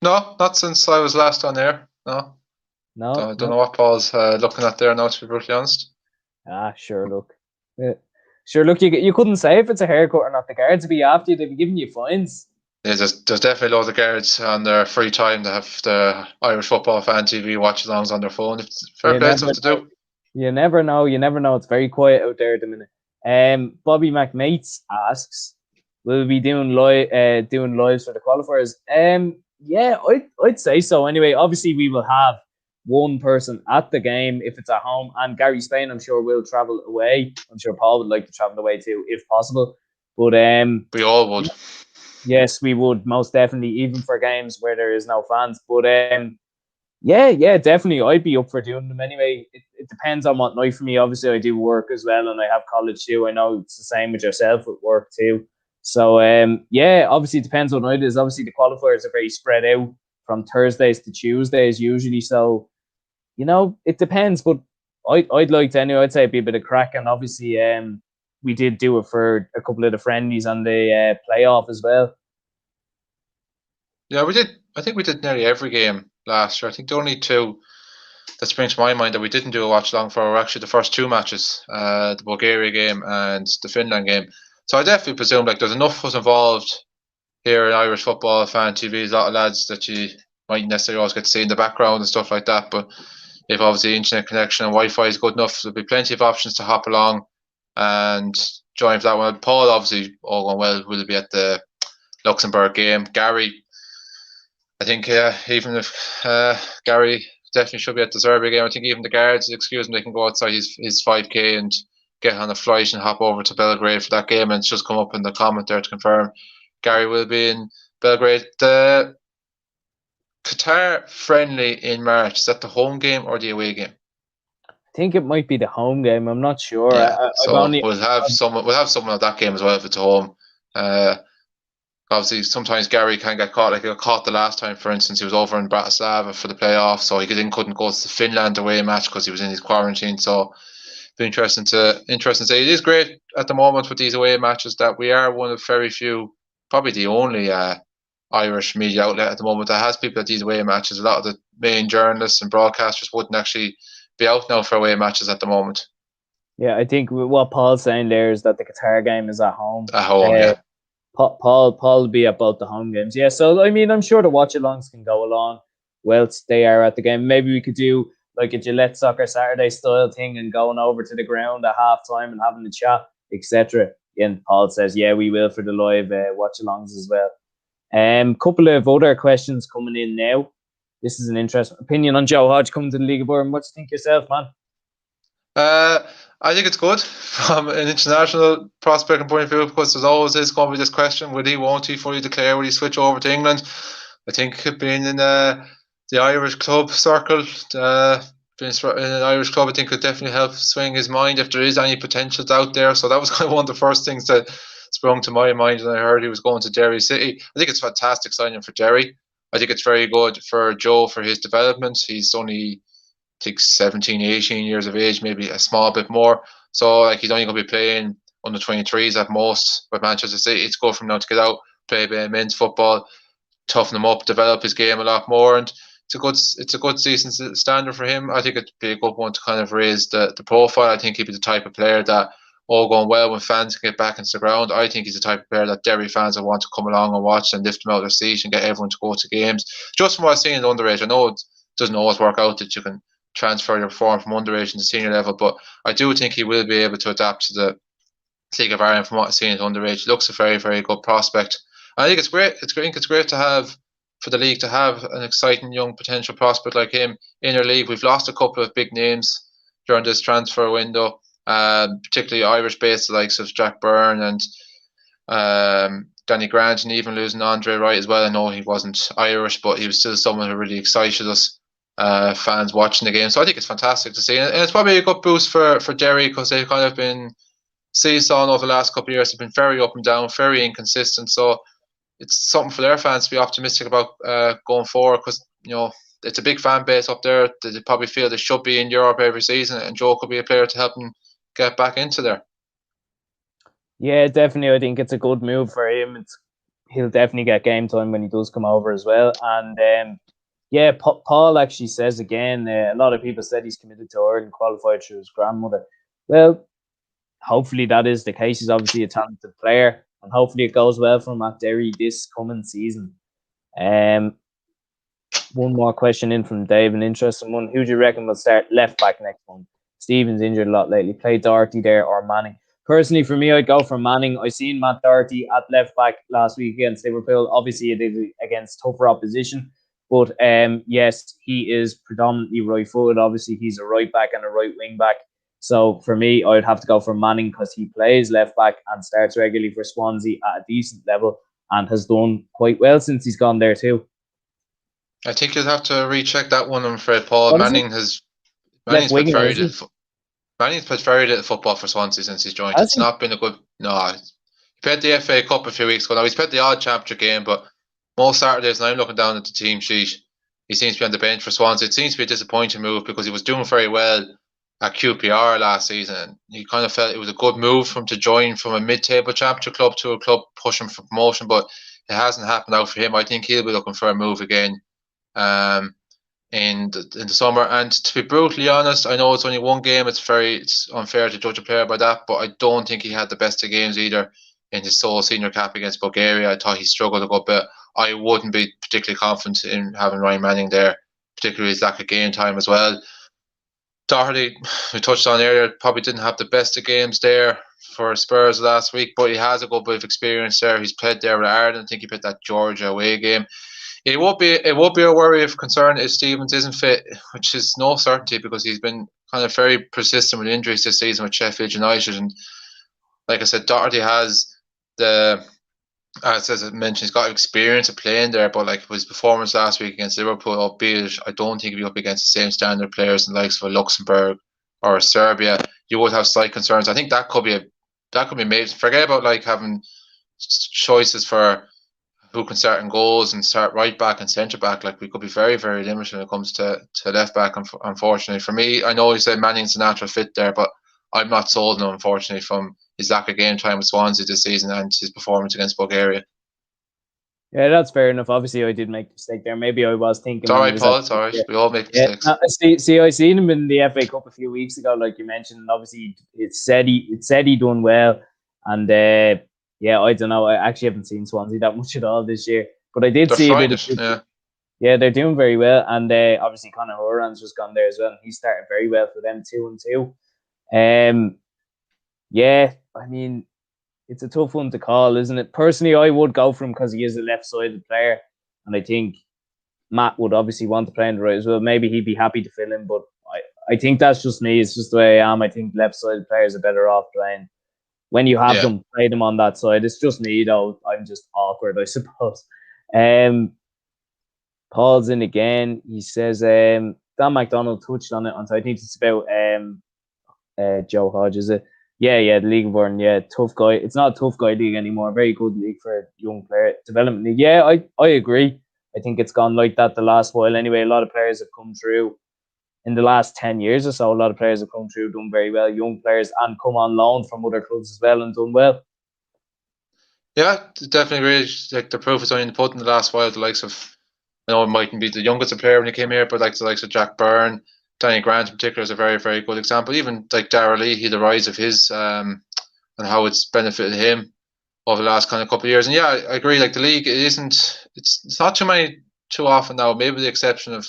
No, not since I was last on air. No. I don't know what Paul's looking at there now, to be brutally honest. Sure, look. You couldn't say if it's a haircut or not. The guards would be after you. They'd be giving you fines. Yeah, there's definitely loads of guards on their free time to have the Irish Football Fan TV watch-alongs on their phone. It's fair play stuff to do. You never know. It's very quiet out there at the minute. Bobby McMates asks, will we be doing lives for the qualifiers? Yeah, I'd say so. Anyway, obviously we will have one person at the game if it's at home, and Gary Spain, I'm sure, will travel away. I'm sure Paul would like to travel away too, if possible. But we all would. Yes, we would, most definitely, even for games where there is no fans. But yeah, definitely, I'd be up for doing them anyway. It depends on what night for me. Obviously, I do work as well, and I have college too. I know it's the same with yourself with work too. So yeah, obviously it depends on what night it is. Obviously, the qualifiers are very spread out from Thursdays to Tuesdays usually. So it depends. But I'd like to anyway. I'd say it'd be a bit of crack, and obviously we did do it for a couple of the friendlies on the playoff as well. Yeah, we did. I think we did nearly every game last year. I think the only two that springs to my mind that we didn't do a watch along for were actually the first two matches, the Bulgaria game and the Finland game. So I definitely presume there's enough of us involved here in Irish Football Fan TV. There's a lot of lads that you might necessarily always get to see in the background and stuff like that. But if obviously internet connection and Wi-Fi is good enough, there'll be plenty of options to hop along and join for that one. Paul, obviously, all going well, will be at the Luxembourg game. Gary, I think even if Gary definitely should be at the Serbia game, I think even the guards, excuse me, they can go outside his 5K and get on a flight and hop over to Belgrade for that game. And it's just come up in the comment there to confirm Gary will be in Belgrade. The Qatar friendly in March, is that the home game or the away game? I think it might be the home game. I'm not sure. Yeah, we'll have someone at that game as well if it's home. Obviously, sometimes Gary can get caught. Like he got caught the last time, for instance, he was over in Bratislava for the playoff, so he couldn't go to the Finland away match because he was in his quarantine. So, it'll be interesting to say. It is great at the moment with these away matches that we are one of very few, probably the only Irish media outlet at the moment that has people at these away matches. A lot of the main journalists and broadcasters wouldn't actually be out now for away matches at the moment. Yeah, I think what Paul's saying there is that the Qatar game is at home. At home, yeah. Paul will be at both the home games. Yeah, so I mean, I'm sure the watch-alongs can go along whilst they are at the game. Maybe we could do like a Gillette Soccer Saturday style thing and going over to the ground at half-time and having a chat, etc. And Paul says, yeah, we will for the live watch-alongs as well. Couple of other questions coming in now. This is an interesting opinion on Joe Hodge coming to the League of Ireland. What do you think yourself, man? I think it's good from an international prospect point of view because there's always going to be this question: will he, won't he fully declare? Will he switch over to England? I think being in the Irish club circle. Being in an Irish club, I think, could definitely help swing his mind if there is any potentials out there. So that was kind of one of the first things that sprung to my mind when I heard he was going to Derry City. I think it's a fantastic signing for Derry. I think it's very good for Joe for his development. He's only, I think, 17, 18 years of age, maybe a small bit more. So like he's only going to be playing under 23s at most with Manchester City. It's good for him now to get out, play a bit of men's football, toughen him up, develop his game a lot more, and it's a good decent standard for him. I think it'd be a good one to kind of raise the profile. I think he'd be the type of player that all going well when fans get back into the ground. I think he's the type of player that Derry fans will want to come along and watch and lift him out of their seat and get everyone to go to games. Just from what I've seen in the underage, I know it doesn't always work out that you can transfer your form from underage into senior level, but I do think he will be able to adapt to the League of Ireland from what I've seen at underage. He looks a very, very good prospect. I think it's great. I think it's great to have for the league to have an exciting young potential prospect like him in our league. We've lost a couple of big names during this transfer window, particularly Irish-based, the likes of Jack Browne and Danny Grant, and even losing Andre Wright as well. I know he wasn't Irish, but he was still someone who really excited us fans watching the game. So I think it's fantastic to see, and it's probably a good boost for Derry because they've kind of been seesawing over the last couple of years. They've been very up and down, very inconsistent. So it's something for their fans to be optimistic about going forward because, it's a big fan base up there. They probably feel they should be in Europe every season, and Joe could be a player to help them get back into there. Yeah, definitely. I think it's a good move for him. He'll definitely get game time when he does come over as well. And Paul actually says again, a lot of people said he's committed to Ireland, qualified through his grandmother. Well, hopefully that is the case. He's obviously a talented player, and hopefully it goes well for him at Derry this coming season. One more question in from Dave, an interesting one. Who do you reckon will start left back next month? Stephen's injured a lot lately. Play Doherty there or Manning? Personally, for me, I'd go for Manning. I seen Matt Doherty at left back last week against Liverpool. Obviously, it is against tougher opposition. But yes, he is predominantly right-footed. Obviously, he's a right back and a right wing back. So for me, I'd have to go for Manning because he plays left back and starts regularly for Swansea at a decent level and has done quite well since he's gone there too. I think you'll have to recheck that one, I'm afraid, Paul. Manning's played very little football for Swansea since he's joined. It's not been a good... No, he played the FA Cup a few weeks ago. Now, he's played the odd championship game, but most Saturdays, and I'm looking down at the team sheet, he seems to be on the bench for Swansea. It seems to be a disappointing move because he was doing very well at QPR last season. He kind of felt it was a good move for him to join from a mid-table championship club to a club pushing for promotion, but it hasn't happened out for him. I think he'll be looking for a move again in the summer. And to be brutally honest, I know it's only one game. It's unfair to judge a player by that, but I don't think he had the best of games either in his sole senior cap against Bulgaria. I thought he struggled a good bit. I wouldn't be particularly confident in having Ryan Manning there, particularly his lack of game time as well. Doherty, we touched on earlier, probably didn't have the best of games there for Spurs last week, but he has a good bit of experience there. He's played there with Ireland. I think he played that Georgia away game. It won't be a worry of concern if Stevens isn't fit, which is no certainty because he's been kind of very persistent with injuries this season with Sheffield United. And like I said, Doherty has as I mentioned, he's got experience of playing there, but like his performance last week against Liverpool, albeit I don't think he'll be up against the same standard players in the likes of Luxembourg or Serbia, you would have slight concerns. I think that could be made. Forget about like having choices for who can start in goals and start right back and centre back. Like we could be very, very limited when it comes to left back. Unfortunately, for me, I know you said Manning's a natural fit there, but I'm not sold on him, unfortunately, from his lack of game time with Swansea this season and his performance against Bulgaria. Yeah, that's fair enough. Obviously, I did make a mistake there. Maybe I was thinking... It's all right, Paul. It's all right. We all make mistakes. See, I seen him in the FA Cup a few weeks ago, like you mentioned. And obviously, it said he done well. And I don't know. I actually haven't seen Swansea that much at all this year. But I did see a bit of... Yeah, they're doing very well. And obviously, Conor Horan's just gone there as well. And he's starting very well for them, 2-2. I mean, it's a tough one to call, isn't it? Personally, I would go for him because he is a left-sided player, and I think Matt would obviously want to play on the right as well. Maybe he'd be happy to fill in, but I think that's just me. It's just the way I am. I think left-sided players are better off playing. When you have them, play them on that side. It's just me, though. I'm just awkward, I suppose. Paul's in again. He says Dan McDonald touched on it. So I think it's about Joe Hodge, is it? Yeah, the League of Ireland, yeah, tough guy. It's not a tough guy league anymore. Very good league for a young player development league. Yeah, I agree. I think it's gone like that the last while. Anyway, a lot of players have come through in the last 10 years or so. A lot of players have come through, done very well. Young players and come on loan from other clubs as well and done well. Yeah, definitely agree. Like the proof is only in the pudding the last while. The likes of, I know it mightn't be the youngest player when he came here, but like the likes of Jack Byrne, Danny Grant in particular is a very, very good example. Even like Darragh Leahy, the rise of his and how it's benefited him over the last kind of couple of years. And yeah, I agree. Like the league, it's not too often now. Maybe the exception of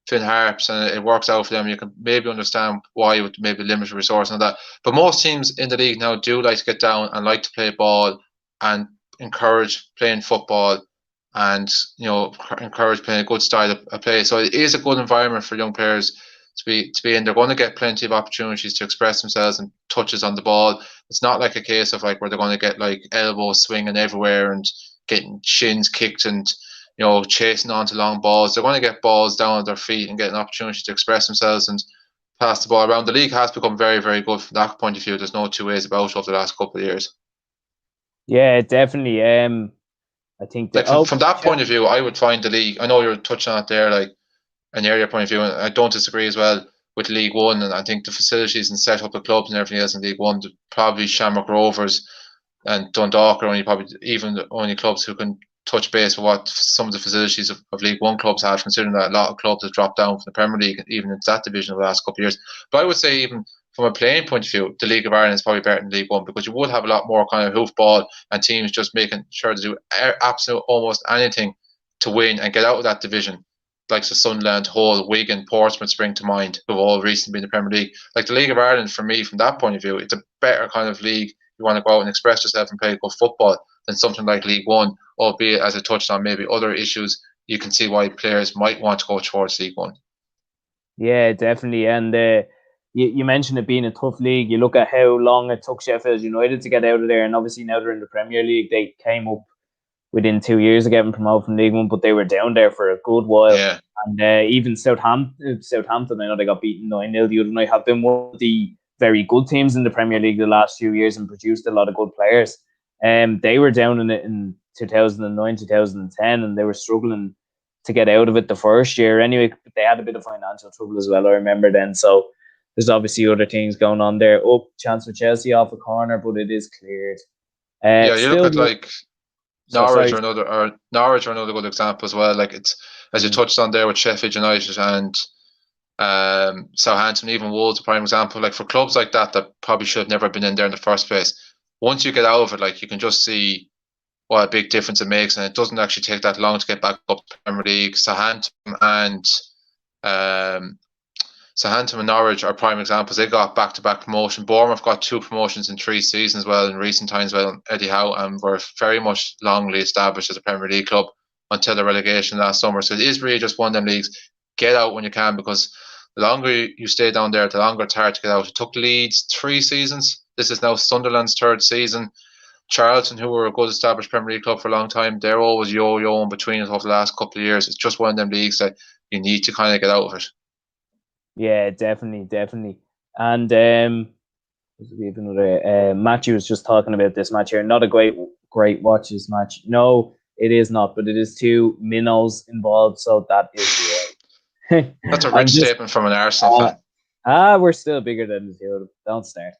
Finn Harps, and it works out for them. You can maybe understand why with maybe limited resource and that. But most teams in the league now do like to get down and like to play ball and encourage playing football and encourage playing a good style of play. So it is a good environment for young players to be in. They're going to get plenty of opportunities to express themselves and touches on the ball. It's not like a case of like where they're going to get like elbows swinging everywhere and getting shins kicked and chasing onto long balls. They're going to get balls down at their feet and get an opportunity to express themselves and pass the ball around. The league has become very, very good from that point of view. There's no two ways about it over the last couple of years. Yeah, definitely. I think that from that point of view, I would find the league. I know you're touching on it there, like an area point of view, and I don't disagree as well with League One. And I think the facilities and setup of clubs and everything else in League One, probably Shamrock Rovers and Dundalk are even the only clubs who can touch base with what some of the facilities of League One clubs have, considering that a lot of clubs have dropped down from the Premier League, even into that division over the last couple of years. But I would say even from a playing point of view, the League of Ireland is probably better than League One because you would have a lot more kind of hoofball and teams just making sure to do absolute almost anything to win and get out of that division. Like Sunderland, Hull, Wigan, Portsmouth spring to mind, who've all recently been in the Premier League. Like the League of Ireland, for me, from that point of view, it's a better kind of league. You want to go out and express yourself and play good football than something like League One, albeit as I touched on maybe other issues, you can see why players might want to go towards League One. Yeah, definitely. And you mentioned it being a tough league. You look at how long it took Sheffield United to get out of there, and obviously now they're in the Premier League. They came up within 2 years of getting promoted from League One, but they were down there for a good while. Yeah. And even Southampton, I know they got beaten 9-0 the other night, have been one of the very good teams in the Premier League the last few years and produced a lot of good players. They were down in it in 2009, 2010, and they were struggling to get out of it the first year. Anyway, they had a bit of financial trouble as well, I remember then. So there's obviously other things going on there. Chance for Chelsea off a corner, but it is cleared. You look at like Norwich are another good example as well. Like it's as you touched on there with Sheffield United and Southampton, even Wolves, a prime example. Like for clubs like that probably should have never been in there in the first place. Once you get out of it, like you can just see what a big difference it makes, and it doesn't actually take that long to get back up to the Premier League. Southampton and Norwich are prime examples. They got back-to-back promotion. Bournemouth got 2 promotions in 3 seasons, well, in recent times, well, Eddie Howe, and were very much longly established as a Premier League club until the relegation last summer. So it is really just one of them leagues. Get out when you can, because the longer you stay down there, the longer it's hard to get out. It took Leeds 3 seasons. This is now Sunderland's 3rd season. Charlton, who were a good established Premier League club for a long time, they're always yo-yoing between it over the last couple of years. It's just one of them leagues that you need to kind of get out of it. Yeah, definitely. And we have another Matthew was just talking about this match here. Not a great watch this match. No, it is not, but it is 2 minnows involved, so that is right. That's a rich statement from an Arsenal fan. We're still bigger than the 2 of them. Don't start.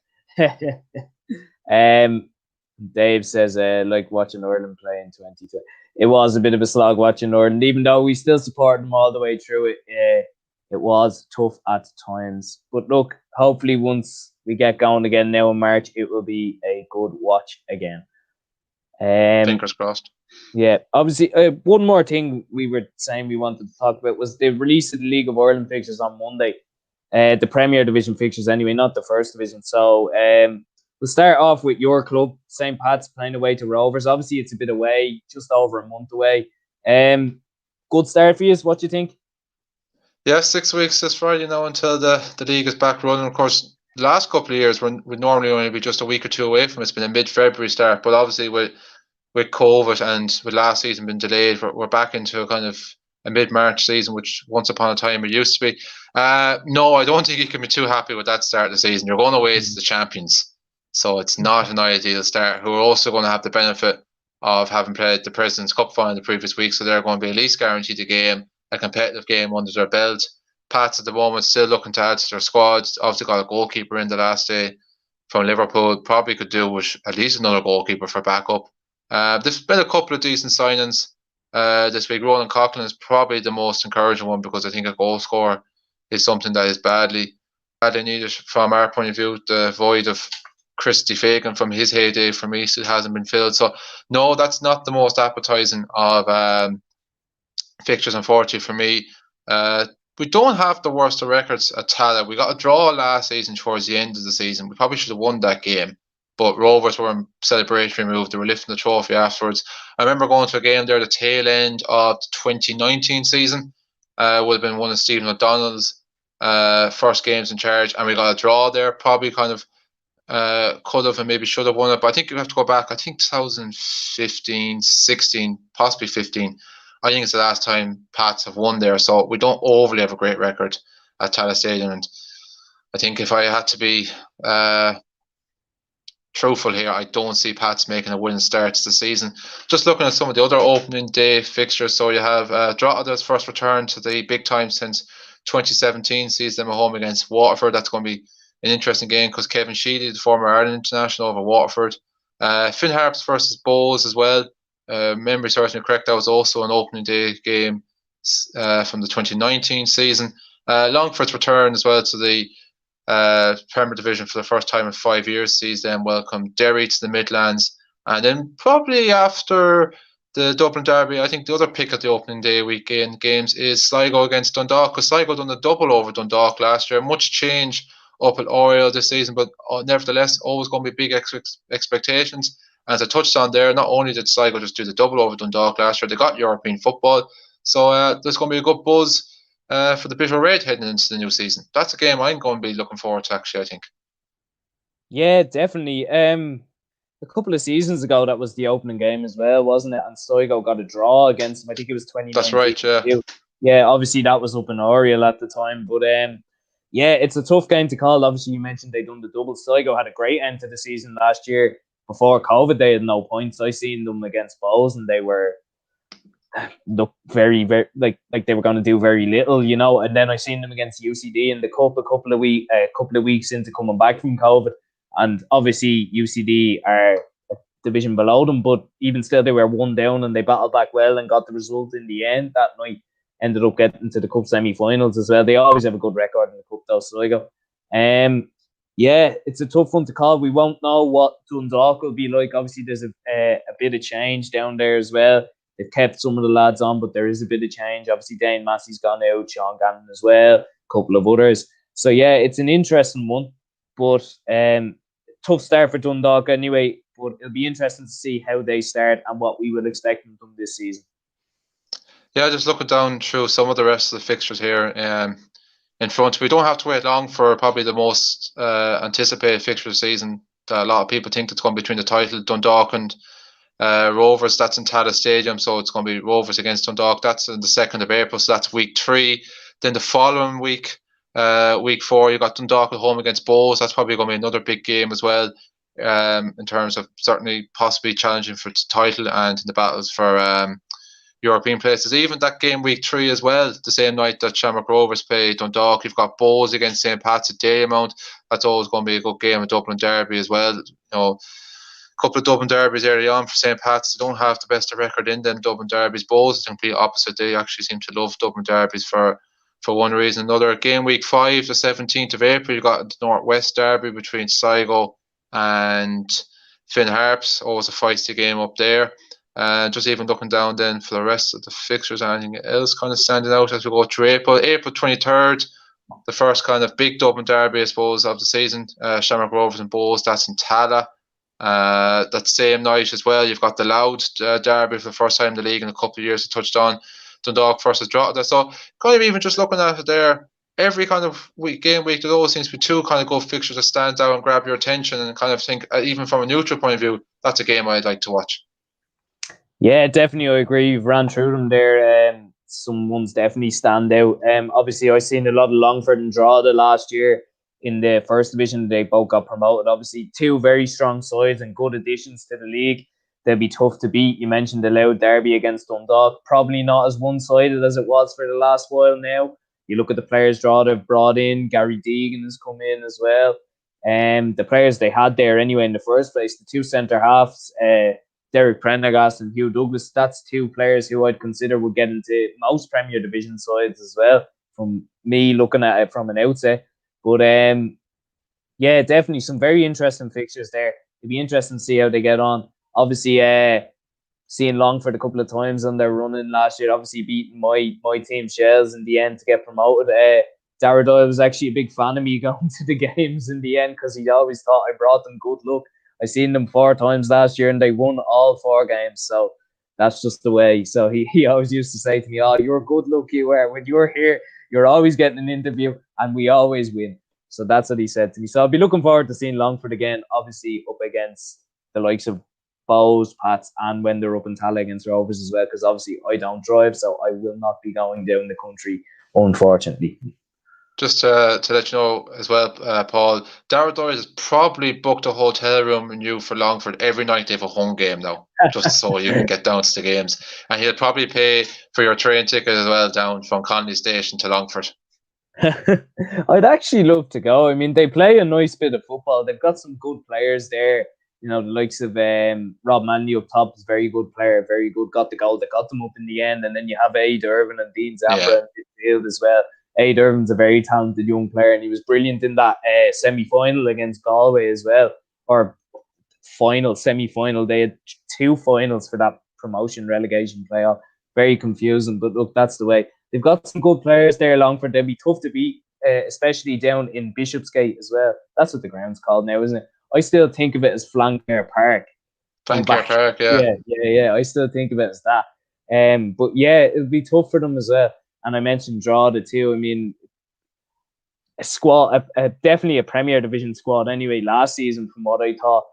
Dave says, like watching Ireland play in 2020. It was a bit of a slog watching Ireland, even though we still support them all the way through it. It was tough at times. But look, hopefully once we get going again now in March, it will be a good watch again. Fingers crossed. Yeah, obviously, one more thing we were saying we wanted to talk about was the release of the League of Ireland fixtures on Monday. The Premier Division fixtures anyway, not the First Division. So we'll start off with your club, St. Pat's, playing away to Rovers. Obviously, it's a bit away, just over a month away. Good start for you. What do you think? Yeah, 6 weeks this Friday now until the league is back running. Of course, the last couple of years would normally only be just a week or 2 away from it. It's been a mid-February start, but obviously with COVID and with last season being delayed, we're back into a kind of a mid-March season, which once upon a time it used to be. No, I don't think you can be too happy with that start of the season. You're going away to the champions, so it's not an ideal start, who are also going to have the benefit of having played the President's Cup final the previous week, so they're going to be at least guaranteed a game, a competitive game under their belt. Pats at the moment still looking to add to their squad. Obviously got a goalkeeper in the last day from Liverpool. Probably could do with at least another goalkeeper for backup. There's been a couple of decent signings this week. Ronan Coughlin is probably the most encouraging one, because I think a goal scorer is something that is badly needed from our point of view. The void of Christy Fagan from his heyday for me still hasn't been filled. So no, that's not the most appetising of fixtures, unfortunately for me. We don't have the worst of records at Tala. We got a draw last season towards the end of the season. We probably should have won that game, but Rovers were in celebratory move. They were lifting the trophy afterwards. I remember going to a game there the tail end of the 2019 season. Would have been one of Stephen O'Donnell's first games in charge, and we got a draw there. Probably kind of could have and maybe should have won it, but I think you have to go back. I think 2015, 16, possibly 15. I think it's the last time Pats have won there, so we don't overly have a great record at Tala Stadium. And I think if I had to be truthful here, I don't see Pats making a winning start to the season. Just looking at some of the other opening day fixtures, so you have Droghed's first return to the big time since 2017, sees them at home against Waterford. That's going to be an interesting game, because Kevin Sheedy, the former Ireland international, over Waterford. Finn Harps versus Bowes as well. Memory serves me correct, that was also an opening day game from the 2019 season. Longford's return as well to the Premier Division for the first time in 5 years sees them welcome Derry to the Midlands. And then probably after the Dublin Derby, I think the other pick at the opening day weekend games is Sligo against Dundalk, because Sligo done a double over Dundalk last year. Much change up at Oriel this season, but nevertheless, always going to be big expectations. As I touched on there, not only did Sligo just do the double over Dundalk last year, they got European football. So there's going to be a good buzz for the Bitter Red heading into the new season. That's a game I'm going to be looking forward to, actually, I think. Yeah, definitely. A couple of seasons ago, that was the opening game as well, wasn't it? And Sligo got a draw against them. I think it was 2019. That's right, yeah. Yeah, obviously that was up in Oriel at the time. But yeah, it's a tough game to call. Obviously, you mentioned they done the double. Sligo had a great end to the season last year. Before COVID, they had no points. I seen them against Bowes, and they were very, very like they were going to do very little, you know. And then I seen them against UCD in the cup a couple of weeks into coming back from COVID, and obviously UCD are a division below them, but even still they were one down, and they battled back well and got the result in the end that night. Ended up getting to the cup semi-finals as well. They always have a good record in the cup, though, Sligo. Yeah, it's a tough one to call. We won't know what Dundalk will be like. Obviously, there's a bit of change down there as well. They've kept some of the lads on, but there is a bit of change. Obviously, Dane Massey's gone out, Sean Gannon as well, a couple of others. So, yeah, it's an interesting one. But tough start for Dundalk anyway. But it'll be interesting to see how they start and what we will expect from them this season. Yeah, just looking down through some of the rest of the fixtures here in front. We don't have to wait long for probably the most anticipated fixture of the season. A lot of people think it's going to be between the title, Dundalk and Rovers. That's in Tala Stadium, so it's going to be Rovers against Dundalk. That's on the 2nd of April, so that's week 3. Then the following week, week 4, you got Dundalk at home against Bowes. That's probably going to be another big game as well, in terms of certainly possibly challenging for the title and in the battles for European places. Even that game week 3 as well, the same night that Shamrock Rovers play Dundalk, you've got Bowes against St. Pat's at Daymount. That's always going to be a good game. A Dublin Derby as well. You know, a couple of Dublin Derbies early on for St. Pat's. They don't have the best of record in them Dublin Derbies. Bowes is the complete opposite. They actually seem to love Dublin Derbies for one reason or another. Game week 5, the 17th of April, you got the North West Derby between Sligo and Finn Harps. Always a feisty game up there. Just even looking down then for the rest of the fixtures, anything else kind of standing out as we go through April. April 23rd, the first kind of big Dublin derby, I suppose, of the season. Shamrock Rovers and Bowes, that's in Tala. That same night as well, you've got the Loud derby for the first time in the league in a couple of years. It touched on Dundalk versus Drogheda. So kind of even just looking at it there, every kind of game week, there always seems to be two kind of good fixtures that stand out and grab your attention, and kind of think, even from a neutral point of view, that's a game I'd like to watch. Yeah, definitely, I agree. You've ran through them there. some ones definitely stand out. Obviously, I've seen a lot of Longford and Drogheda last year in the first division. They both got promoted. Obviously, two very strong sides and good additions to the league. They'll be tough to beat. You mentioned the Louth derby against Dundalk. Probably not as one-sided as it was for the last while now. You look at the players Drogheda have brought in. Gary Deegan has come in as well. The players they had there anyway in the first place, the two centre-halves, Derek Prendergast and Hugh Douglas, that's two players who I'd consider would get into most Premier Division sides as well, from me looking at it from an outset. But yeah, definitely some very interesting fixtures there. It'd be interesting to see how they get on. Obviously, seeing Longford a couple of times on their running last year, obviously beating my team Shells in the end to get promoted. Darragh Doyle was actually a big fan of me going to the games in the end because he always thought I brought them good luck. I seen them 4 times last year and they won all 4 games. So that's just the way. So he always used to say to me, "Oh, you're good luck you are. When you're here, you're always getting an interview and we always win." So that's what he said to me. So I'll be looking forward to seeing Longford again, obviously up against the likes of Bows, Pats, and when they're up in Tala against Rovers as well, because obviously I don't drive, so I will not be going down the country, unfortunately. Just to let you know as well, Paul, Darragh Doyle has probably booked a hotel room in you for Longford every night they have a home game now, just so you can get down to the games. And he'll probably pay for your train ticket as well down from Connolly Station to Longford. I'd actually love to go. I mean, they play a nice bit of football. They've got some good players there. You know, the likes of Rob Manley up top is a very good player, very good. Got the goal that got them up in the end. And then you have Aid Irvin and Dean Zambra in midfield as well. Aid Irvin's a very talented young player, and he was brilliant in that semi-final against Galway as well. Or semi-final. They had 2 finals for that promotion relegation playoff. Very confusing, but look, that's the way. They've got some good players there, Longford. They'll be tough to beat, especially down in Bishopsgate as well. That's what the ground's called now, isn't it? I still think of it as Flanker Park. Flanker Park, yeah. Yeah. I still think of it as that. But yeah, it'll be tough for them as well. And I mentioned Drogheda too. I mean, a squad, definitely a Premier Division squad anyway last season from what I thought.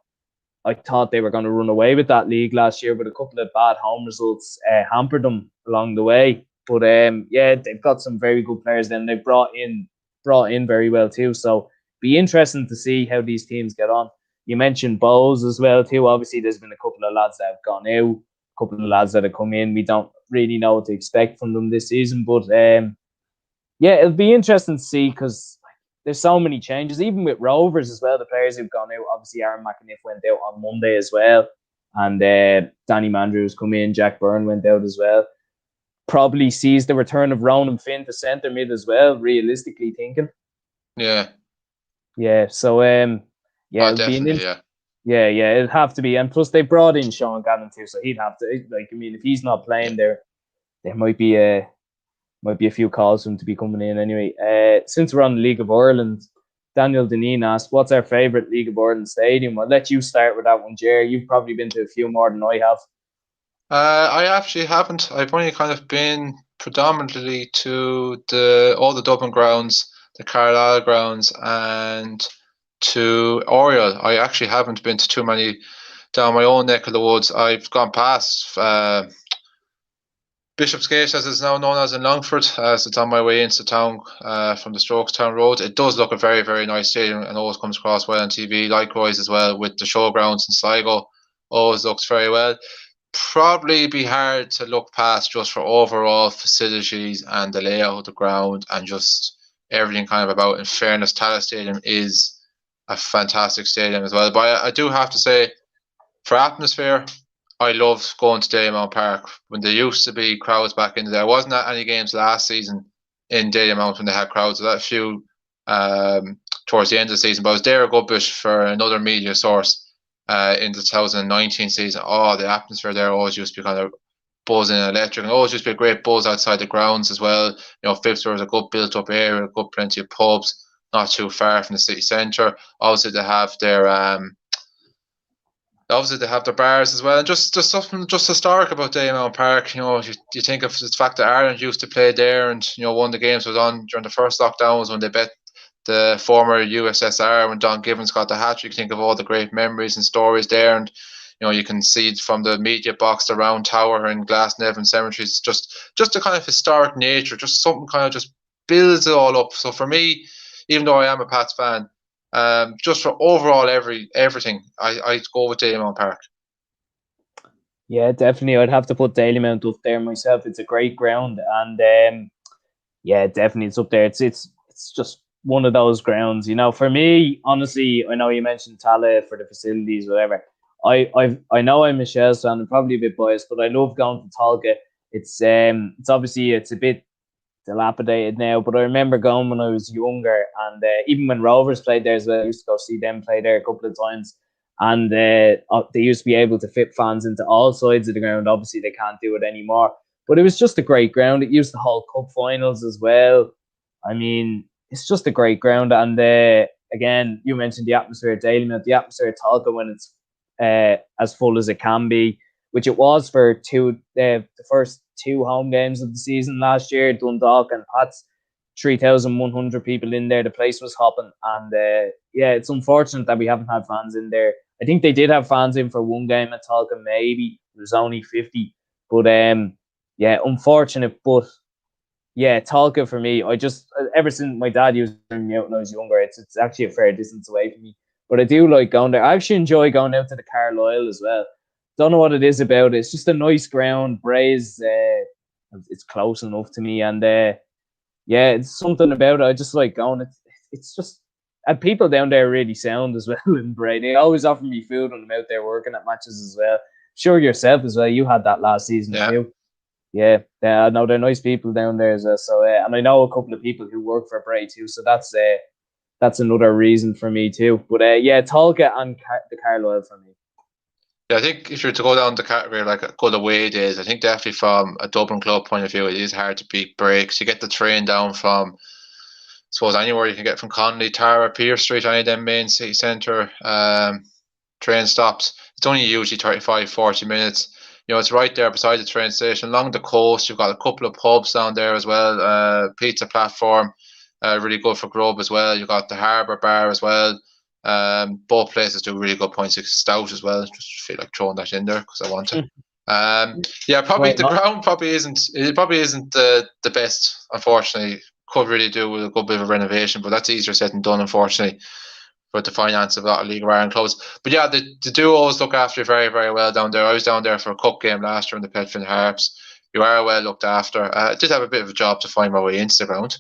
I thought they were going to run away with that league last year, but a couple of bad home results hampered them along the way. But yeah, they've got some very good players. Then they brought in very well too. So be interesting to see how these teams get on. You mentioned Bowes as well too. Obviously, there's been a couple of lads that have gone out, a couple of lads that have come in. We don't really know what to expect from them this season, but yeah, it'll be interesting to see because there's so many changes, even with Rovers as well. The players who've gone out, obviously Aaron McAniff went out on Monday as well, and Danny Mandrew's come in. Jack Byrne went out as well. Probably sees the return of Ronan Finn to centre mid as well, realistically thinking. Yeah. So yeah, definitely, yeah, it'd have to be. And plus they brought in Sean Gannon too, so he'd have to, like, I mean, if he's not playing there might be a few calls for him to be coming in anyway. Since we're on the League of Ireland, Daniel Deneen asked, what's our favourite League of Ireland stadium? I'll let you start with that one, Ger. You've probably been to a few more than I have. I actually haven't. I've only kind of been predominantly to all the Dublin grounds, the Carlisle grounds, and to Oriel. I actually haven't been to too many down my own neck of the woods. I've gone past Bishopsgate, as it's now known as in Longford, as it's on my way into town from the Strokestown Road. It does look a very, very nice stadium and always comes across well on TV. Likewise as well with the showgrounds in Sligo. Always looks very well. Probably be hard to look past just for overall facilities and the layout of the ground and just everything kind of about. In fairness, Tala Stadium is a fantastic stadium as well. But I do have to say, for atmosphere, I love going to Dalymount Park when there used to be crowds back in there. I wasn't at any games last season in Dalymount when they had crowds. I was at a few towards the end of the season, but I was there a good bit for another media source in the 2019 season. Oh, the atmosphere there always used to be kind of buzzing and electric, and always used to be a great buzz outside the grounds as well. You know, Phibsborough is a good built-up area, good plenty of pubs, not too far from the city centre. Obviously, they have their bars as well, and just something just historic about Dalymount Park. You know, you think of the fact that Ireland used to play there, and you know, one of the games was on during the first lockdown was when they bet the former USSR when Don Givens got the hat-trick. You think of all the great memories and stories there, and you You can see from the media box, the round tower and Glasnevin cemeteries, just the kind of historic nature, just something kind of just builds it all up. So for me, even though I am a Pats fan, just for overall everything, I go with Dalymount Park. Yeah, definitely. I'd have to put Dalymount up there myself. It's a great ground, and yeah, definitely it's up there. It's just one of those grounds. For me, honestly, I know you mentioned Tala for the facilities, whatever. I know I'm a Shells fan. I'm probably a bit biased, but I love going to Tolka. It's obviously it's a bit dilapidated now, but I remember going when I was younger, and even when Rovers played there as well, I used to go see them play there a couple of times, and they used to be able to fit fans into all sides of the ground. Obviously, they can't do it anymore, but it was just a great ground. It used to hold cup finals as well. I mean, it's just a great ground, and again, you mentioned the atmosphere at Dalymount, the atmosphere at Tolka when it's as full as it can be, which it was for the first two home games of the season last year, Dundalk and Pats. 3,100 people in there. The place was hopping, and yeah, it's unfortunate that we haven't had fans in there. I think they did have fans in for one game at Tolka, maybe it was only 50, but yeah, unfortunate. But yeah, Tolka for me, I just ever since my dad used to bring me out when I was younger, it's actually a fair distance away from me. But I do like going there. I actually enjoy going out to the Carlisle as well. Don't know what it is about it. It's just a nice ground. Bray's, it's close enough to me, and yeah, it's something about it. I just like going. It's just, and people down there really sound as well in Bray. They always offer me food when I'm out there working at matches as well. Sure, yourself as well. You had that last season too. Yeah, I know they're nice people down there as well. So, and I know a couple of people who work for Bray too. So that's another reason for me too. But yeah, Tolka and the Carlisle for me. Yeah, I think if you're to go down the category like good away days, I think definitely from a Dublin club point of view, it is hard to beat breaks. You get the train down from, I suppose, anywhere you can get from Connolly, Tara, Pearse Street, any of them main city centre train stops. It's only usually 35, 40 minutes. It's right there beside the train station. Along the coast, you've got a couple of pubs down there as well. Pizza platform, really good for grub as well. You've got the Harbour Bar as well. Both places do really good points. Stout as well. Just feel like throwing that in there because I want to. Yeah, probably the ground probably isn't the best. Unfortunately, could really do with a good bit of renovation, but that's easier said than done. Unfortunately, for the finance of a lot of League of Ireland clubs. But yeah, they do always look after you very, very well down there. I was down there for a cup game last year in the Petfin Harps. You are well looked after. I did have a bit of a job to find my way into the ground.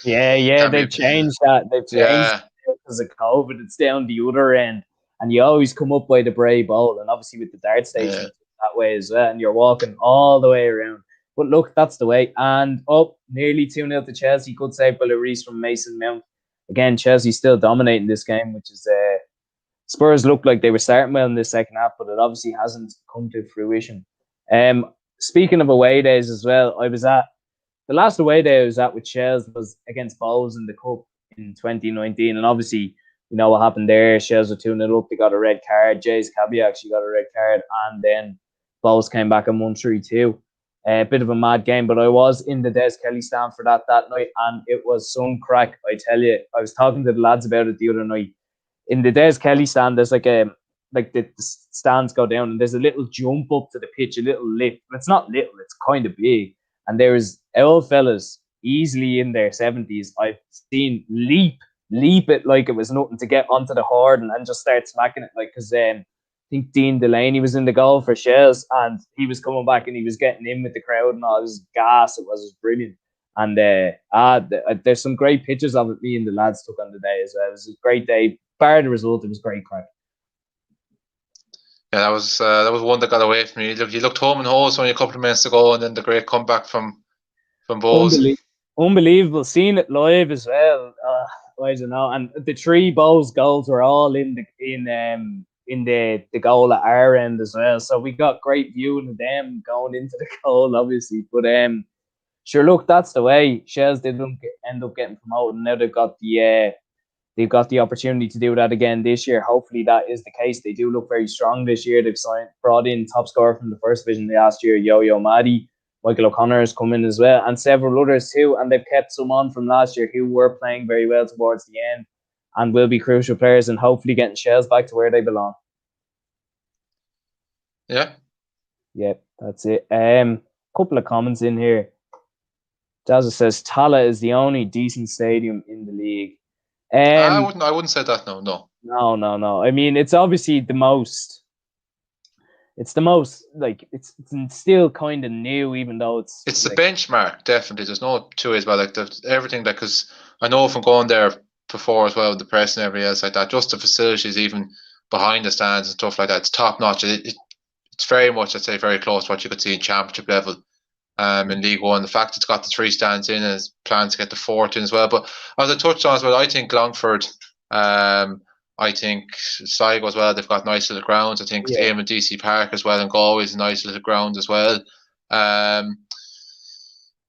Yeah, they've changed that. They've changed because of COVID. It's down the other end, and you always come up by the Bray Bowl, and obviously with the dart station that way as well, and you're walking all the way around. But look, that's the way. And nearly 2-0 to Chelsea. Good save by Lloris from Mason Mount. Again, Chelsea still dominating this game, which is Spurs looked like they were starting well in the second half, but it obviously hasn't come to fruition. Speaking of away days as well, I was at the last away day I was at with Shells was against Bowes in the Cup in 2019, and obviously you know what happened there. Shells were 2-0 up. They got a red card. Jay's Cabby actually got a red card, and then Bowes came back and won 3-2. A bit of a mad game, but I was in the Des Kelly stand for that night, and it was some crack. I tell you, I was talking to the lads about it the other night. In the Des Kelly stand, there's like the stands go down, and there's a little jump up to the pitch, a little lift. It's not little; it's kind of big. And there's old fellas easily in their 70s. I've seen leap it like it was nothing to get onto the horde and just start smacking it because I think Dean Delaney was in the goal for Shells, and he was coming back and he was getting in with the crowd and all. It was gas. It was brilliant. And there's some great pictures of it. Me and the lads took on the day as well. It was a great day. Bar the result, it was great crack. Yeah, that was one that got away from you. You looked home and hose only a couple of minutes ago, and then the great comeback from Bowes. Unbelievable. Seeing it live as well. I don't know. And the three Bowes goals were all in the goal at our end as well. So we got great viewing of them going into the goal, obviously. But sure, look, that's the way. Shells didn't end up getting promoted. Now they've got the opportunity to do that again this year. Hopefully that is the case. They do look very strong this year. They've brought in top scorer from the first division last year, Yo-Yo Maddy. Michael O'Connor has come in as well, and several others too. And they've kept some on from last year who were playing very well towards the end and will be crucial players, and hopefully getting Shells back to where they belong. Yeah. Yep, that's it. Couple of comments in here. Jazza says Tala is the only decent stadium in the league. I wouldn't say that. No. No. I mean, it's obviously the most. It's the most like it's still kind of new, even though it's the benchmark. Definitely, there's no two ways about it. Everything that, because I know from going there before as well, with the press and everything else like that, just the facilities, even behind the stands and stuff like that, it's top notch. It's very much, I'd say, very close to what you could see in Championship level. In League One, the fact it's got the 3 stands in and it's plans to get the 4th in as well. But as I touched on as well, I think Longford, I think Sligo as well, they've got nice little grounds. I think Eamon DC Park as well in Galway is a nice little ground as well.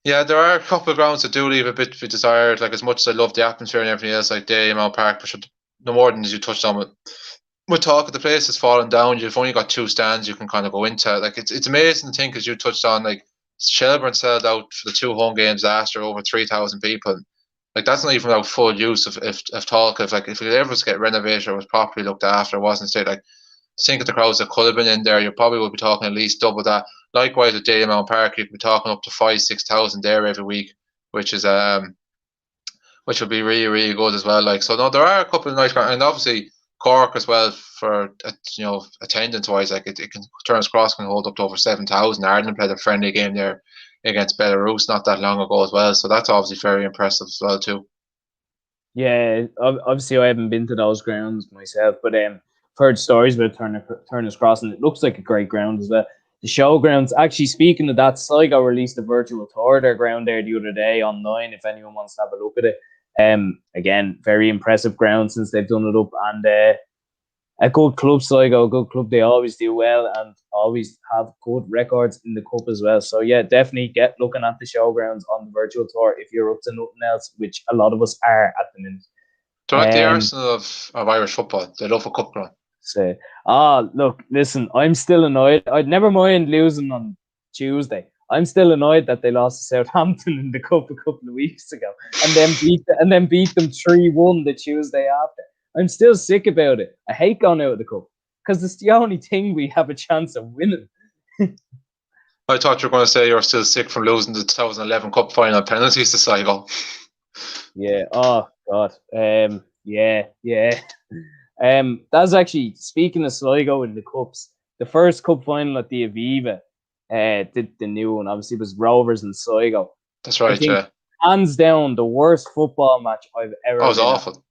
Yeah, there are a couple of grounds that do leave a bit desired. Like, as much as I love the atmosphere and everything else, like Derry Park, but no more than as you touched on with talk of the place has fallen down. You've only got 2 stands you can kind of go into. Like, it's amazing to think, as you touched on, like Shelbourne sold out for the 2 home games last year, over 3,000 people. Like, that's not even about full use of talk of, like, if it ever was to get renovated or was properly looked after, wasn't state, like, think of the crowds that could have been in there, you probably would be talking at least double that. Likewise with Derry Park, you could be talking up to 5,000-6,000 there every week, which would be really, really good as well. Like, so no, there are a couple of nice, and obviously Cork as well for attendance wise, like it can, Turner's Cross can hold up to over 7,000. Ireland played a friendly game there against Belarus not that long ago as well, so that's obviously very impressive as well too. Yeah, obviously I haven't been to those grounds myself, but I've heard stories about Turner's Cross, and it looks like a great ground as well. The showgrounds, actually, speaking of that, Sligo released a virtual tour of their ground there the other day online, if anyone wants to have a look at it. Again, very impressive ground since they've done it up, and a good club, Sligo, a good club. They always do well and always have good records in the cup as well. So yeah, definitely get looking at the showgrounds on the virtual tour if you're up to nothing else, which a lot of us are at the minute. They're like the Arsenal of Irish football. They love a cup ground. So, look, listen, I'm still annoyed. I'd never mind losing on Tuesday. I'm still annoyed that they lost to Southampton in the cup a couple of weeks ago, and then beat them 3-1 the Tuesday after. I'm still sick about it. I hate going out of the cup because it's the only thing we have a chance of winning. I thought you were going to say you're still sick from losing the 2011 Cup final penalties to Sligo. Yeah. Oh God. Yeah. That's actually, speaking of Sligo in the cups, the first cup final at the Aviva, the new one obviously was Rovers and Sligo. That's right. Yeah. Hands down, the worst football match I've ever. That was awful.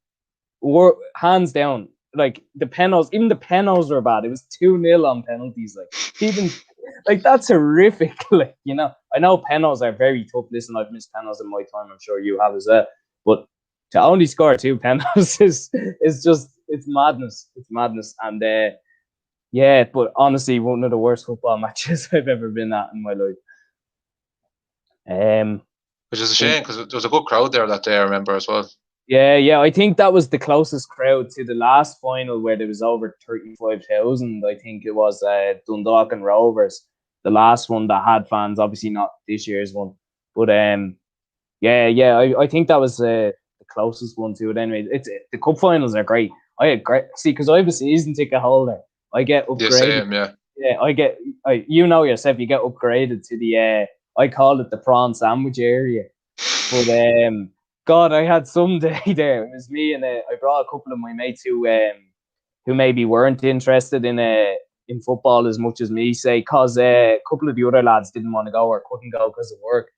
Hands down, like the penalties, even the penalties were bad. It was 2-0 on penalties. Like, even like, that's horrific. Like, I know penalties are very tough. Listen, I've missed penalties in my time. I'm sure you have as well. But to only score 2 penalties is just, it's madness. It's madness. And yeah, but honestly, one of the worst football matches I've ever been at in my life. Which is a shame because there was a good crowd there that day, I remember as well. Yeah. I think that was the closest crowd to the last final where there was over 35,000. I think it was Dundalk and Rovers, the last one that had fans. Obviously not this year's one, but I think that was the closest one to it. Anyway, the cup finals are great. I had great because I have a season ticket holder. I get upgraded. The same, yeah. Yeah, yourself. You get upgraded to the I call it the prawn sandwich area, but God, I had some day there. It was me and I brought a couple of my mates who maybe weren't interested in football as much as me, say, because a couple of the other lads didn't want to go or couldn't go because of work.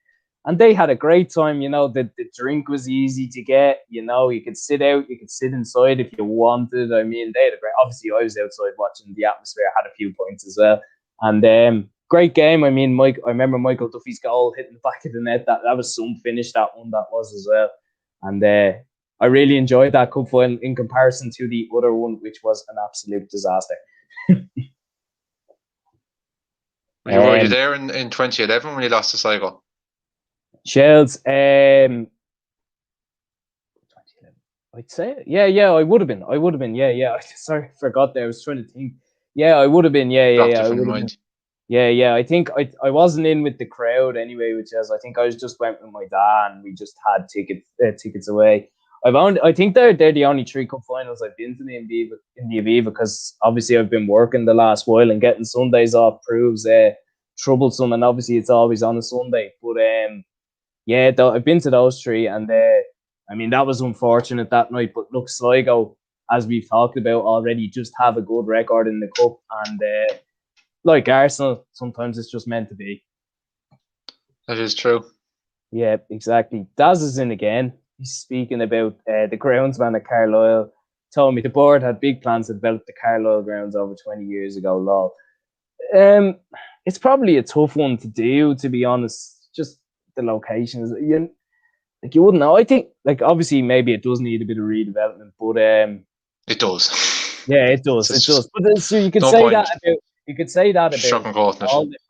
And they had a great time, the drink was easy to get, you could sit out, you could sit inside if you wanted. I mean, they had a great, obviously I was outside watching the atmosphere, had a few points as well. And great game. I mean, I remember Michael Duffy's goal hitting the back of the net. That was some finish, that one that was as well. And I really enjoyed that cup final in comparison to the other one, which was an absolute disaster. Were you there in 2011 when you lost to Sligo? Shells, 2011. I'd say, yeah, I would have been. Yeah. Sorry, I forgot there. I was trying to think. Yeah, I would have been. Yeah. Yeah. I think I wasn't in with the crowd anyway, which is, I think I just went with my dad and we just had tickets away. I think they're the only 3 cup finals I've been to in the Aviva, because obviously I've been working the last while, and getting Sundays off proves troublesome, and obviously it's always on a Sunday. But yeah, I've been to those 3, and I mean, that was unfortunate that night. But look, Sligo, as we've talked about already, just have a good record in the cup, and like Arsenal, sometimes it's just meant to be. That is true. Yeah, exactly. Daz is in again. He's speaking about the groundsman at Carlisle. Told me the board had big plans to develop the Carlisle grounds over 20 years ago. Lol. It's probably a tough one to do, to be honest. Just the locations. You wouldn't know. I think, like, obviously maybe it does need a bit of redevelopment, but it does. Yeah, it does. It does. But so you could no say point. that about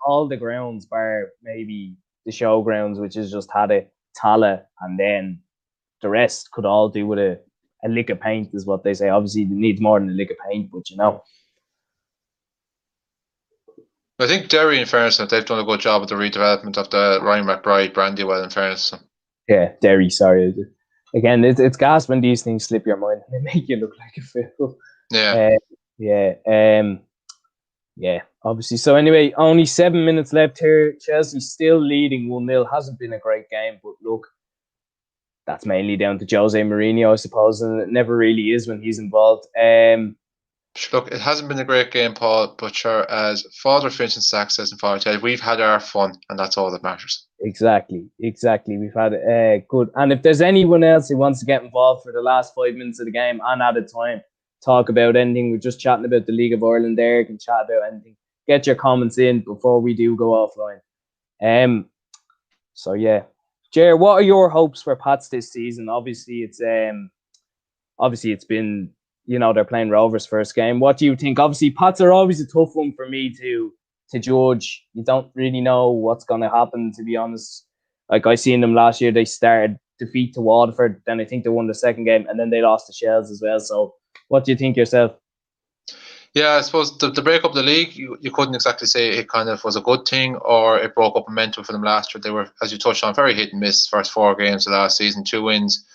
all the grounds, bar maybe the showgrounds, which is just had a Tala, and then the rest could all do with a lick of paint, is what they say. Obviously, it needs more than a lick of paint, but I think Derry, in fairness, they've done a good job with the redevelopment of the Ryan McBride, Brandywell, in fairness. Yeah, Derry, sorry. Again, it's gas when these things slip your mind and they make you look like a fool. Yeah. Yeah, obviously. So anyway, only 7 minutes left here. Chelsea still leading 1-0. Hasn't been a great game, but look, that's mainly down to Jose Mourinho, I suppose, and it never really is when he's involved. Look, it hasn't been a great game, Paul, but sure, as Father Vincent Sack says in Father, we've had our fun, and that's all that matters. Exactly. We've had good. And if there's anyone else who wants to get involved for the last 5 minutes of the game and added time, talk about anything. We're just chatting about the League of Ireland there. You can chat about anything. Get your comments in before we do go offline. So yeah. Ger, what are your hopes for Pats this season? Obviously it's been, they're playing Rovers' first game. What do you think? Obviously Pats are always a tough one for me to judge. You don't really know what's going to happen, to be honest. Like, I seen them last year, they started defeat to Waterford, then I think they won the second game, and then they lost to Shells as well. So what do you think yourself? Yeah, I suppose the break up of the league, you couldn't exactly say it kind of was a good thing or it broke up momentum for them last year. They were, as you touched on, very hit and miss first 4 games of last season, 2 wins,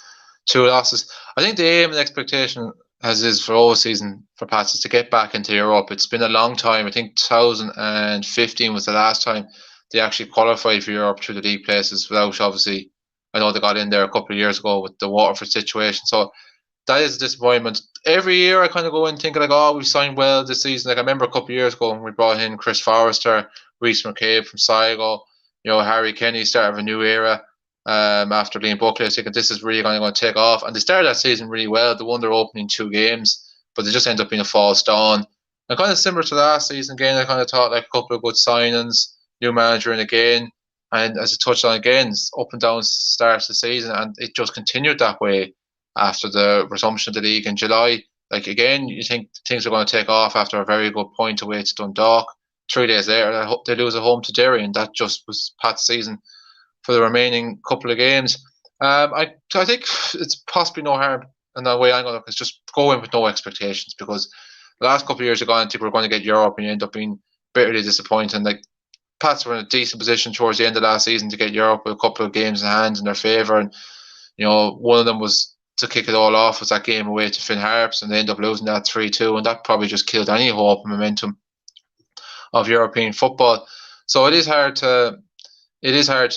2 losses. I think the aim and expectation, as is for all season for Pats, is to get back into Europe. It's been a long time. I think 2015 was the last time they actually qualified for Europe through the league places without, obviously, I know they got in there a couple of years ago with the Waterford situation. So that is a disappointment. Every year I kind of go in thinking like, oh, we signed well this season. Like, I remember a couple of years ago when we brought in Chris Forrester, Rhys McCabe from Sligo, Harry Kenny, start of a new era. After Liam Buckley, I was thinking this is really going to take off. And they started that season really well. They won their opening 2 games, but they just ended up being a false dawn. And kind of similar to last season again, I kind of thought like a couple of good signings, new manager in again. And as I touched on again, up and down starts the season, and it just continued that way after the resumption of the league in July. Like, again, you think things are going to take off after a very good point away to Dundalk. 3 days later, they lose at home to Derry, and that just was Pat's season for the remaining couple of games. I think it's possibly no harm, and the way I'm going to look is just go in with no expectations, because the last couple of years you're going to think we're going to get Europe, and you end up being bitterly disappointed. Like, Pats were in a decent position towards the end of last season to get Europe with a couple of games in hand in their favour, and one of them was to kick it all off was that game away to Finn Harps, and they end up losing that 3-2, and that probably just killed any hope and momentum of European football. So it is hard to know. It's hard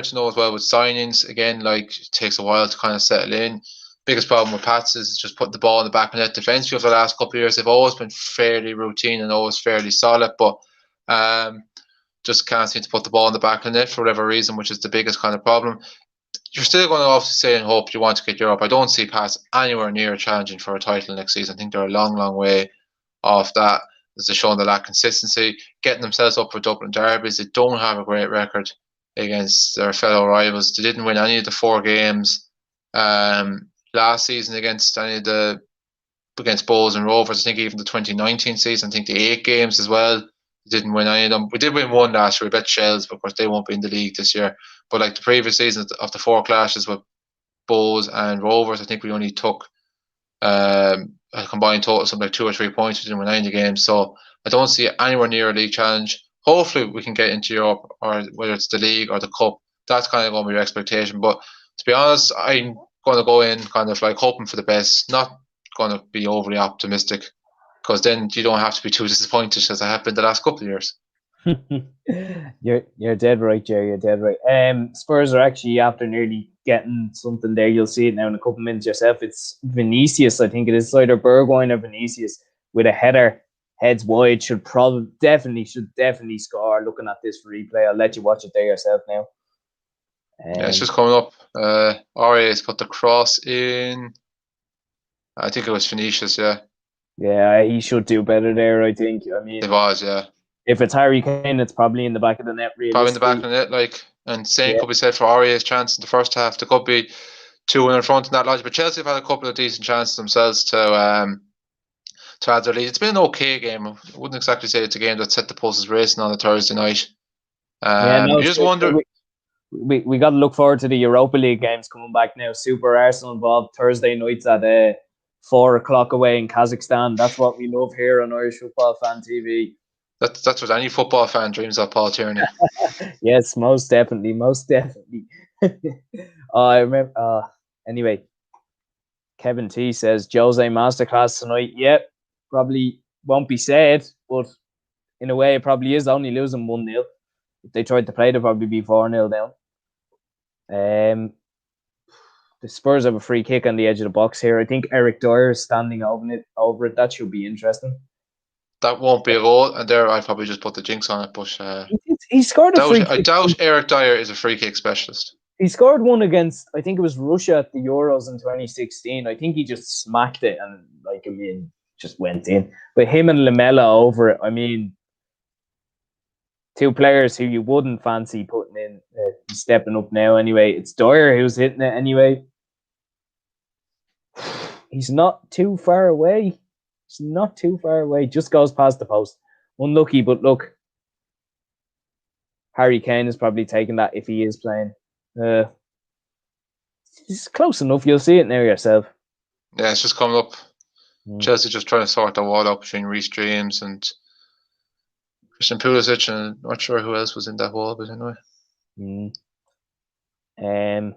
to know as well with signings. Again, like, it takes a while to kind of settle in. Biggest problem with Pats is just putting the ball in the back of net. Defensively over the last couple of years, they've always been fairly routine and always fairly solid, but just can't seem to put the ball in the back of the net for whatever reason, which is the biggest kind of problem. You're still going to obviously say and hope you want to get Europe. I don't see Pats anywhere near challenging for a title next season. I think they're a long, long way off that. They're showing the lack of consistency, getting themselves up for Dublin derbies. They don't have a great record against their fellow rivals. They didn't win any of the 4 games last season against Bows and Rovers. I think even the 2019 season, I think the 8 games as well, didn't win any of them. We did win 1 last year. We bet Shells, but of course they won't be in the league this year. But like the previous season of the 4 clashes with Bows and Rovers, I think we only took a combined total of something like 2 or 3 points. We didn't win any of the games. So I don't see anywhere near a league challenge. Hopefully we can get into Europe, or whether it's the league or the cup. That's kind of going to be your expectation. But to be honest, I'm going to go in kind of like hoping for the best, not going to be overly optimistic, because then you don't have to be too disappointed, as I have been the last couple of years. You're dead right, Jerry. You're dead right. Spurs are actually, after nearly getting something there, you'll see it now in a couple of minutes yourself. It's Vinicius, I think it is. It's either Bergwijn or Vinicius with a header, heads wide. Should definitely score. Looking at this replay, I'll let you watch it there yourself now. Yeah, it's just coming up. Arias put the cross in. I think it was Vinicius. Yeah, he should do better there. I think. I mean, it was. Yeah. If it's Harry Kane, it's probably in the back of the net. Probably in the back of the net, like, and same could be said for Arias' chance in the first half. There could be 2-1 in front in that logic, but Chelsea have had a couple of decent chances themselves to add their lead. It's been an okay game. I wouldn't exactly say it's a game that set the pulses racing on a Thursday night. You just wonder. We got to look forward to the Europa League games coming back now. Super Arsenal involved Thursday nights at 4:00 away in Kazakhstan. That's what we love here on Irish Football Fan TV. That's what any football fan dreams of, Paul Tierney. Yes, most definitely. I remember. Anyway, Kevin T says Jose masterclass tonight. Yep, probably won't be said, but in a way, it probably is. Only losing 1-0. If they tried to play, they'd probably be 4-0 down. The Spurs have a free kick on the edge of the box here. I think Eric Dyer is standing over it. That should be interesting. That won't be a goal, and there I probably just put the jinx on it. But he scored a free kick. I doubt Eric Dyer is a free kick specialist. He scored one against, I think it was Russia at the Euros in 2016. I think he just smacked it and, just went in. But him and Lamela over it, two players who you wouldn't fancy putting in, stepping up now anyway. It's Dyer who's hitting it anyway. He's not too far away. Just goes past the post. Unlucky, but look. Harry Kane is probably taking that if he is playing. It's close enough. You'll see it now yourself. Yeah, it's just coming up. Chelsea just trying to sort the wall out between Reece James and Christian Pulisic, and I'm not sure who else was in that wall, but anyway. You were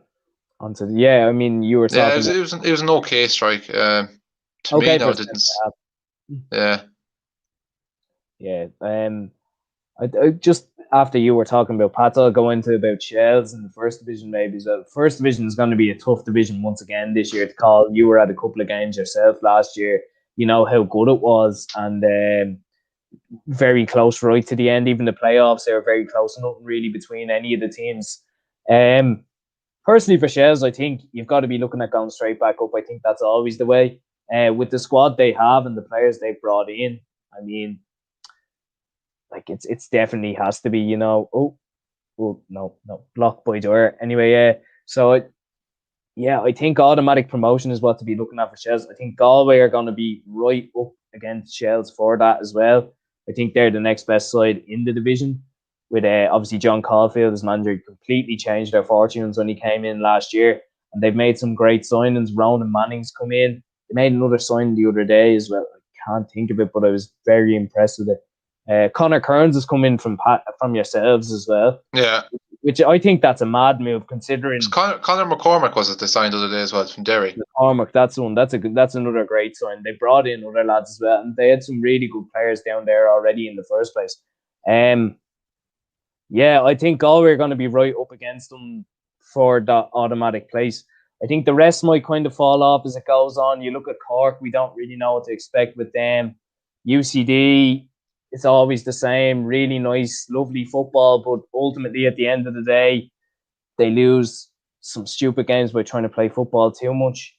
talking. Yeah, it was an okay strike. To me, no, it didn't. Yeah. I just after you were talking about Pat, I'll go into about Chelsea in the first division maybe as well. First division is going to be a tough division once again this year to call. You were at a couple of games yourself last year. You know how good it was, and very close right to the end. Even the playoffs, they were very close. Nothing really between any of the teams. Personally, for Chelsea, I think you've got to be looking at going straight back up. I think that's always the way. With the squad they have and the players they've brought in, it's definitely has to be, blocked by Dyer. Anyway, I think automatic promotion is what to be looking at for Chelsea. I think Galway are going to be right up against Chelsea for that as well. I think they're the next best side in the division. With obviously John Caulfield as manager, completely changed their fortunes when he came in last year, and they've made some great signings. Ronan Manning's come in. They made another signing the other day as well. I can't think of it, but I was very impressed with it. Connor Kearns has come in from yourselves as well. Yeah, which I think that's a mad move considering. Connor McCormack was it they signed the other day as well from Derry. McCormack, that's one. That's another great sign. They brought in other lads as well, and they had some really good players down there already in the first place. I think Galway are going to be right up against them for that automatic place. I think the rest might kind of fall off as it goes on. You look at Cork, we don't really know what to expect with them. UCD, it's always the same. Really nice, lovely football, but ultimately at the end of the day, they lose some stupid games by trying to play football too much.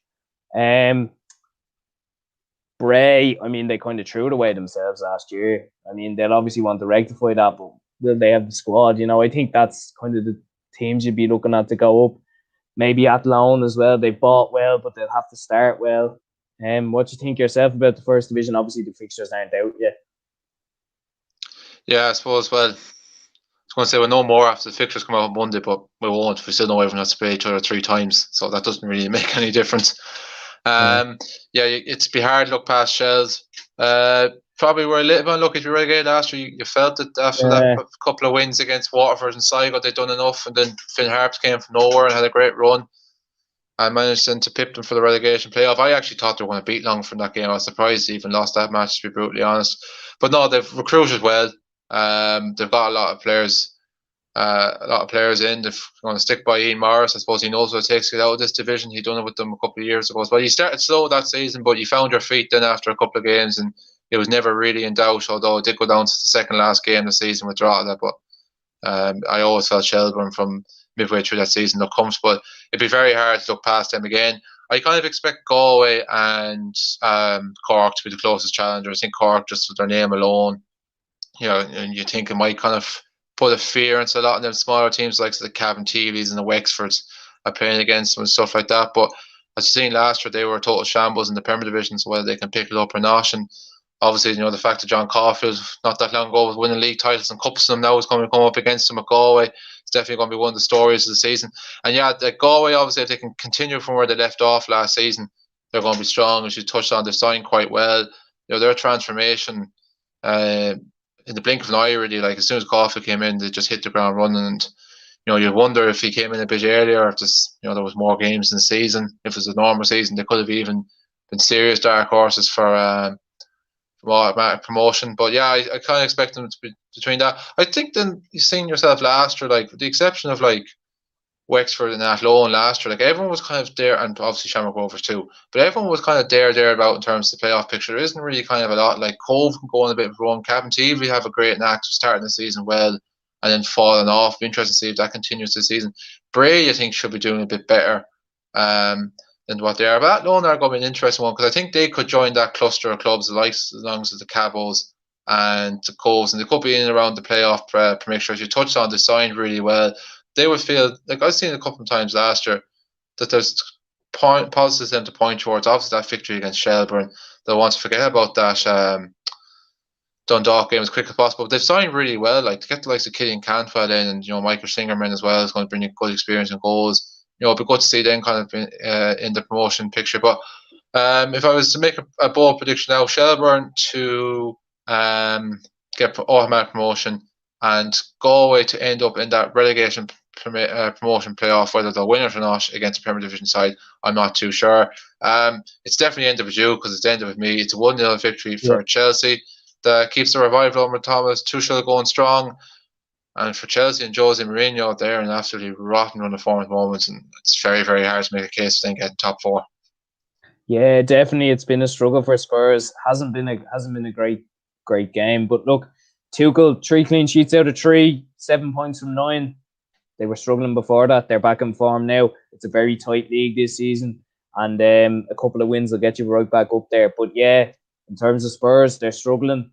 Bray, they kind of threw it away themselves last year. They'll obviously want to rectify that, but will they have the squad? I think that's kind of the teams you'd be looking at to go up. Maybe Athlone as well. They bought well, but they'll have to start well. What do you think yourself about the first division? Obviously, the fixtures aren't out yet. Yeah, I suppose. Well, I was going to say we'll know more after the fixtures come out on Monday, but we won't. We still know everyone has to play each other 3 times, so that doesn't really make any difference. It's be hard to look past Shells. Probably were a little bit unlucky to be relegated last year. You felt that after that couple of wins against Waterford and Sligo, they'd done enough, and then Finn Harps came from nowhere and had a great run. and managed then to pip them for the relegation playoff. I actually thought they were going to beat Longford in that game. I was surprised they even lost that match, to be brutally honest. But no, they've recruited well. They've got a lot of players. A lot of players in. They're going to stick by Ian Morris. I suppose he knows what it takes to get out of this division. He done it with them a couple of years ago. But you started slow that season, but you found your feet then after a couple of games, and it was never really in doubt. Although it did go down to the second last game of the season with Drogheda. But I always felt Shelbourne from midway through that season looked comfortable. It'd be very hard to look past them again. I kind of expect Galway and Cork to be the closest challengers. I think Cork, just with their name alone, and you think it might kind of put a fear into a lot of them smaller teams like the Cavan TVs and the Wexfords are playing against them and stuff like that. But as you've seen last year, they were a total shambles in the Premier Division, so whether they can pick it up or not. And obviously, the fact that John Caulfield not that long ago was winning league titles and cups, and now is going to come up against them at Galway. It's definitely going to be one of the stories of the season. And yeah, the Galway, obviously, if they can continue from where they left off last season, they're going to be strong. As you touched on, they've signed quite well. Their transformation in the blink of an eye, really, like as soon as Caulfield came in, they just hit the ground running. And you wonder if he came in a bit earlier, if there was more games in the season. If it was a normal season, they could have even been serious dark horses for automatic promotion. But yeah, I kind of expect them to be between that. I think then you've seen yourself last year, like with the exception of like Wexford and Athlone last year, like everyone was kind of there, and obviously Shamrock Rovers too, but everyone was kind of there about in terms of the playoff picture. There isn't really kind of a lot. Like Cove can go on a bit of a run. Cavan TV have a great knack of starting the season well and then falling off. Be interesting to see if that continues this season. Bray, I think, should be doing a bit better than what they are. But Athlone are going to be an interesting one because I think they could join that cluster of clubs, the likes as long as the Cabos and the Coves, and they could be in and around the playoff mixture. As you touched on, they signed really well. They would feel like I've seen a couple of times last year that there's positives them to point towards. Obviously, that victory against Shelbourne, they'll want to forget about that Dundalk game as quick as possible. But they've signed really well. Like to get the likes of Killian Cantwell in, and Michael Singerman as well is going to bring a good experience and goals. It'd be good to see them kind of in the promotion picture. But if I was to make a bold prediction now, Shelbourne to get automatic promotion, and Galway to end up in that relegation promotion playoff, whether they'll win it or not against the Premier Division side, I'm not too sure. It's definitely end of with you because it's the end of with me. It's a 1-0 victory for Chelsea that keeps the revival under Thomas Tuchel going strong. And for Chelsea and Jose Mourinho, they're an absolutely rotten run of form at the moment, and it's very, very hard to make a case for them getting top four. Yeah, definitely, it's been a struggle for Spurs. Hasn't been a great game, but look, Tuchel 3 clean sheets out of 3, 7 points from 9. They were struggling before that. They're back in form now. It's a very tight league this season, and a couple of wins will get you right back up there. But yeah, in terms of Spurs, they're struggling.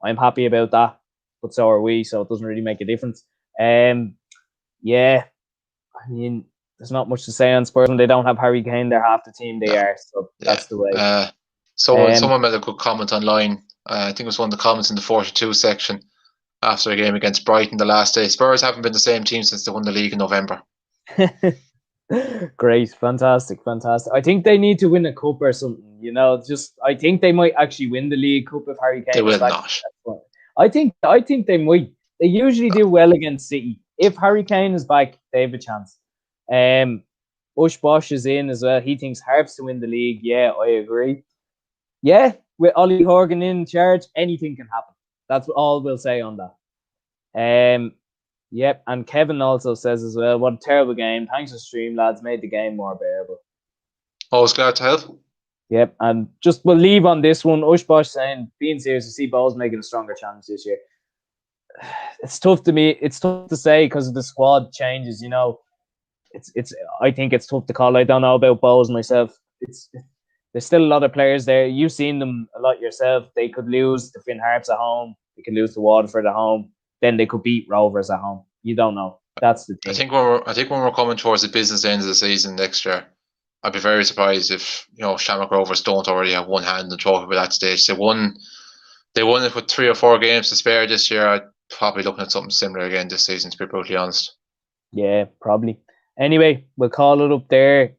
I'm happy about that, but so are we. So it doesn't really make a difference. Yeah, I mean, there's not much to say on Spurs when they don't have Harry Kane. They're half the team they are. So that's the way. Someone made a good comment online. I think it was one of the comments in the 42 section after a game against Brighton the last day. Spurs haven't been the same team since they won the league in November. Great, fantastic. I think they need to win a cup or something. I think they might actually win the League Cup if Harry Kane. They will not. I think they might. They usually do well against City. If Harry Kane is back, they have a chance. Ush Bosch is in as well. He thinks Harps to win the league. Yeah, I agree. Yeah, with Ollie Horgan in charge, anything can happen. That's all we'll say on that. Yep, and Kevin also says as well, what a terrible game. Thanks for stream, lads. Made the game more bearable. Always glad to help. Yep, and just we'll leave on this one. Ush Bosch saying, being serious, to see Bowles making a stronger challenge this year. It's tough to me. It's tough to say because of the squad changes. It's. I think it's tough to call. I don't know about Bowles myself. There's still a lot of players there. You've seen them a lot yourself. They could lose to Finn Harps at home. They could lose to Waterford at home. Then they could beat Rovers at home. You don't know. That's the thing. I think when we're coming towards the business end of the season next year, I'd be very surprised if Shamrock Rovers don't already have one hand in the trophy by that stage. They won it with 3 or 4 games to spare this year. I'd probably looking at something similar again this season, to be brutally honest. Yeah, probably. Anyway, we'll call it up there.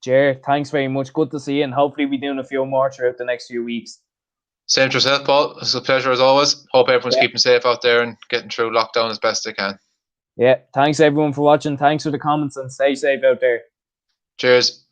Ger, thanks very much. Good to see you, and hopefully we're doing a few more throughout the next few weeks. Same to yourself, Paul. It's a pleasure as always. Hope everyone's keeping safe out there and getting through lockdown as best they can. Yeah, thanks everyone for watching. Thanks for the comments and stay safe out there. Cheers.